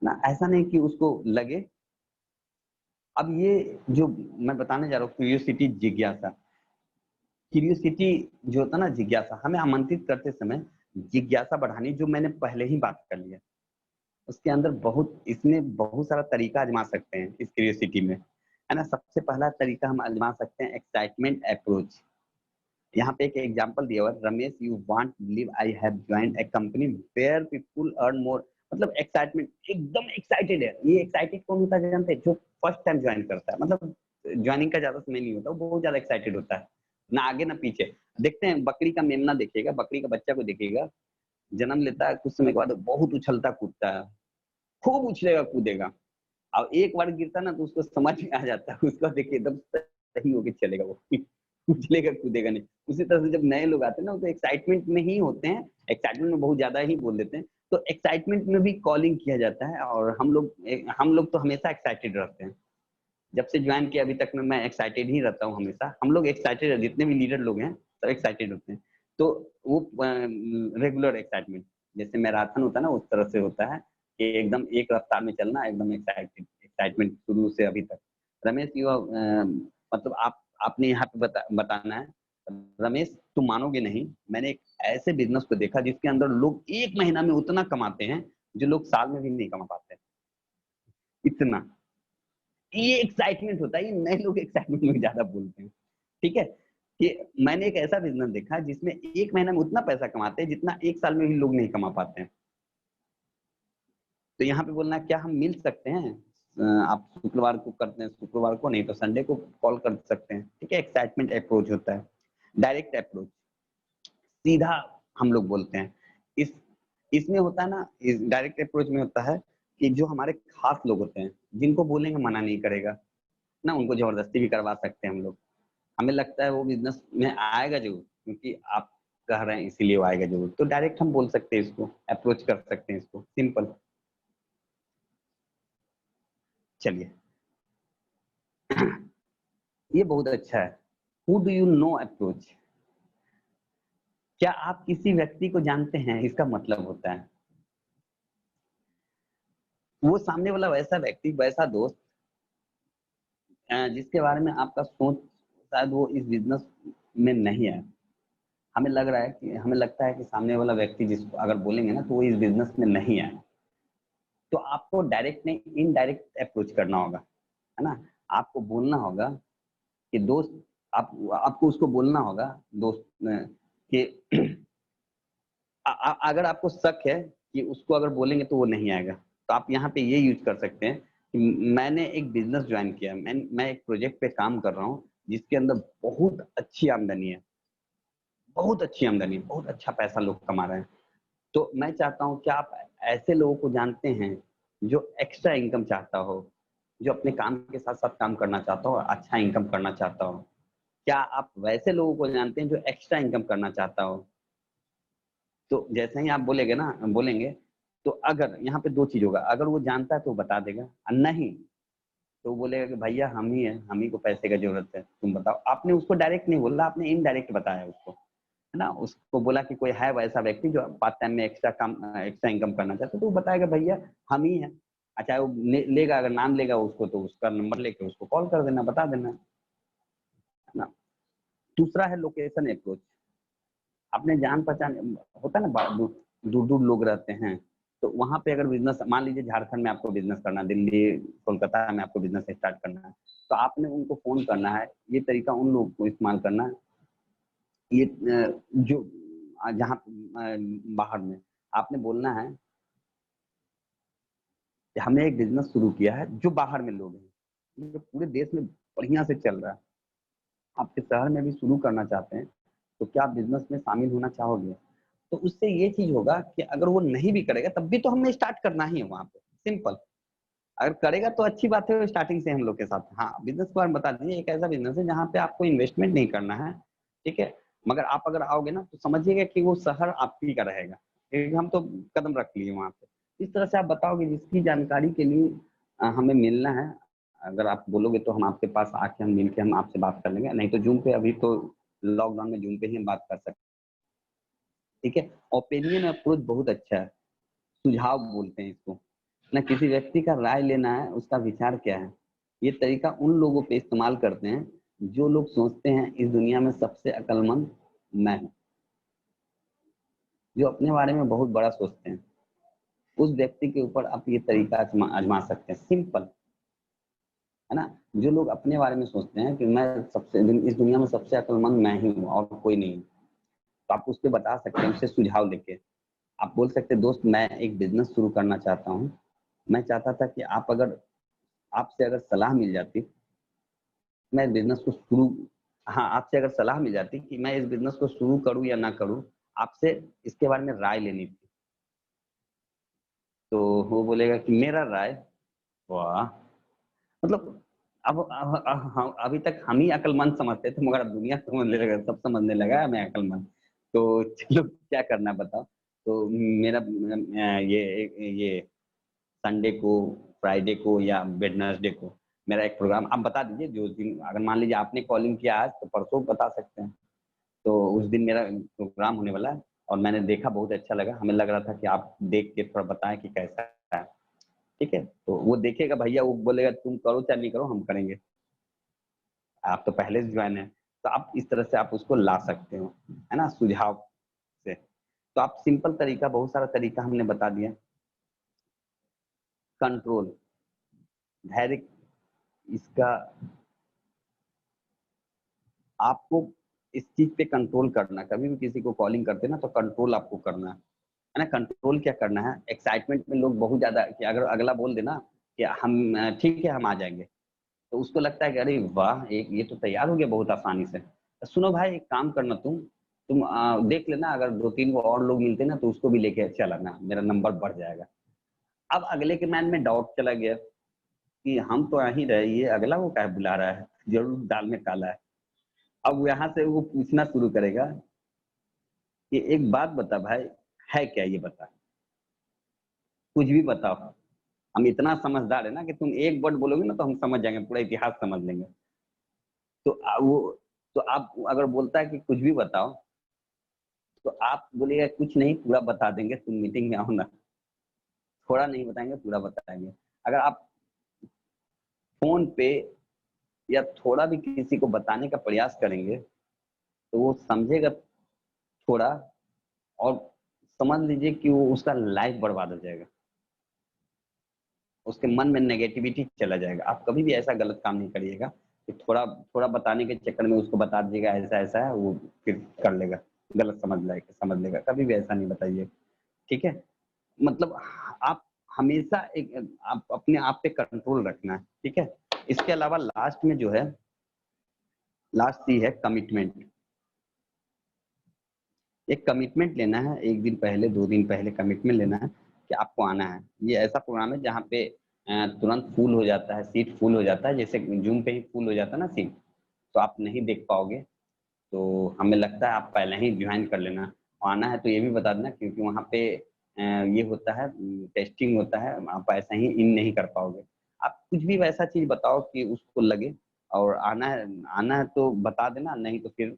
ना, ऐसा नहीं कि उसको लगे। अब ये जो मैं बताने जा रहा हूँ, क्यूरियोसिटी, जिज्ञासा, क्यूरियोसिटी जो होता है ना, जिज्ञासा, हमें आमंत्रित करते समय जिज्ञासा बढ़ानी, जो मैंने पहले ही बात कर लिया। उसके अंदर बहुत, इसमें बहुत सारा तरीका आजमा सकते हैं इस क्यूरियोसिटी में, है ना। सबसे पहला तरीका हम आजमा सकते हैं एक्साइटमेंट अप्रोच। यहाँ पे एक एग्जांपल दिया हुआ है, Ramesh you want believe I have joined a company where people earn more, मतलब एक्साइटमेंट, एकदम एक्साइटेड है। ये एक्साइटेड कौन होता है जानते हैं? जो फर्स्ट टाइम ज्वाइन करता है, मतलब ज्वाइनिंग का ज्यादा समय नहीं होता, वो बहुत ज्यादा एक्साइटेड होता है, ना आगे ना पीछे। देखते हैं बकरी का मेमना देखिएगा, बकरी का बच्चा को देखिएगा, जन्म लेता है, कुछ समय के बाद बहुत उछलता कूदता है, खूब उछलेगा कूदेगा, अब एक बार गिरता ना तो उसको समझ में आ जाता है, उसका देखिए एकदम सही होके चलेगा वो, उछलेगा कूदेगा नहीं। उसी तरह से जब नए लोग आते हैं ना तो एक्साइटमेंट में ही होते हैं, एक्साइटमेंट में बहुत ज्यादा ही बोल देते हैं, तो एक्साइटमेंट में भी कॉलिंग किया जाता है। और हम लोग तो हमेशा एक्साइटेड रहते हैं, जब से ज्वाइन किया अभी तक में मैं एक्साइटेड ही रहता हूँ हमेशा। हम लोग एक्साइटेड, जितने भी लीडर लोग हैं सब एक्साइटेड होते हैं। तो वो रेगुलर एक्साइटमेंट, जैसे मैराथन होता है ना, उस तरह से होता है कि एकदम एक रफ्तार में चलना, एकदम एक्साइटमेंट शुरू से अभी तक। रमेश यू मतलब आपने यहाँ पे बताना है, रमेश तुम मानोगे नहीं, मैंने एक ऐसे बिजनेस को देखा जिसके अंदर लोग एक महीना में उतना कमाते हैं जो लोग साल में भी नहीं कमा पाते, इतना। ये एक्साइटमेंट होता है, ये नए लोग एक्साइटमेंट में ज्यादा बोलते हैं, ठीक है। कि मैंने एक ऐसा बिजनेस देखा जिसमें एक महीना में उतना पैसा कमाते हैं जितना एक साल में भी लोग नहीं कमा पाते हैं। तो यहाँ पे बोलना, क्या हम मिल सकते हैं? आप शुक्रवार को करते हैं, शुक्रवार को नहीं तो संडे को कॉल कर सकते हैं, ठीक है। एक्साइटमेंट अप्रोच होता है। डायरेक्ट अप्रोच, सीधा हम लोग बोलते हैं। इसमें होता है ना, इस डायरेक्ट अप्रोच में होता है कि जो हमारे खास लोग होते हैं, जिनको बोलेंगे मना नहीं करेगा ना, उनको जबरदस्ती भी करवा सकते हैं हम लोग। हमें लगता है वो बिजनेस में आएगा जो, क्योंकि आप कह रहे हैं इसीलिए वो आएगा जरूर। तो डायरेक्ट हम बोल सकते हैं, इसको अप्रोच कर सकते हैं, इसको सिंपल। चलिए ये बहुत अच्छा है। Who do you know approach, क्या आप किसी व्यक्ति को जानते हैं, इसका मतलब होता है वो सामने वाला वैसा व्यक्ति, वैसा दोस्त जिसके बारे में आपका सोच शायद वो इस बिजनेस में नहीं है। हमें लग रहा है कि, हमें लगता है कि सामने वाला व्यक्ति जिसको अगर बोलेंगे ना तो वो इस बिजनेस में नहीं है, तो आपको डायरेक्ट नहीं इनडायरेक्ट अप्रोच करना होगा, है ना। आपको बोलना होगा कि दोस्त, आपको उसको बोलना होगा दोस्त कि अगर आपको शक है कि उसको अगर बोलेंगे तो वो नहीं आएगा, तो आप यहाँ पे ये यूज कर सकते हैं कि मैंने एक बिजनेस ज्वाइन किया, मैं एक प्रोजेक्ट पे काम कर रहा हूँ जिसके अंदर बहुत अच्छी आमदनी है, बहुत अच्छी आमदनी है, बहुत अच्छा पैसा लोग कमा रहे हैं। तो मैं चाहता हूँ कि आप ऐसे लोगों को जानते हैं जो एक्स्ट्रा इनकम चाहता हो, जो अपने काम के साथ साथ काम करना चाहता हो और अच्छा इनकम करना चाहता हो। क्या आप वैसे लोगों को जानते हैं जो एक्स्ट्रा इनकम करना चाहता हो? तो जैसे ही आप बोलेंगे तो अगर यहाँ पे दो चीज होगा, अगर वो जानता है तो बता देगा, और नहीं तो वो बोलेगा कि भैया हम ही है, हम ही को पैसे का जरूरत है, तुम बताओ। आपने उसको डायरेक्ट नहीं बोला, आपने इनडायरेक्ट बताया उसको, है ना। उसको बोला कि कोई है वैसा व्यक्ति जो पार्ट टाइम में एक्स्ट्रा इनकम करना चाहता है, तो वो बताएगा भैया हम ही है। अच्छा वो लेगा, अगर नाम लेगा उसको तो उसका नंबर लेके उसको कॉल कर देना, बता देना, है ना। दूसरा है लोकेशन अप्रोच। अपने जान पहचान होता है ना, दूर दूर लोग रहते हैं, तो वहां पे अगर बिजनेस, मान लीजिए झारखंड में आपको बिजनेस करना है, दिल्ली कोलकाता में आपको बिजनेस स्टार्ट करना है, तो आपने उनको फोन करना है। ये तरीका उन लोगों को इस्तेमाल करना है, ये जो जहाँ बाहर में आपने बोलना है कि हमने एक बिजनेस शुरू किया है, जो बाहर में लोग हैं, जो पूरे देश में बढ़िया से चल रहा है, आपके शहर में भी शुरू करना चाहते हैं, तो क्या आप बिजनेस में शामिल होना चाहोगे? तो उससे ये चीज होगा कि अगर वो नहीं भी करेगा तब भी तो हमें स्टार्ट करना ही है वहां पे, सिंपल। अगर करेगा तो अच्छी बात है, स्टार्टिंग से हम लोग के साथ। हाँ, बिजनेस के बारे में बता दीजिए, एक ऐसा बिजनेस है जहाँ पे आपको इन्वेस्टमेंट नहीं करना है, ठीक है, मगर आप अगर आओगे ना तो समझिएगा कि वो शहर आपकी का रहेगा, क्योंकि हम तो कदम रख लिए वहाँ पे। इस तरह से आप बताओगे, जिसकी जानकारी के लिए हमें मिलना है, अगर आप बोलोगे तो हम आपके पास आके हम मिल के हम आपसे बात कर लेंगे, नहीं तो जूम पे, अभी तो लॉकडाउन में जूम पे ही हम बात कर सकते हैं, ठीक है। ओपिनियन अप्रोच बहुत अच्छा है, सुझाव बोलते हैं इसको ना, किसी व्यक्ति का राय लेना है, उसका विचार क्या है। ये तरीका उन लोगों पे इस्तेमाल करते हैं जो लोग सोचते हैं इस दुनिया में सबसे अक्लमंद मैं हूँ, जो अपने बारे में बहुत बड़ा सोचते हैं। उस व्यक्ति के ऊपर आप ये तरीका आजमा सकते हैं, सिंपल, है ना। जो लोग अपने बारे में सोचते हैं कि मैं इस दुनिया में सबसे अक्लमंद मैं ही हूँ और कोई नहीं, तो आप उससे बता सकते हैं, उससे सुझाव लेके आप बोल सकते हैं, दोस्त मैं एक बिजनेस शुरू करना चाहता हूँ, मैं चाहता था कि आपसे अगर सलाह मिल जाती, मैं बिजनेस को शुरू, हाँ, आपसे अगर सलाह मिल जाती कि मैं इस बिजनेस को शुरू करूँ या ना करूँ, आपसे इसके बारे में राय लेनी थी। तो वो बोलेगा कि मेरा राय, वाह, मतलब अभी तक हम ही अक्लमंद समझते थे, मगर अब दुनिया समझने लगा, सब समझने लगा मैं अक्लमंद। तो चलो क्या करना बताओ। तो मेरा ये संडे को, फ्राइडे को या वेडनेसडे को मेरा एक प्रोग्राम, आप बता दीजिए जो दिन, अगर मान लीजिए आपने कॉलिंग किया आज तो परसों बता सकते हैं, तो उस दिन मेरा प्रोग्राम होने वाला है, और मैंने देखा बहुत अच्छा लगा, हमें लग रहा था कि आप देख के थोड़ा बताएं कि कैसा है, ठीक है। तो वो देखेगा भैया, वो बोलेगा तुम करो चाहे नहीं करो, हम करेंगे, आप तो पहले से ज्वाइन है। तो आप इस तरह से आप उसको ला सकते हो, है ना, सुझाव से। तो आप सिंपल तरीका, बहुत सारा तरीका हमने बता दिया। कंट्रोल, धैर्य, इसका आपको इस चीज पे कंट्रोल करना, कभी भी किसी को कॉलिंग करते ना तो कंट्रोल आपको करना है ना। कंट्रोल क्या करना है, एक्साइटमेंट में लोग बहुत ज्यादा, कि अगर अगला बोल देना कि हम ठीक है हम आ जाएंगे, तो उसको लगता है कि अरे वाह, एक ये तो तैयार हो गया बहुत आसानी से। तो सुनो भाई, एक काम करना, तुम देख लेना, अगर 2-3 को और लोग मिलते ना तो उसको भी लेके चलाना, मेरा नंबर बढ़ जाएगा। अब अगले के मन में डाउट चला गया कि हम तो आ ही रहे, ये अगला वो क्या बुला रहा है, जरूर दाल में काला है। अब यहाँ से वो पूछना शुरू करेगा कि एक बात बता भाई, है क्या ये बता, कुछ भी बताओ। हम इतना समझदार है ना कि तुम एक वर्ड बोलोगे ना तो हम समझ जाएंगे, पूरा इतिहास समझ लेंगे। तो तो आप अगर बोलता है कि कुछ भी बताओ, तो आप बोलिएगा कुछ नहीं, पूरा बता देंगे, तुम मीटिंग में आओ ना। थोड़ा नहीं बताएंगे, पूरा बताएंगे। अगर आप फोन पे या थोड़ा भी किसी को बताने का प्रयास करेंगे तो वो समझेगा थोड़ा, और समझ लीजिए कि वो उसका लाइफ बर्बाद हो जाएगा, उसके मन में नेगेटिविटी चला जाएगा। आप कभी भी ऐसा गलत काम नहीं करिएगा कि थोड़ा थोड़ा बताने के चक्कर में उसको बता दीजिएगा ऐसा ऐसा है, वो फिर कर लेगा, गलत समझ लेगा। कभी भी ऐसा नहीं बताइए, ठीक है। मतलब आप हमेशा आप अपने आप पे कंट्रोल रखना है, ठीक है। इसके अलावा लास्ट में जो है, लास्ट सी है कमिटमेंट। एक कमिटमेंट लेना है, एक दिन पहले 2 दिन पहले कमिटमेंट लेना है कि आपको आना है। ये ऐसा प्रोग्राम है जहाँ पे तुरंत फुल हो जाता है, सीट फुल हो जाता है, जैसे जूम पे ही फुल हो जाता है ना सीट, तो आप नहीं देख पाओगे। तो हमें लगता है आप पहले ही ज्वाइन कर लेना। आना है तो ये भी बता देना, क्योंकि वहाँ पे ये होता है, टेस्टिंग होता है, आप ऐसा ही इन नहीं कर पाओगे। आप कुछ भी वैसा चीज बताओ कि उसको लगे, और आना है तो बता देना, नहीं तो फिर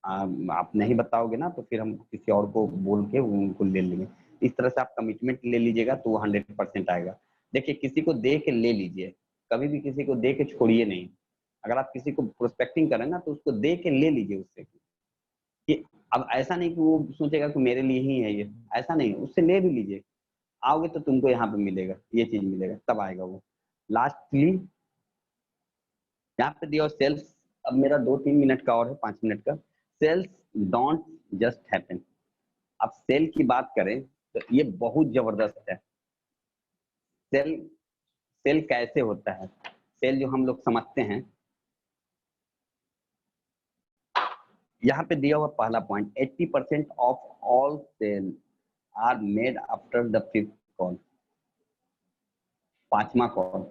आप नहीं बताओगे ना तो फिर हम किसी और को बोल के उनको ले लेंगे। इस तरह से आप कमिटमेंट ले लीजिएगा तो वो 100% आएगा। देखिए, किसी को दे के ले लीजिए, कभी भी किसी को दे के छोड़िए नहीं। अगर आप किसी को प्रोस्पेक्टिंग करें ना तो उसको दे के ले लीजिए उससे, कि अब ऐसा नहीं कि वो सोचेगा कि मेरे लिए ही है ये, ऐसा नहीं, उससे ले भी लीजिए। आओगे तो तुमको यहाँ पे मिलेगा, ये चीज मिलेगा, तब आएगा वो। लास्टली यहाँ पे दिया सेल्स। अब मेरा 2-3 मिनट का और है, 5 मिनट का। Sales don't just happen. अब सेल की बात करें तो ये बहुत जबरदस्त है। सेल सेल कैसे होता है, सेल जो हम लोग समझते हैं, यहाँ पे दिया हुआ पहला point, 80% of all sale are made after the 5th call. 5वां कॉल।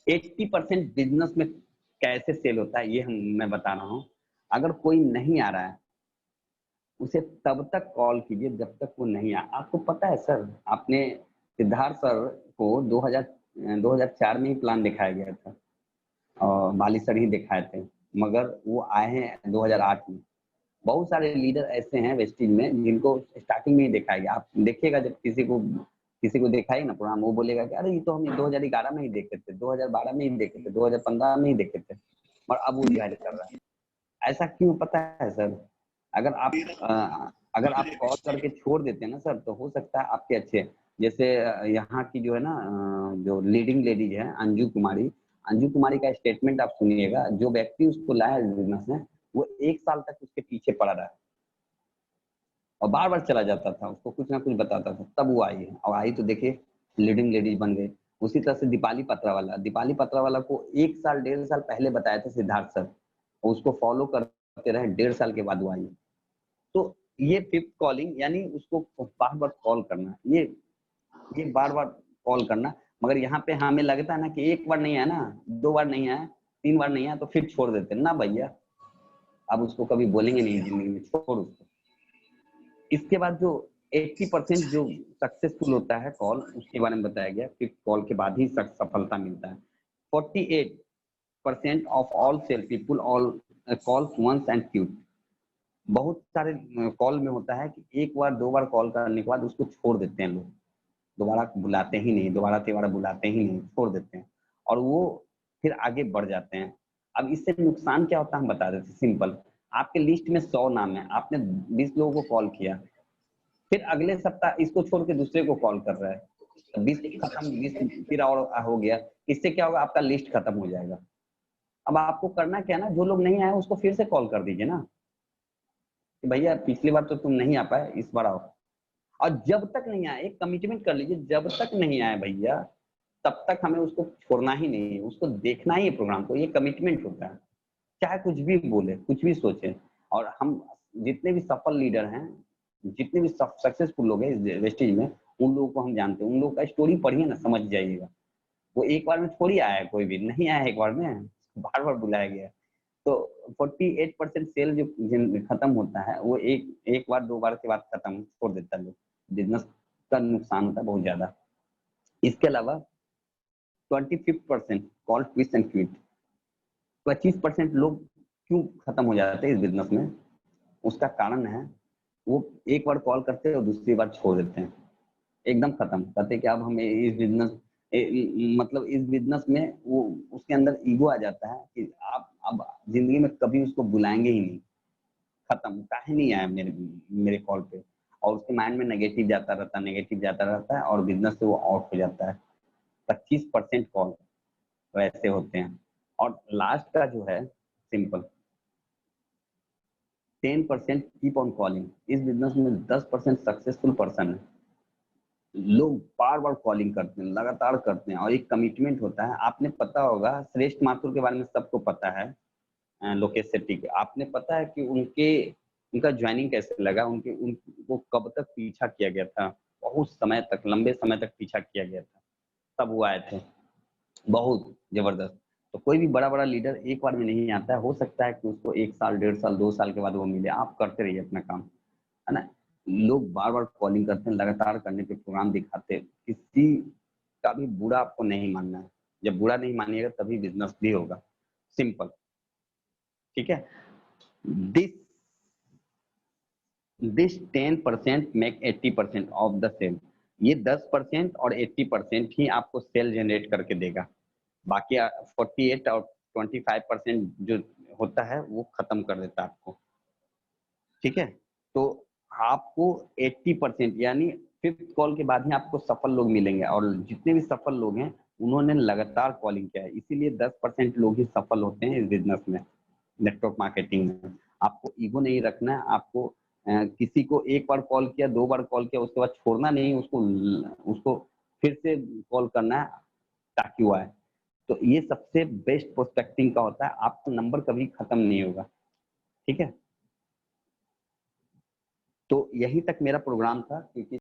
80% बिजनेस में कैसे सेल होता है ये मैं बता रहा हूँ। अगर कोई नहीं आ रहा है उसे तब तक कॉल कीजिए जब तक वो नहीं आ। आपको पता है सर, आपने सिद्धार्थ सर को 2004 में ही प्लान दिखाया गया था, और बाली सर ही दिखाए थे, मगर वो आए हैं 2008 में। बहुत सारे लीडर ऐसे हैं वेस्टिज में जिनको स्टार्टिंग में ही दिखाया गया। आप देखिएगा, जब किसी को दिखाई ना प्रोग्राम, वो बोलेगा कि अरे ये तो हम 2011 में ही देखे थे, 2012 में ही देखे थे, 2015 में ही देखे थे, और अब वो ज्वाइन कर रहा है। ऐसा क्यों पता है सर? अगर आप कॉल करके छोड़ देते हैं ना सर, तो हो सकता है आपके अच्छे, जैसे यहाँ की जो है ना, जो लीडिंग लेडीज है अंजू कुमारी का स्टेटमेंट आप सुनिएगा। जो व्यक्ति उसको लाया बिजनेस में, वो 1 साल तक उसके पीछे पड़ा रहा और बार बार चला जाता था, उसको कुछ ना कुछ बताता था, तब वो आई है। और आई तो देखिए लीडिंग लेडीज बन गई। उसी तरह से दीपाली पत्रावाला को 1 साल 1.5 साल पहले बताया था सिद्धार्थ सर, और उसको फॉलो करते रहे, 1.5 साल के बाद वो आई। तो ये 5th कॉलिंग, यानी उसको बार बार कॉल करना, ये बार बार कॉल करना। मगर यहाँ पे हमें लगता है ना कि 1 बार नहीं आया ना, 2 बार नहीं आया, 3 बार नहीं आया तो फिर छोड़ देते ना भैया। अब उसको कभी बोलेंगे नहीं जिंदगी में, छोड़ उसको। इसके बाद जो 80% जो सक्सेसफुल होता है कॉल, उसके बारे में बताया गया। 5th कॉल के बाद ही सफलता मिलता है। 48% of all sale people all calls once and quit. बहुत सारे कॉल में होता है कि 1 बार 2 बार कॉल करने के बाद उसको छोड़ देते हैं लोग, दोबारा बुलाते ही नहीं, दोबारा तिबारा बुलाते ही नहीं, छोड़ देते हैं, और वो फिर आगे बढ़ जाते हैं। अब इससे नुकसान क्या होता है हम बता देते हैं, सिंपल। आपके लिस्ट में 100 नाम है, आपने 20 लोगों को कॉल किया, फिर अगले सप्ताह इसको छोड़ के दूसरे को कॉल कर रहा है, 20 खत्म, 20 फिर और हो गया। इससे क्या होगा, आपका लिस्ट खत्म हो जाएगा। अब आपको करना क्या है ना, जो लोग नहीं आए उसको फिर से कॉल कर दीजिए ना कि भैया पिछली बार तो तुम नहीं आ पाए, इस बार आओ। और जब तक नहीं आए, एक कमिटमेंट कर लीजिए, जब तक नहीं आए भैया तब तक हमें उसको छोड़ना ही नहीं है, उसको देखना ही है प्रोग्राम को। ये कमिटमेंट होता है, चाहे कुछ भी बोले, कुछ भी सोचे। और हम जितने भी सफल लीडर हैं, जितने भी सक्सेसफुल लोग हैं इस वेस्टेज में, उन लोगों को हम जानते हैं। उन लोगों का स्टोरी पढ़िए ना, समझ जाइएगा। वो 1 बार में थोड़ी आया है, कोई भी नहीं आया 1 बार में, बार बार बुलाया गया। तो 48% सेल जो खत्म होता है वो एक बार 2 बार के बाद खत्म छोड़ देता है लोग, बिजनेस का नुकसान होता है बहुत ज्यादा। इसके अलावा 25% कॉल ट्विस्ट एंड क्विट, 25% लोग क्यों खत्म हो जाते हैं इस बिजनेस में, उसका कारण है वो एक बार कॉल करते हैं और दूसरी बार छोड़ देते हैं, एकदम खत्म कहते हैं कि अब हमें इस बिजनेस मतलब इस बिजनेस में वो उसके अंदर ईगो आ जाता है कि आप अब जिंदगी में कभी उसको बुलाएंगे ही नहीं, खत्म, काहे नहीं आया मेरे कॉल पे, और उसके माइंड में नेगेटिव जाता रहता है और बिजनेस से वो आउट हो जाता है। 25% कॉल वैसे होते हैं। और लास्ट का जो है सिंपल, 10% कीप ऑन कॉलिंग। इस बिजनेस में 10% सक्सेसफुल पर्सन है, लोग बार बार कॉलिंग करते हैं, लगातार करते हैं, और एक कमिटमेंट होता है। आपने पता होगा श्रेष्ठ माथुर के बारे में सबको पता है, लोकेश शेट्टी के, आपने पता है कि उनका ज्वाइनिंग कैसे लगा, उनको कब तक पीछा किया गया था, बहुत समय तक, लंबे समय तक पीछा किया गया था, तब वो आए थे, बहुत जबरदस्त। तो कोई भी बड़ा बड़ा लीडर एक बार में नहीं आता है, हो सकता है कि उसको 1 साल 1.5 साल 2 साल के बाद वो मिले। आप करते रहिए अपना काम, है ना। लोग बार बार कॉलिंग करते हैं, लगातार करने पे प्रोग्राम दिखाते हैं, किसी का भी बुरा आपको नहीं मानना है, जब बुरा नहीं मानिएगा तभी बिजनेस भी होगा, सिंपल, ठीक है। This this 10% make 80% of the sale. ये 10% और 80% ही आपको सेल जनरेट करके देगा, बाकी 48 और 25% जो होता है वो खत्म कर देता है आपको, ठीक है। तो आपको 80% यानी 5th कॉल के बाद ही आपको सफल लोग मिलेंगे, और जितने भी सफल लोग हैं उन्होंने लगातार कॉलिंग किया है, इसीलिए 10% लोग ही सफल होते हैं इस बिजनेस में, नेटवर्क मार्केटिंग में। आपको ईगो नहीं रखना है, आपको किसी को एक बार कॉल किया, 2 बार कॉल किया, उसके बाद छोड़ना नहीं, उसको फिर से कॉल करना है ताकि वो आए। तो ये सबसे बेस्ट प्रोस्पेक्टिंग का होता है, आपका नंबर कभी खत्म नहीं होगा, ठीक है। तो यही तक मेरा प्रोग्राम था, क्योंकि